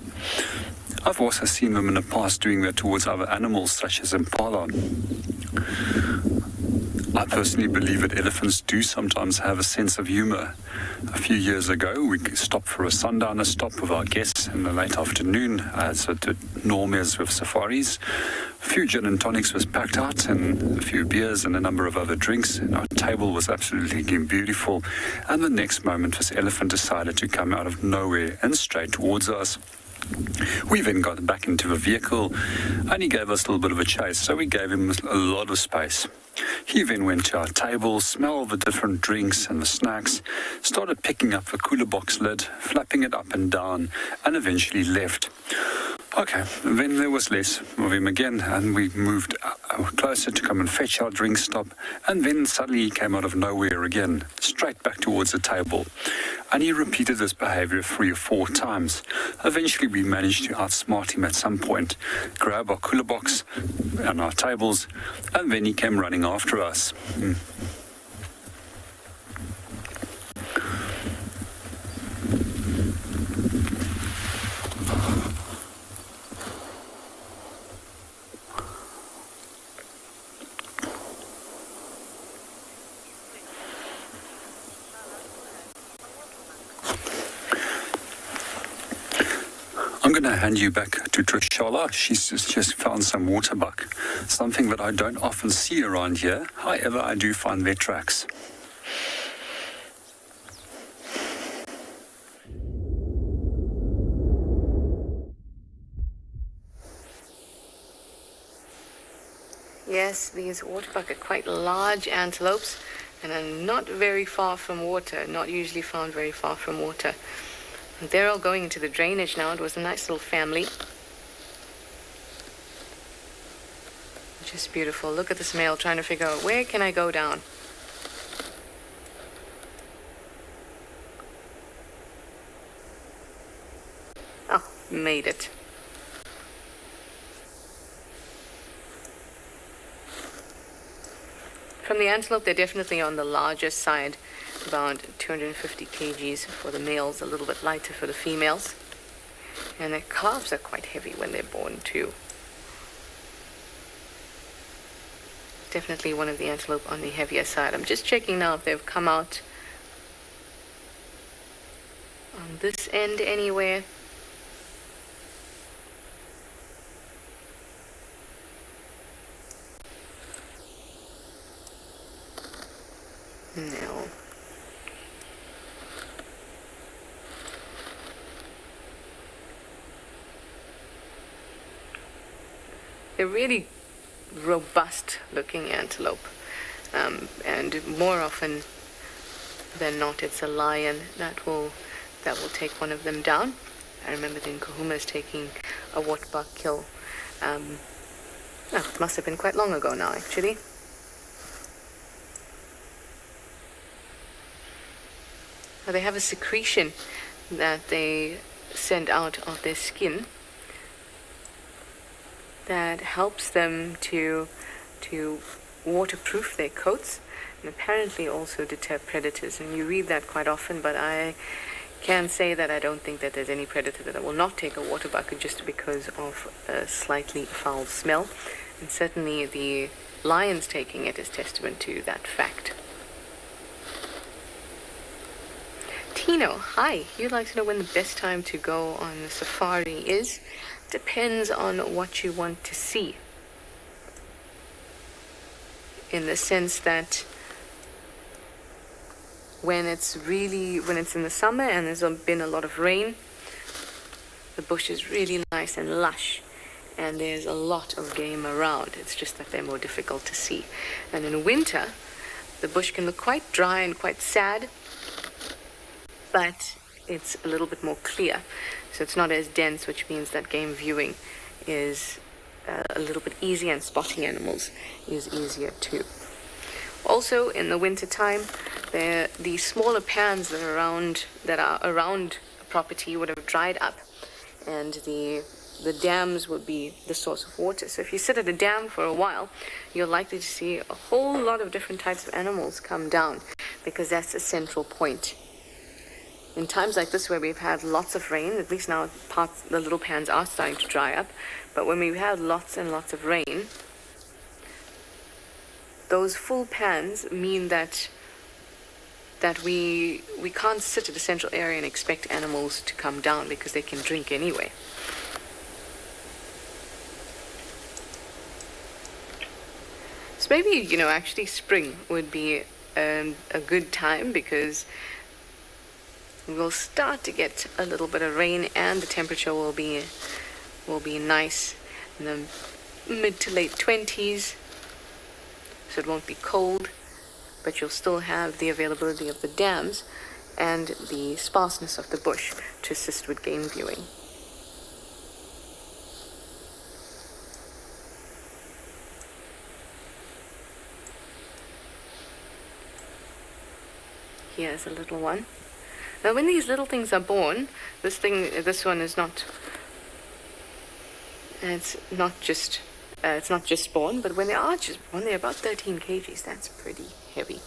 Speaker 12: I've also seen them in the past doing that towards other animals such as impala. I personally believe that elephants do sometimes have a sense of humor. A few years ago, we stopped for a sundowner stop with our guests in the late afternoon, as it normally is with safaris. A few gin and tonics was packed out, and a few beers and a number of other drinks, and our table was absolutely beautiful. And the next moment, this elephant decided to come out of nowhere and straight towards us. We then got back into the vehicle and he gave us a little bit of a chase, so we gave him a lot of space. He then went to our table, smelled the different drinks and the snacks, started picking up the cooler box lid, flapping it up and down, and eventually left. Okay, then there was less of him again, and we moved closer to come and fetch our drink stop, and then suddenly he came out of nowhere again, straight back towards the table. And he repeated this behavior 3 or 4 times. Eventually we managed to outsmart him at some point, grab our cooler box and our tables, and then he came running after us. I'm going to hand you back to Trishala. She's just found some waterbuck, something that I don't often see around here. However, I do find their tracks.
Speaker 3: Yes, these waterbuck are quite large antelopes and are not very far from water, not usually found very far from water. They're all going into the drainage now. It was a nice little family. Just beautiful. Look at this male trying to figure out, where can I go down? Oh, made it. From the antelope, they're definitely on the larger side. About 250 kgs for the males, a little bit lighter for the females. And their calves are quite heavy when they're born too. Definitely one of the antelope on the heavier side. I'm just checking now if they've come out on this end anywhere. No. They're really robust looking antelope, and more often than not it's a lion that will take one of them down. I remember the Nkuhumas taking a waterbuck kill. It must have been quite long ago now, actually. They have a secretion that they send out of their skin that helps them to waterproof their coats and apparently also deter predators. And you read that quite often, but I can say that I don't think that there's any predator that will not take a waterbuck just because of a slightly foul smell. And certainly the lions taking it is testament to that fact. Tino, hi. You'd like to know when the best time to go on the safari is? Depends on what you want to see. In the sense that when it's in the summer and there's been a lot of rain, the bush is really nice and lush and there's a lot of game around. It's just that they're more difficult to see. And in winter, the bush can look quite dry and quite sad, but it's a little bit more clear. So it's not as dense, which means that game viewing is a little bit easier, and spotting animals is easier too. Also, in the winter time, the smaller pans that are around a property would have dried up, and the dams would be the source of water. So if you sit at a dam for a while, you're likely to see a whole lot of different types of animals come down, because that's a central point. In times like this where we've had lots of rain, at least now the little pans are starting to dry up, but when we've had lots and lots of rain, those full pans mean that we can't sit at a central area and expect animals to come down, because they can drink anyway. So maybe, actually spring would be a good time, because we'll start to get a little bit of rain and the temperature will be nice in the mid to late 20s. So it won't be cold, but you'll still have the availability of the dams and the sparseness of the bush to assist with game viewing. Here's a little one. Now when these little things are born, this one is not, it's not just born, but when they are just born, they're about 13 kgs. That's pretty heavy.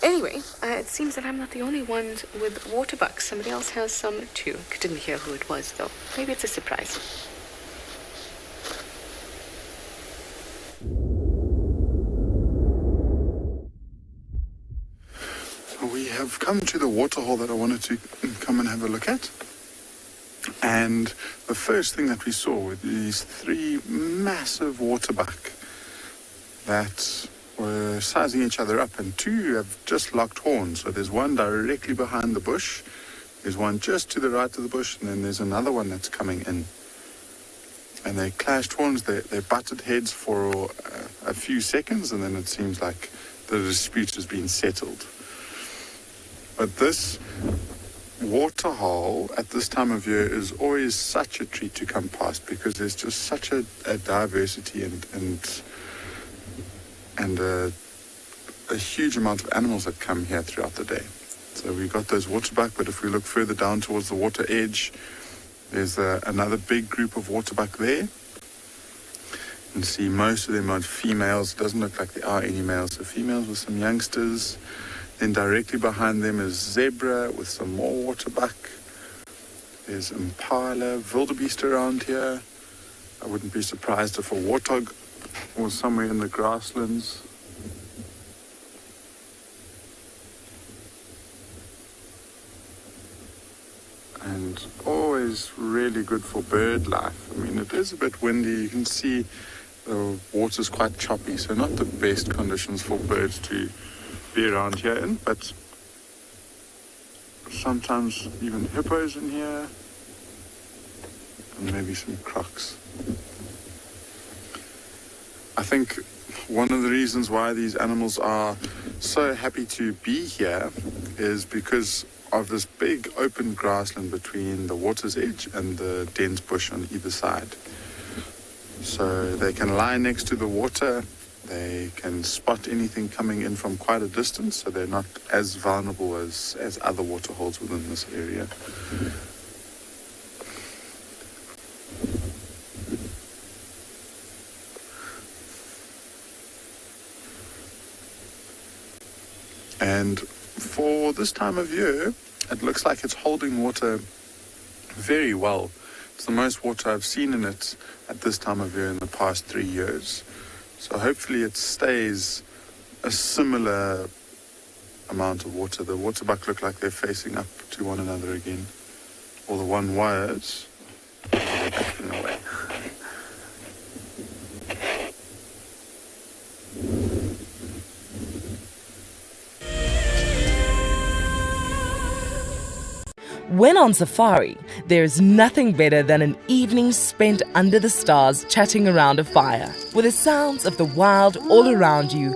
Speaker 3: Anyway, it seems that I'm not the only one with water bucks. Somebody else has some too. Didn't hear who it was though. Maybe it's a surprise.
Speaker 4: We have come to the waterhole that I wanted to come and have a look at. And the first thing that we saw were these 3 massive waterbuck that were sizing each other up, and 2 have just locked horns. So there's one directly behind the bush, there's one just to the right of the bush, and then there's another one that's coming in. And they clashed horns, they butted heads for a few seconds, and then it seems like the dispute has been settled. But this waterhole at this time of year is always such a treat to come past, because there's just such a diversity and a huge amount of animals that come here throughout the day. So we got those waterbuck, but if we look further down towards the water edge, there's another big group of waterbuck there. You can see most of them are females. It doesn't look like there are any males, so females with some youngsters. Then directly behind them is zebra with some more waterbuck. There's impala, wildebeest around here. I wouldn't be surprised if a warthog was somewhere in the grasslands. And always really good for bird life. I mean, it is a bit windy. You can see the water's quite choppy, so not the best conditions for birds to be around here in, but sometimes even hippos in here, and maybe some crocs. I think one of the reasons why these animals are so happy to be here is because of this big open grassland between the water's edge and the dense bush on either side. So they can lie next to the water. They can spot anything coming in from quite a distance, so they're not as vulnerable as other waterholes within this area. And for this time of year, it looks like it's holding water very well. It's the most water I've seen in it at this time of year in the past 3 years. So hopefully it stays a similar amount of water. The waterbuck look like they're facing up to one another again. Or the one was. They're backing away.
Speaker 5: When on safari, there's nothing better than an evening spent under the stars chatting around a fire, with the sounds of the wild all around you.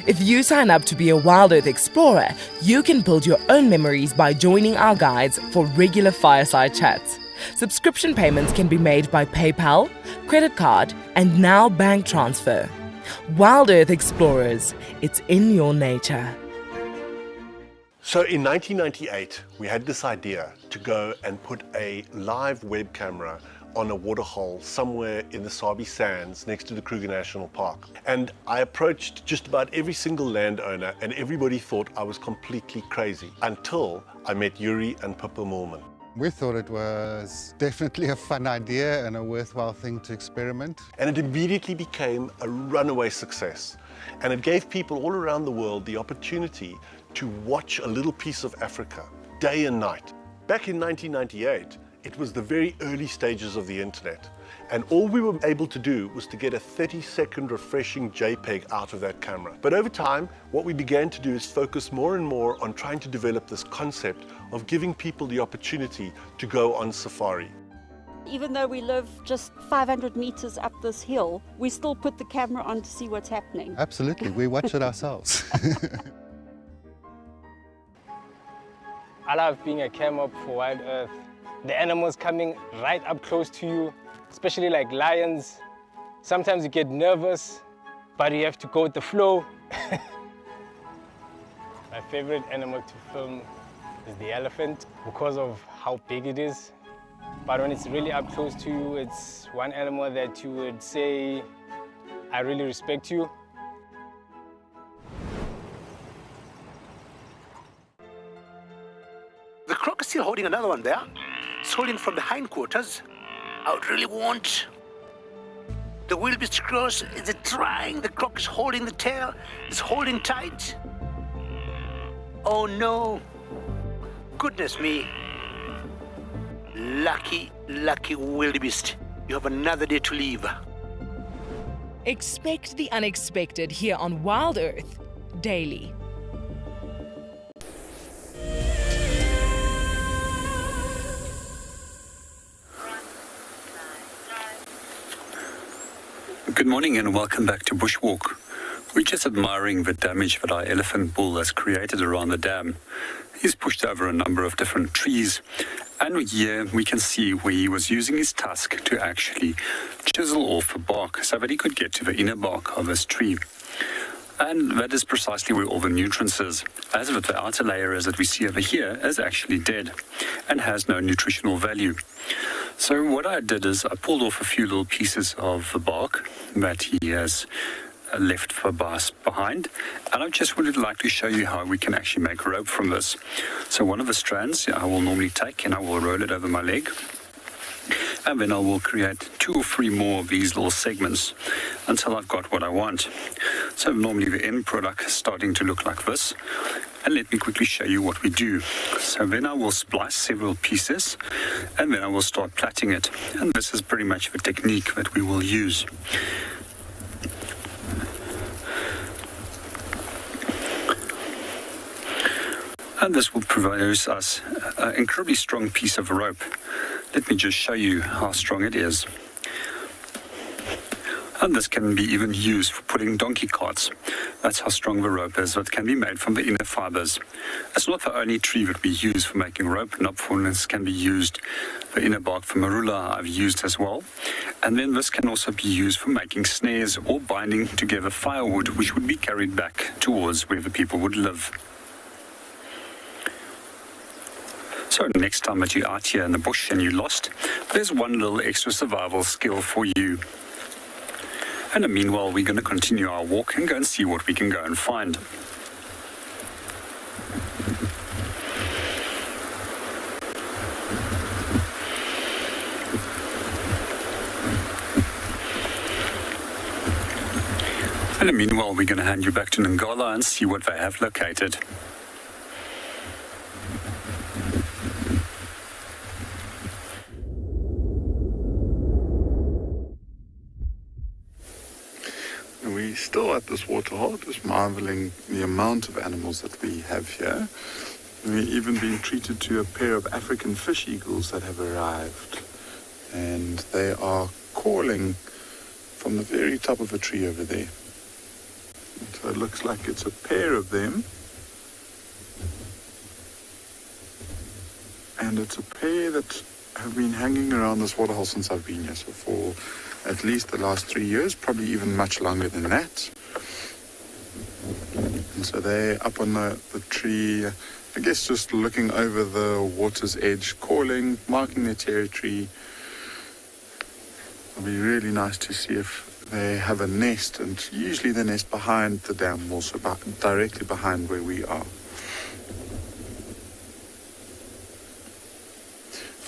Speaker 5: If you sign up to be a Wild Earth Explorer, you can build your own memories by joining our guides for regular fireside chats. Subscription payments can be made by PayPal, credit card, and now bank transfer. Wild Earth Explorers, it's in your nature.
Speaker 6: So in 1998, we had this idea to go and put a live web camera on a waterhole somewhere in the Sabi Sands next to the Kruger National Park. And I approached just about every single landowner and everybody thought I was completely crazy until I met Yuri and Pippa Moorman.
Speaker 7: We thought it was definitely a fun idea and a worthwhile thing to experiment.
Speaker 6: And it immediately became a runaway success. And it gave people all around the world the opportunity to watch a little piece of Africa day and night. Back in 1998, it was the very early stages of the internet. And all we were able to do was to get a 30-second refreshing JPEG out of that camera. But over time, what we began to do is focus more and more on trying to develop this concept of giving people the opportunity to go on safari.
Speaker 8: Even though we live just 500 meters up this hill, we still put the camera on to see what's happening.
Speaker 7: Absolutely, we watch it ourselves.
Speaker 10: I love being a camera for Wild Earth. The animals coming right up close to you, especially like lions. Sometimes you get nervous, but you have to go with the flow. My favorite animal to film is the elephant because of how big it is. But when it's really up close to you, it's one animal that you would say, I really respect you.
Speaker 22: The croc is still holding another one there. It's holding from the hindquarters. I would really want the wildebeest cross. Is it trying? The croc is holding the tail. It's holding tight. Oh no. Goodness me. Lucky, lucky wildebeest. You have another day to live.
Speaker 11: Expect the unexpected here on Wild Earth Daily.
Speaker 12: Good morning and welcome back to Bushwalk. We're just admiring the damage that our elephant bull has created around the dam. He's pushed over a number of different trees, and here we can see where he was using his tusk to actually chisel off the bark so that he could get to the inner bark of this tree. And that is precisely where all the nutrients is, as that the outer layer as that we see over here is actually dead and has no nutritional value. So what I did is I pulled off a few little pieces of the bark that he has left for bass behind, and I just would like to show you how we can actually make rope from this. So one of the strands I will normally take and I will roll it over my leg, and then I will create 2 or 3 more of these little segments until I've got what I want. So normally the end product is starting to look like this, and let me quickly show you what we do. So then I will splice several pieces and then I will start plaiting it, and this is pretty much the technique that we will use. And this will produce us an incredibly strong piece of rope. Let me just show you how strong it is. And this can be even used for pulling donkey carts. That's how strong the rope is that can be made from the inner fibers. It's not the only tree that we use for making rope. Knopfhorns can be used. The inner bark from marula I've used as well. And then this can also be used for making snares or binding together firewood, which would be carried back towards where the people would live. So next time that you're out here in the bush and you're lost, there's one little extra survival skill for you. And meanwhile, we're going to continue our walk and go and see what we can go and find. And meanwhile, we're going to hand you back to Ngala and see what they have located.
Speaker 4: We're still at this waterhole, just marveling the amount of animals that we have here. We've even been treated to a pair of African fish eagles that have arrived. And they are calling from the very top of a tree over there. So it looks like it's a pair of them. And it's a pair that have been hanging around this waterhole since I've been here, so for at least the last 3 years, probably even much longer than that. And so they're up on the tree, I guess just looking over the water's edge, calling, marking their territory. It'll be really nice to see if they have a nest, and usually they nest behind the dam wall, so directly behind where we are.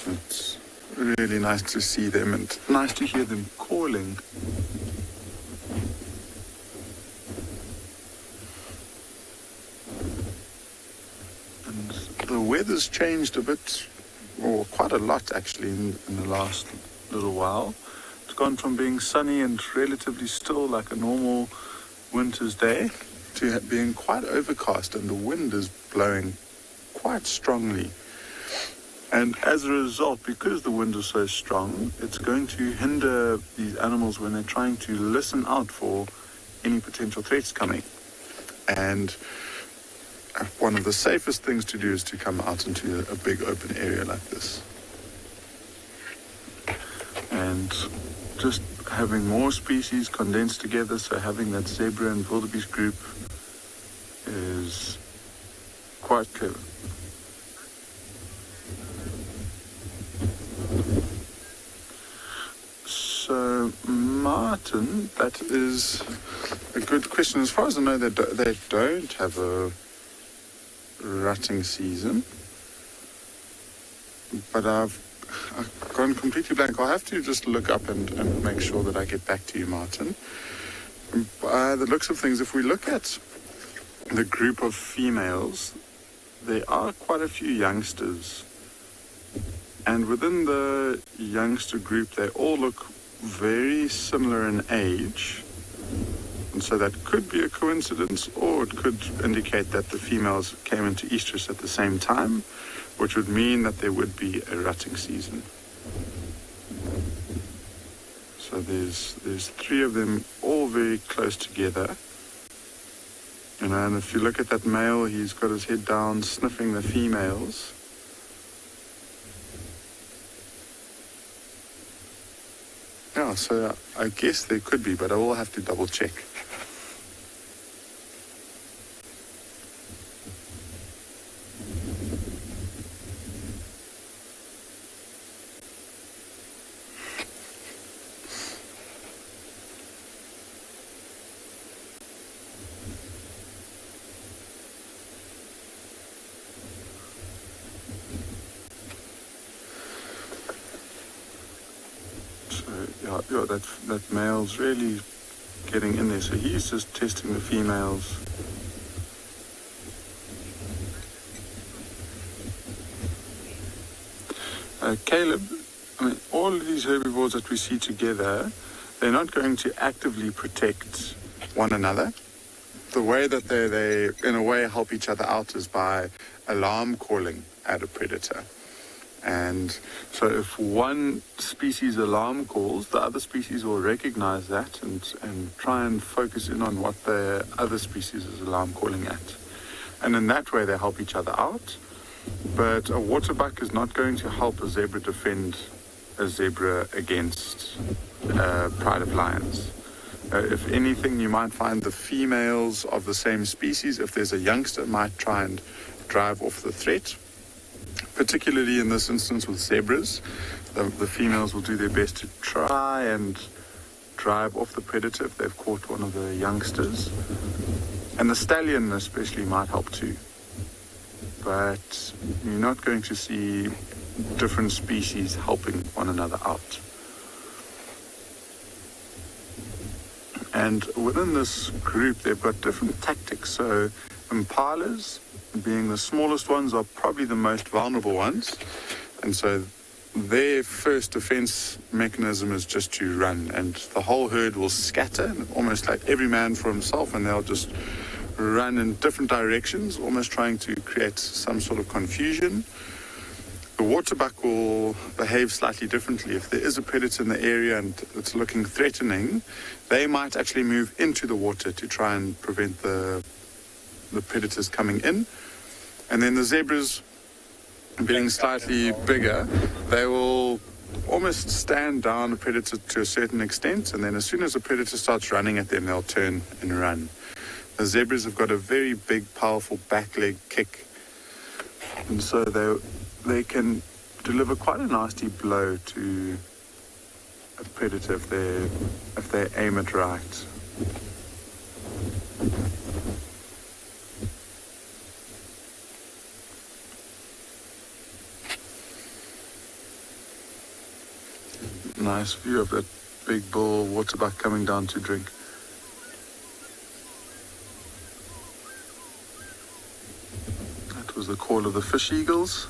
Speaker 4: It's really nice to see them and nice to hear them calling. And the weather's changed a bit, or quite a lot actually, in the last little while. It's gone from being sunny and relatively still like a normal winter's day to being quite overcast, and the wind is blowing quite strongly. And as a result, because the wind is so strong, it's going to hinder these animals when they're trying to listen out for any potential threats coming. And one of the safest things to do is to come out into a big open area like this. And just having more species condensed together, so having that zebra and wildebeest group is quite clever. So, Martin, that is a good question. As far as I know, they don't have a rutting season, but I've gone completely blank. I'll have to just look up and make sure that I get back to you, Martin. By the looks of things, if we look at the group of females, there are quite a few youngsters. And within the youngster group, they all look very similar in age. And so that could be a coincidence, or it could indicate that the females came into estrus at the same time, which would mean that there would be a rutting season. So there's 3 of them all very close together. You know, and if you look at that male, he's got his head down, sniffing the females. Yeah, so I guess there could be, but I will have to double check. Yeah, that male's really getting in there, so he's just testing the females. Caleb, I mean, all of these herbivores that we see together, they're not going to actively protect one another. The way that they in a way help each other out is by alarm calling at a predator. And so if one species alarm calls, the other species will recognize that and try and focus in on what the other species is alarm calling at. And in that way, they help each other out. But a waterbuck is not going to help a zebra defend a zebra against a pride of lions. If anything, you might find the females of the same species, if there's a youngster, might try and drive off the threat. Particularly in this instance with zebras, the females will do their best to try and drive off the predator if they've caught one of the youngsters. And the stallion especially might help too. But you're not going to see different species helping one another out. And within this group, they've got different tactics. So impalas, being the smallest ones, are probably the most vulnerable ones. And so their first defense mechanism is just to run, and the whole herd will scatter, almost like every man for himself, and they'll just run in different directions, almost trying to create some sort of confusion. The waterbuck will behave slightly differently. If there is a predator in the area and it's looking threatening, they might actually move into the water to try and prevent the predators coming in. And then the zebras being slightly bigger, they will almost stand down a predator to a certain extent, and then as soon as a predator starts running at them, they'll turn and run. The zebras have got a very big, powerful back leg kick, and so they can deliver quite a nasty blow to a predator if they aim it right. Nice view of that big bull waterbuck coming down to drink. That was the call of the fish eagles.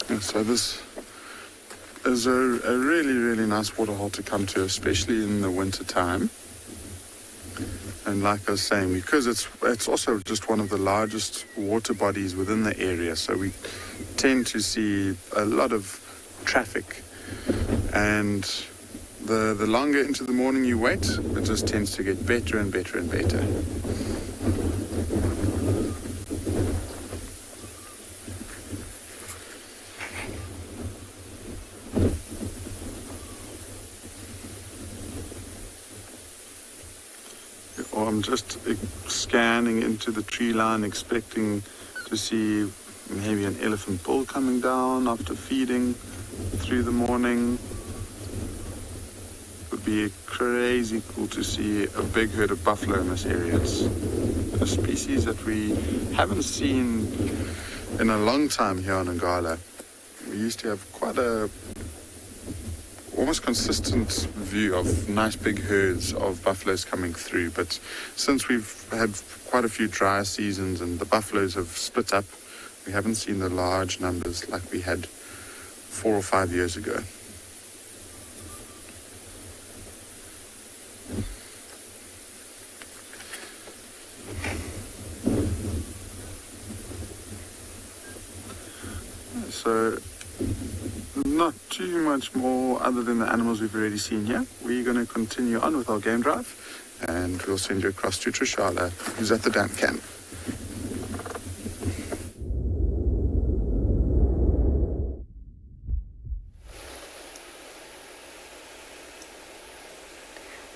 Speaker 4: And so this is a really, really nice waterhole to come to, especially in the winter time. And like I was saying, because it's also just one of the largest water bodies within the area, so we tend to see a lot of traffic. And the longer into the morning you wait, it just tends to get better and better and better. I'm just scanning into the tree line, expecting to see maybe an elephant bull coming down after feeding through the morning. It would be crazy cool to see a big herd of buffalo in this area. It's a species that we haven't seen in a long time here on Ngala. We used to have quite a almost consistent view of nice big herds of buffaloes coming through, but since we've had quite a few dry seasons and the buffaloes have split up, we haven't seen the large numbers like we had 4 or 5 years ago. So not too much more other than the animals we've already seen here. We're going to continue on with our game drive, and we'll send you across to Trishala, who's at the dam camp.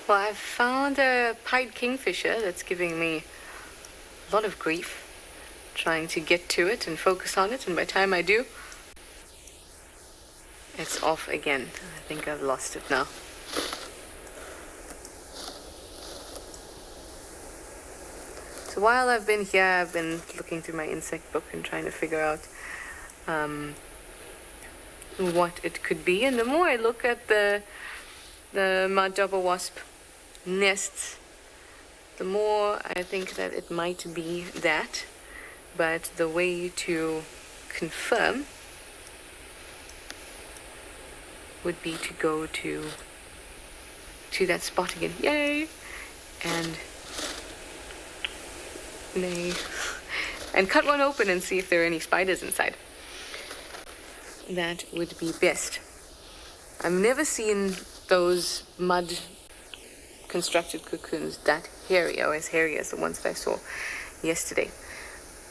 Speaker 3: Well, I've found a pied kingfisher that's giving me a lot of grief, trying to get to it and focus on it, and by the time I do, it's off again. I think I've lost it now. So while I've been here, I've been looking through my insect book and trying to figure out what it could be. And the more I look at the mud-jobber wasp nests, the more I think that it might be that. But the way to confirm would be to go to that spot again. Yay! And cut one open and see if there are any spiders inside. That would be best. I've never seen those mud constructed cocoons that hairy, or as hairy as the ones that I saw yesterday.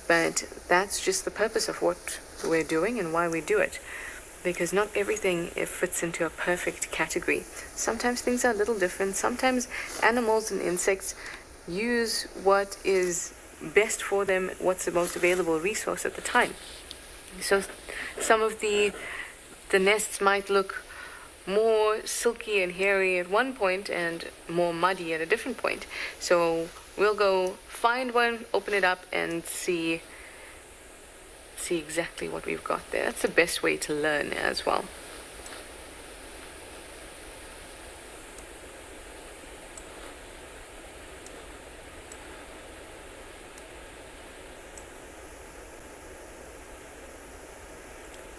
Speaker 3: But that's just the purpose of what we're doing and why we do it. Because not everything fits into a perfect category. Sometimes things are a little different. Sometimes animals and insects use what is best for them, what's the most available resource at the time. So some of the nests might look more silky and hairy at one point and more muddy at a different point. So we'll go find one, open it up, and see exactly what we've got there. That's the best way to learn as well.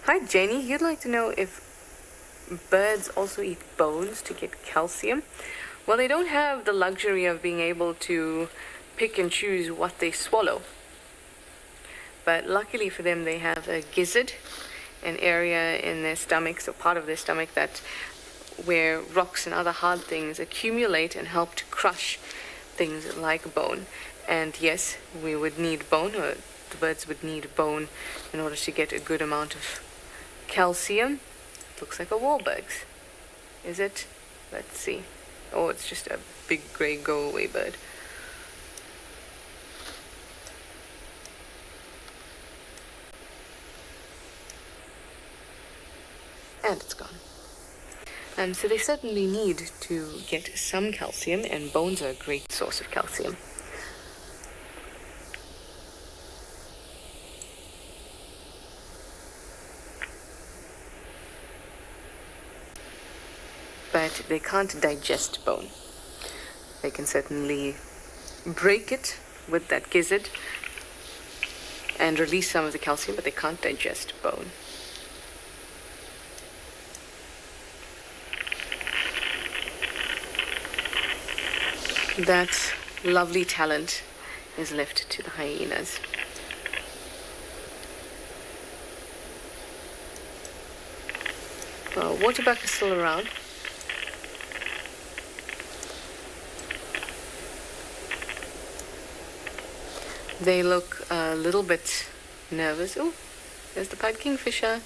Speaker 3: Hi Jenny, you'd like to know if birds also eat bones to get calcium? Well, they don't have the luxury of being able to pick and choose what they swallow. But luckily for them, they have a gizzard, an area in their stomachs, or part of their stomach, that where rocks and other hard things accumulate and help to crush things like bone. And yes, we would need bone, or the birds would need bone in order to get a good amount of calcium. Looks like a Wahlberg's. Is it? Let's see. Oh, it's just a big grey go-away bird. And it's gone. So they certainly need to get some calcium, and bones are a great source of calcium. But they can't digest bone. They can certainly break it with that gizzard and release some of the calcium, but they can't digest bone. That lovely talent is left to the hyenas. Well, waterbuck is still around. They look a little bit nervous. Oh, there's the pied kingfisher.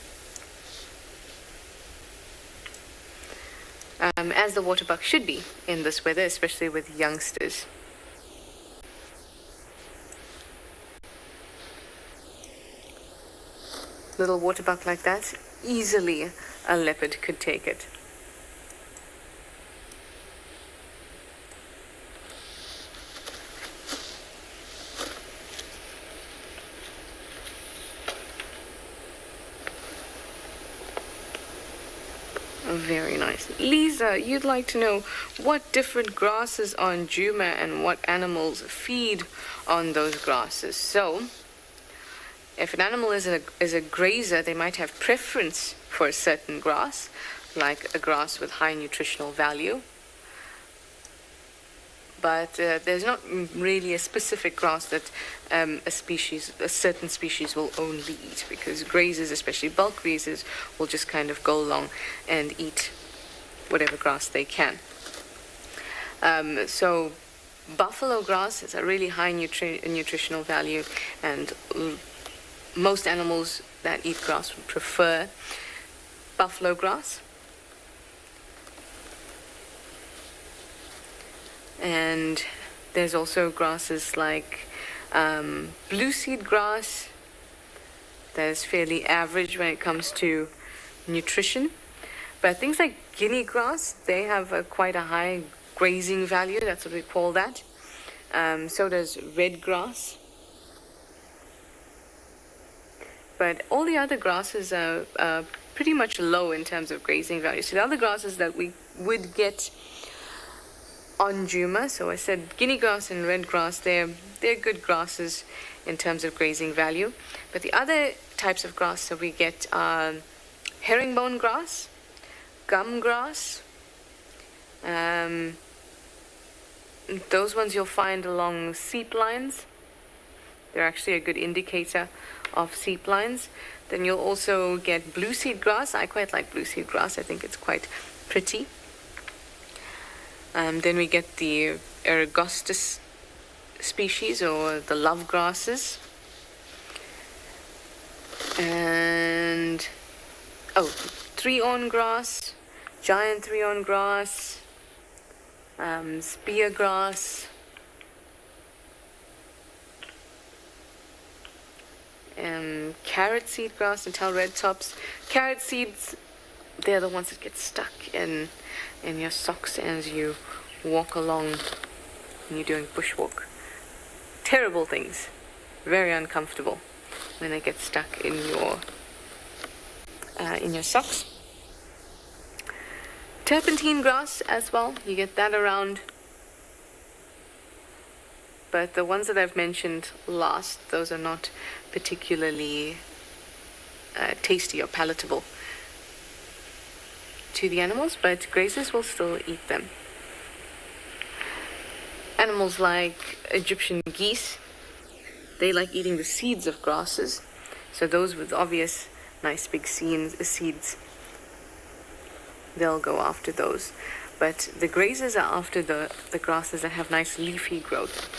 Speaker 3: As the waterbuck should be in this weather, especially with youngsters. Little waterbuck like that, easily a leopard could take it. Very nice. Lisa, you'd like to know what different grasses on Djuma and what animals feed on those grasses. So, if an animal is a grazer, they might have preference for a certain grass, like a grass with high nutritional value. But there's not really a specific grass that a certain species will only eat, because grazers, especially bulk grazers, will just kind of go along and eat whatever grass they can. So buffalo grass is a really high nutritional value, and most animals that eat grass would prefer buffalo grass. And there's also grasses like blue seed grass that is fairly average when it comes to nutrition. But things like guinea grass, they have quite a high grazing value. That's what we call that. So does red grass. But all the other grasses are pretty much low in terms of grazing value. So the other grasses that we would get on Djuma, so I said guinea grass and red grass, they're good grasses in terms of grazing value. But the other types of grass that we get are herringbone grass, gum grass. Those ones you'll find along seep lines. They're actually a good indicator of seep lines. Then you'll also get blue seed grass. I quite like blue seed grass. I think it's quite pretty. Then we get the Eragostus species, or the love grasses. And, three-horn grass, giant three-horn grass, spear grass, carrot seed grass and tall red tops. Carrot seeds, they're the ones that get stuck in your socks as you walk along when you're doing bushwalk. Terrible things. Very uncomfortable when they get stuck in your socks. Turpentine grass as well, you get that around. But the ones that I've mentioned last, those are not particularly tasty or palatable to the animals, but grazers will still eat them. Animals like Egyptian geese, They like eating the seeds of grasses. So those with obvious nice big seeds, they'll go after those. But the grazers are after the grasses that have nice leafy growth.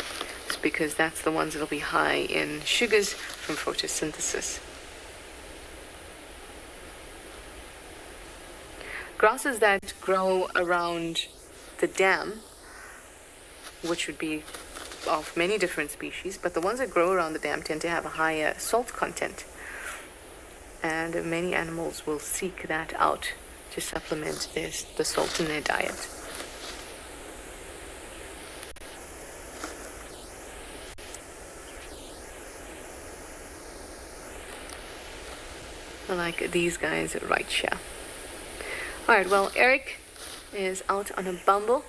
Speaker 3: It's because that's the ones that'll be high in sugars from photosynthesis. Grasses that grow around the dam, which would be of many different species, but the ones that grow around the dam tend to have a higher salt content. And many animals will seek that out to supplement the salt in their diet. Like these guys right here. Alright, well, Eric is out on a bumble.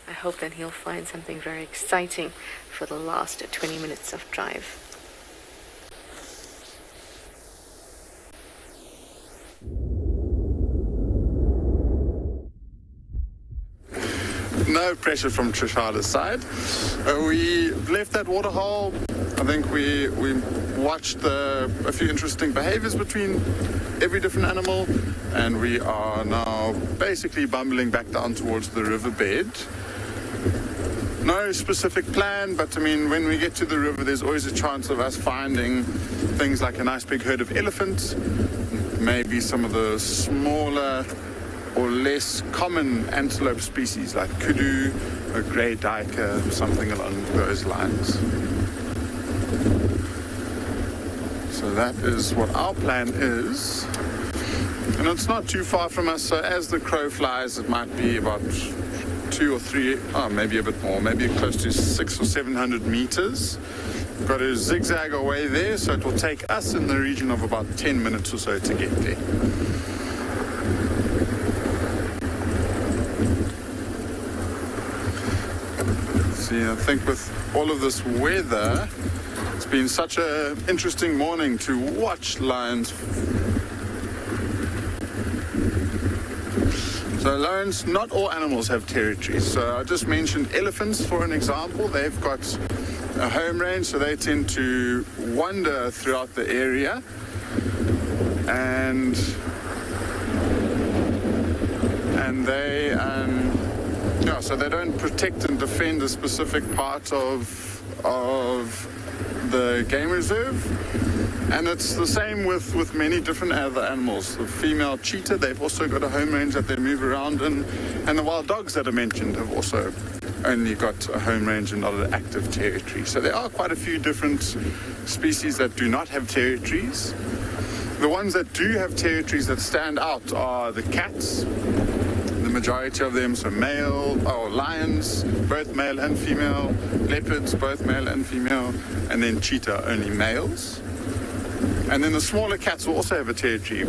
Speaker 3: I hope that he'll find something very exciting for the last 20 minutes of drive.
Speaker 4: No pressure from Trishada's side. We left that waterhole. I think we watched a few interesting behaviors between every different animal, and we are now basically bumbling back down towards the riverbed. No specific plan, but I mean, when we get to the river, there's always a chance of us finding things like a nice big herd of elephants, maybe some of the smaller or less common antelope species like kudu, a grey duiker, something along those lines. So that is what our plan is. And it's not too far from us, so as the crow flies, it might be about 2 or 3, maybe a bit more, maybe close to 600 or 700 meters. We've got to zigzag our way there, so it will take us in the region of about 10 minutes or so to get there. See, I think with all of this weather, it's been such an interesting morning to watch lions. So lions, not all animals have territories. So I just mentioned elephants for an example. They've got a home range, so they tend to wander throughout the area. And they, so they don't protect and defend a specific part of the game reserve. And it's the same with many different other animals. The female cheetah, they've also got a home range that they move around in. And the wild dogs that I mentioned have also only got a home range and not an active territory. So there are quite a few different species that do not have territories. The ones that do have territories that stand out are the cats. The majority of them, so lions, both male and female, leopards, both male and female, and then cheetah, only males. And then the smaller cats will also have a territory.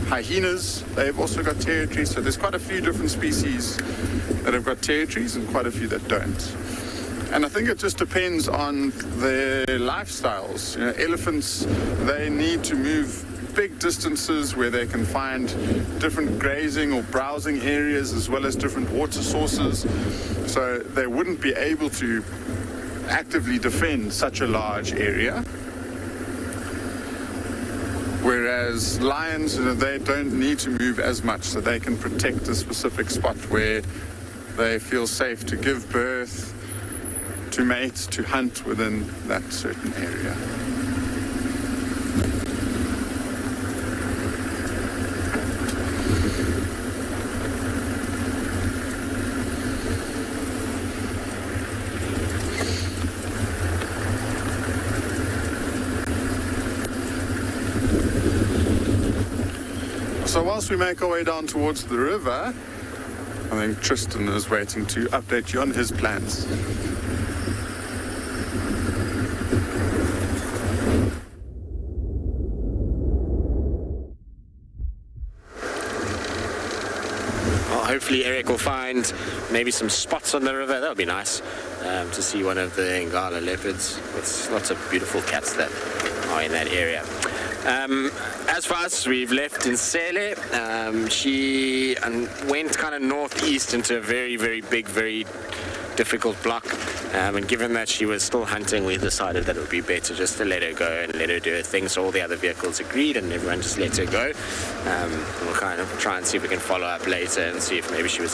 Speaker 4: Hyenas, they've also got territories, so there's quite a few different species that have got territories and quite a few that don't. And I think it just depends on their lifestyles. You know, elephants, they need to move big distances where they can find different grazing or browsing areas as well as different water sources. So they wouldn't be able to actively defend such a large area. Whereas lions, they don't need to move as much, so they can protect a specific spot where they feel safe to give birth, to mate, to hunt within that certain area. So whilst we make our way down towards the river, I think Tristan is waiting to update you on his plans.
Speaker 2: Well, hopefully Eric will find maybe some spots on the river. That would be nice to see one of the Ngala leopards. There's lots of beautiful cats that are in that area. As for us, we've left in Sele. She went kind of northeast into a very, very big, very difficult block. And given that she was still hunting, we decided that it would be better just to let her go and let her do her thing. So all the other vehicles agreed and everyone just let her go. We'll kind of try and see if we can follow up later and see if maybe she was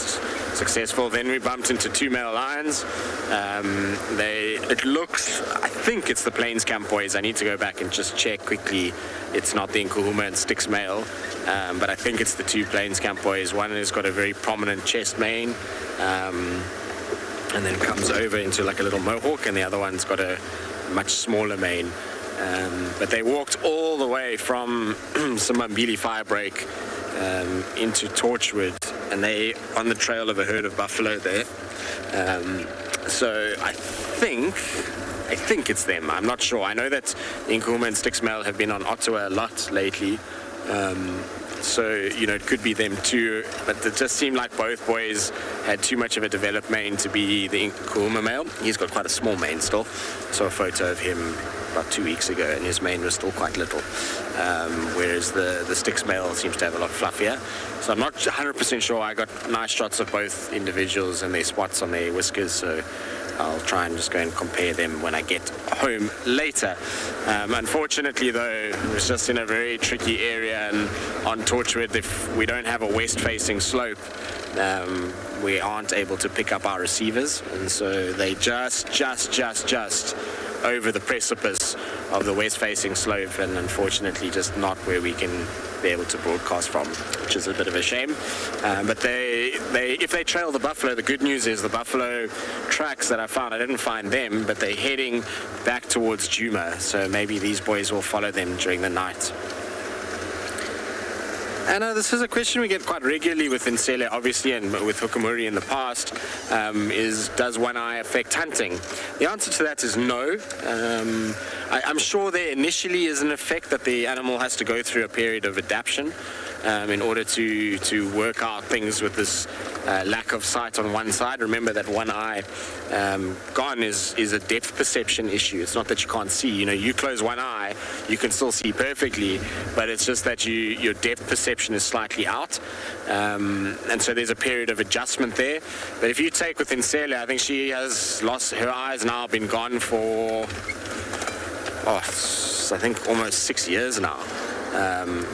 Speaker 2: successful. Then we bumped into 2 male lions. It looks, I think it's the Plains Camp boys. I need to go back and just check quickly. It's not the Nkuhuma and Styx male, but I think it's the 2 Plains Camp boys. One has got a very prominent chest mane, and then comes over into like a little mohawk, and the other one's got a much smaller mane. But they walked all the way from Simbambili Firebreak into Torchwood, and they on the trail of a herd of buffalo there. So I think it's them. I'm not sure. I know that the Nkuhuma and Styx male have been on Ottawa a lot lately. So, it could be them too, but it just seemed like both boys had too much of a developed mane to be the Nkuhuma male. He's got quite a small mane still. I saw a photo of him about 2 weeks ago, and his mane was still quite little. Whereas the Styx male seems to have a lot fluffier. So I'm not 100% sure. I got nice shots of both individuals and their spots on their whiskers, so I'll try and just go and compare them when I get home later. Unfortunately, though, it was just in a very tricky area, and on Torchwood, if we don't have a west-facing slope, we aren't able to pick up our receivers, and so they just over the precipice of the west-facing slope, and unfortunately just not where we can be able to broadcast from, which is a bit of a shame. But if they trail the buffalo, the good news is the buffalo tracks that I found, I didn't find them, but they're heading back towards Djuma, so maybe these boys will follow them during the night. And this is a question we get quite regularly with Insele, obviously, and with Hukumuri in the past, is does one eye affect hunting? The answer to that is no. I'm sure there initially is an effect that the animal has to go through a period of adaptation in order to work out things with this lack of sight on one side. Remember that one eye gone is a depth perception issue. It's not that you can't see. You close one eye, you can still see perfectly, but it's just that your depth perception is slightly out. And so there's a period of adjustment there. But if you take with Insele, I think she has lost her eyes now, been gone for I think almost 6 years now.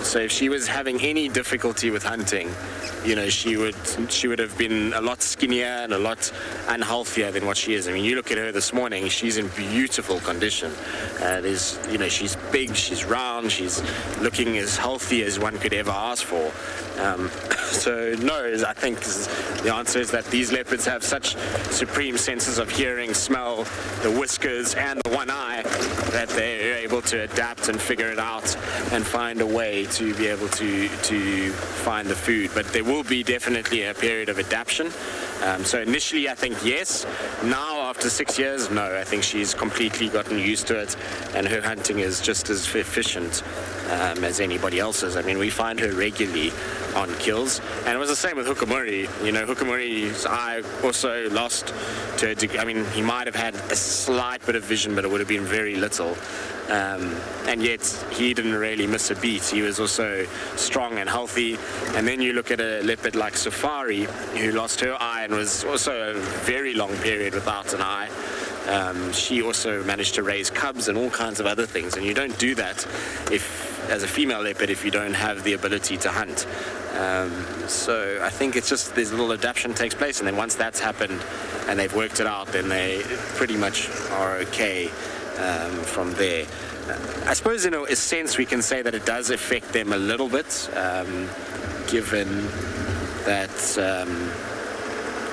Speaker 2: So if she was having any difficulty with hunting, she would have been a lot skinnier and a lot unhealthier than what she is. I mean, you look at her this morning; she's in beautiful condition. She's big, she's round, she's looking as healthy as one could ever ask for. So no, I think the answer is that these leopards have such supreme senses of hearing, smell, the whiskers, and the one eye that they're able to adapt and figure it out and find a way to be able to find the food. But there will be definitely a period of adaptation. So initially I think yes. Now after 6 years, no. I think she's completely gotten used to it, and her hunting is just as efficient as anybody else's. I mean, we find her regularly on kills, and it was the same with Hukumuri. Hukumuri's eye also lost to I mean, he might have had a slight bit of vision, but it would have been very little. And yet he didn't really miss a beat. He was also strong and healthy. And then you look at a leopard like Safari, who lost her eye and was also a very long period without an eye. She also managed to raise cubs and all kinds of other things, and you don't do that as a female leopard if you don't have the ability to hunt. So I think it's just this little adaptation takes place, and then once that's happened and they've worked it out, then they pretty much are okay from there. I suppose in a sense we can say that it does affect them a little bit, given that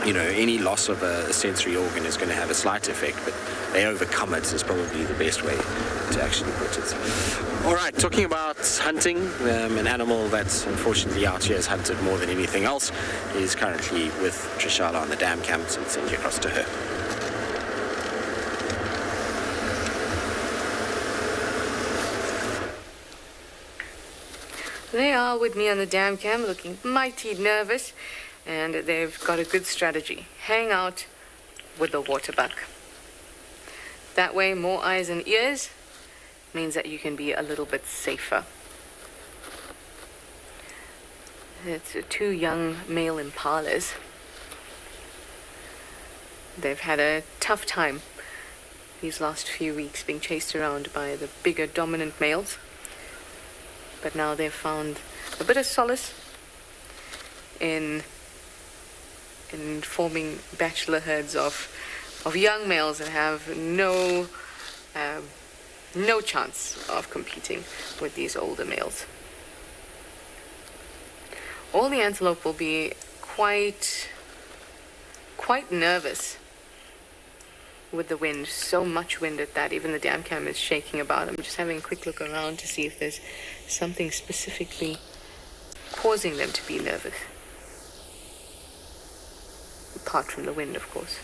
Speaker 2: any loss of a sensory organ is going to have a slight effect, but they overcome it is probably the best way to actually put it. All right, talking about hunting, an animal that unfortunately out here is hunted more than anything else is currently with Trishala on the dam camp, so let's send you across to her.
Speaker 3: They are with me on the dam cam, looking mighty nervous, and they've got a good strategy. Hang out with the waterbuck. That way, more eyes and ears means that you can be a little bit safer. It's two young male impalas. They've had a tough time these last few weeks being chased around by the bigger dominant males. But now they've found a bit of solace in forming bachelor herds of young males that have no chance of competing with these older males. All the antelope will be quite nervous with the wind. So much wind at that, even the dam cam is shaking about. I'm just having a quick look around to see if there's something specifically causing them to be nervous. Apart from the wind, of course.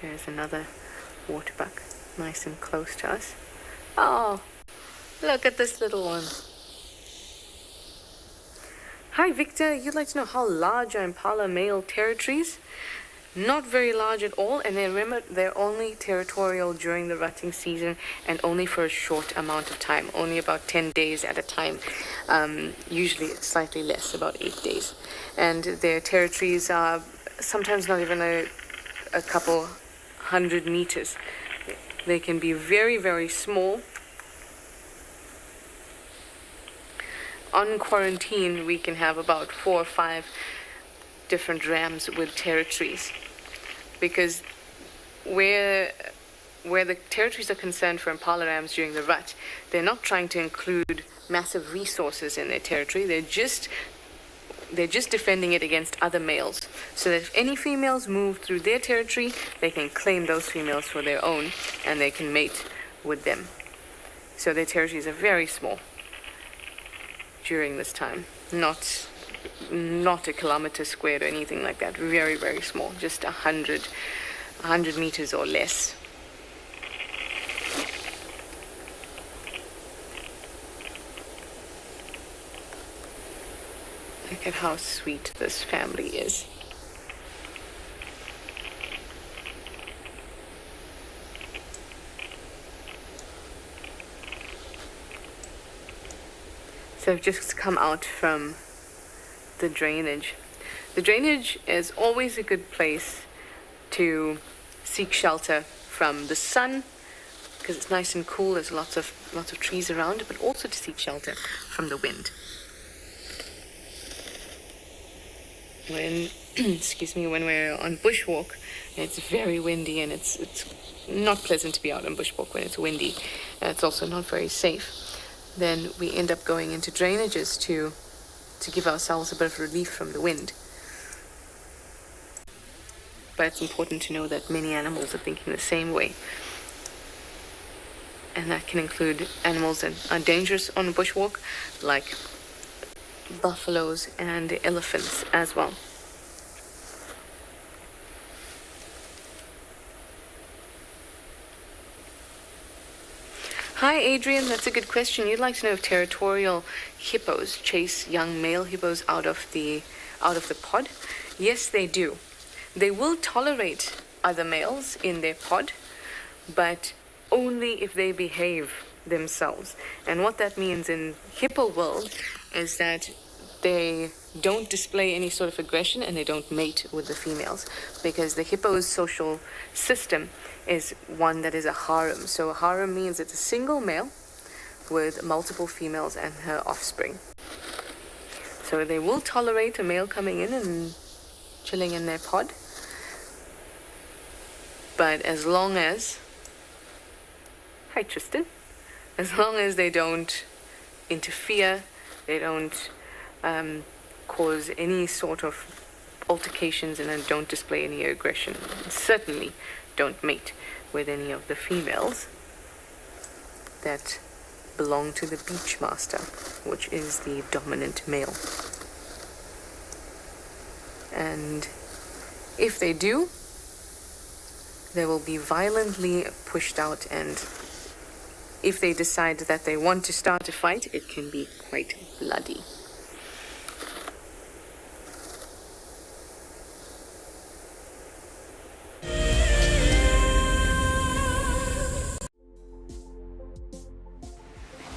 Speaker 3: There's another waterbuck, nice and close to us. Oh, look at this little one. Hi Victor, you'd like to know how large are impala male territories? Not very large at all, and remember, they're only territorial during the rutting season and only for a short amount of time, only about 10 days at a time. Usually it's slightly less, about 8 days. And their territories are sometimes not even a couple 100 meters. They can be very, very small. On quarantine, we can have about 4 or 5 different rams with territories, because where the territories are concerned for impala rams during the rut, they're not trying to include massive resources in their territory. They're just defending it against other males, so that if any females move through their territory, they can claim those females for their own and they can mate with them. So their territories are very small during this time, not a kilometer squared or anything like that. Very, very small, just 100 meters or less. Look at how sweet this family is. So I've just come out from the drainage. The drainage is always a good place to seek shelter from the sun, because it's nice and cool. There's lots of trees around, but also to seek shelter from the wind. When when we're on bushwalk, it's very windy and it's not pleasant to be out on bushwalk when it's windy. And it's also not very safe. Then we end up going into drainages to give ourselves a bit of relief from the wind. But it's important to know that many animals are thinking the same way. And that can include animals that are dangerous on a bushwalk, like buffaloes and elephants as well. Hi Adrian, that's a good question. You'd like to know if territorial hippos chase young male hippos out of the pod? Yes, they do. They will tolerate other males in their pod, but only if they behave themselves. And what that means in hippo world is that they don't display any sort of aggression and they don't mate with the females, because the hippo's social system is one that is a harem. So a harem means it's a single male with multiple females and her offspring. So they will tolerate a male coming in and chilling in their pod, but as long as, hi Tristan, as long as they don't interfere, they don't cause any sort of altercations and then don't display any aggression, certainly don't mate with any of the females that belong to the beachmaster, which is the dominant male. And if they do, they will be violently pushed out, and if they decide that they want to start a fight, it can be quite bloody.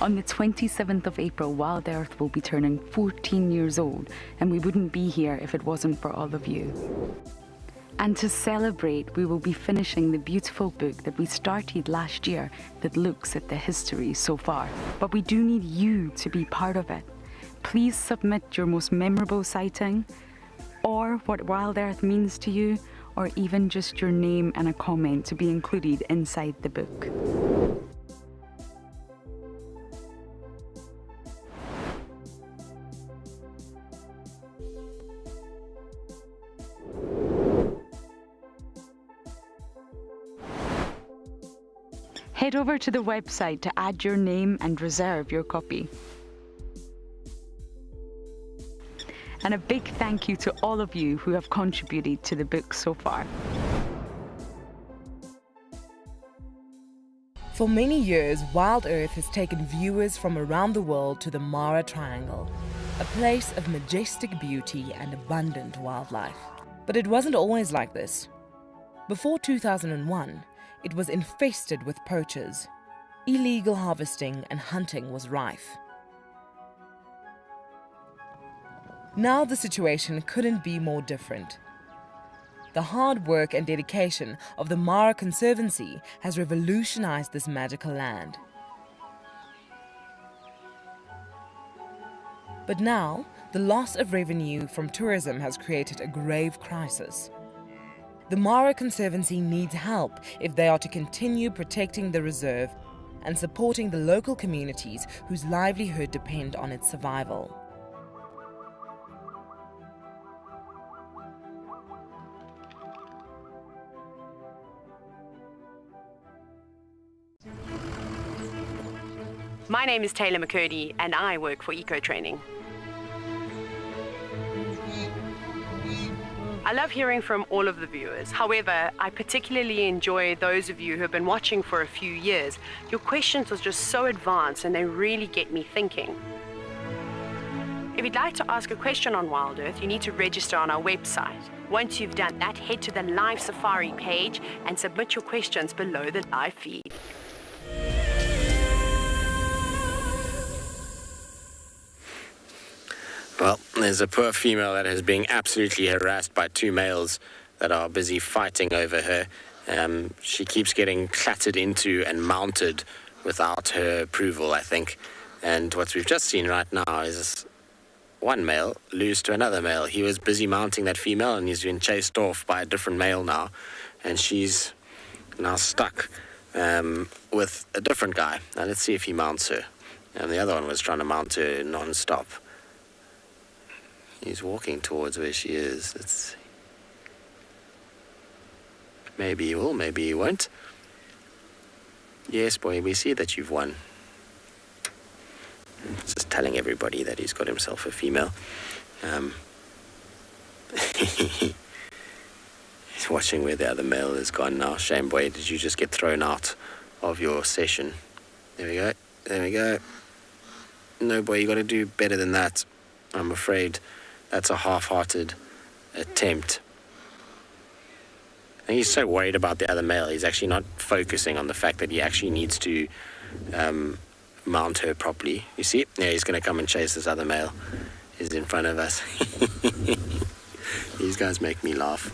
Speaker 9: On the 27th of April, Wild Earth will be turning 14 years old, and we wouldn't be here if it wasn't for all of you. And to celebrate, we will be finishing the beautiful book that we started last year that looks at the history so far. But we do need you to be part of it. Please submit your most memorable sighting, or what Wild Earth means to you, or even just your name and a comment to be included inside the book. Head over to the website to add your name and reserve your copy. And a big thank you to all of you who have contributed to the book so far.
Speaker 5: For many years, Wild Earth has taken viewers from around the world to the Mara Triangle, a place of majestic beauty and abundant wildlife. But it wasn't always like this. Before 2001, it was infested with poachers. Illegal harvesting and hunting was rife. Now the situation couldn't be more different. The hard work and dedication of the Mara Conservancy has revolutionized this magical land. But now, the loss of revenue from tourism has created a grave crisis. The Mara Conservancy needs help if they are to continue protecting the reserve and supporting the local communities whose livelihood depend on its survival.
Speaker 14: My name is Taylor McCurdy and I work for Eco Training. I love hearing from all of the viewers. However, I particularly enjoy those of you who have been watching for a few years. Your questions are just so advanced and they really get me thinking. If you'd like to ask a question on Wild Earth, you need to register on our website. Once you've done that, head to the live safari page and submit your questions below the live feed.
Speaker 2: Well, there's a poor female that is being absolutely harassed by two males that are busy fighting over her. She keeps getting clattered into and mounted without her approval, I think. And what we've just seen right now is one male lose to another male. He was busy mounting that female and he's been chased off by a different male now. And she's now stuck with a different guy. Now let's see if he mounts her. And the other one was trying to mount her non-stop. He's walking towards where she is. It's maybe he will, maybe he won't. Yes, boy, we see that you've won. Just telling everybody that he's got himself a female. He's watching where the other male is gone now. Shame, boy, did you just get thrown out of your session? There we go. There we go. No, boy, you got to do better than that. I'm afraid that's a half-hearted attempt. And he's so worried about the other male, he's actually not focusing on the fact that he actually needs to mount her properly. You see? Yeah, he's going to come and chase this other male. He's in front of us. These guys make me laugh.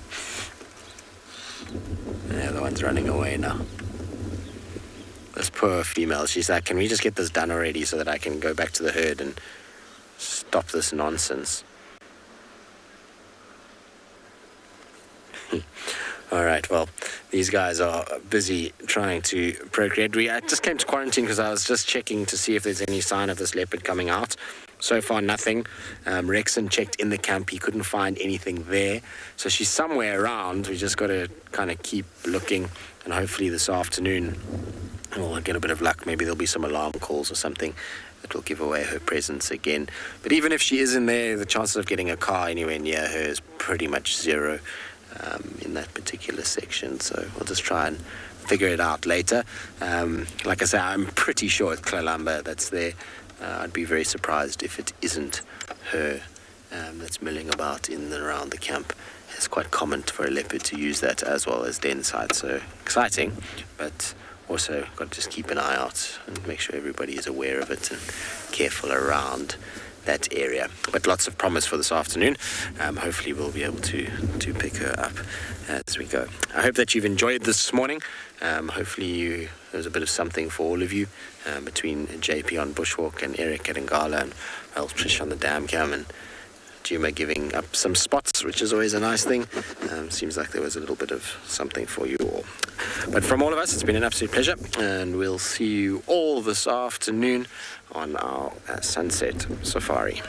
Speaker 2: Yeah, the one's running away now. This poor female, she's like, can we just get this done already so that I can go back to the herd and stop this nonsense? All right, well, these guys are busy trying to procreate. I just came to quarantine because I was just checking to see if there's any sign of this leopard coming out. So far, nothing. Rexon checked in the camp. He couldn't find anything there. So she's somewhere around. We just got to kind of keep looking, and hopefully this afternoon we'll get a bit of luck. Maybe there'll be some alarm calls or something that will give away her presence again. But even if she is in there, the chances of getting a car anywhere near her is pretty much zero. In that particular section, so we'll just try and figure it out later. Like I say, I'm pretty sure it's Kalamba that's there. I'd be very surprised if it isn't her that's milling about in and around the camp. It's quite common for a leopard to use that as well as den site, so exciting, but also got to just keep an eye out and make sure everybody is aware of it and careful around that area. But lots of promise for this afternoon. Hopefully we'll be able to pick her up as we go. I hope that you've enjoyed this morning. Hopefully there was a bit of something for all of you, between JP on Bushwalk and Eric at Ngala and Trish on the dam cam and Juma giving up some spots, which is always a nice thing. Seems like there was a little bit of something for you all. But from all of us, it's been an absolute pleasure, and we'll see you all this afternoon on our sunset safari.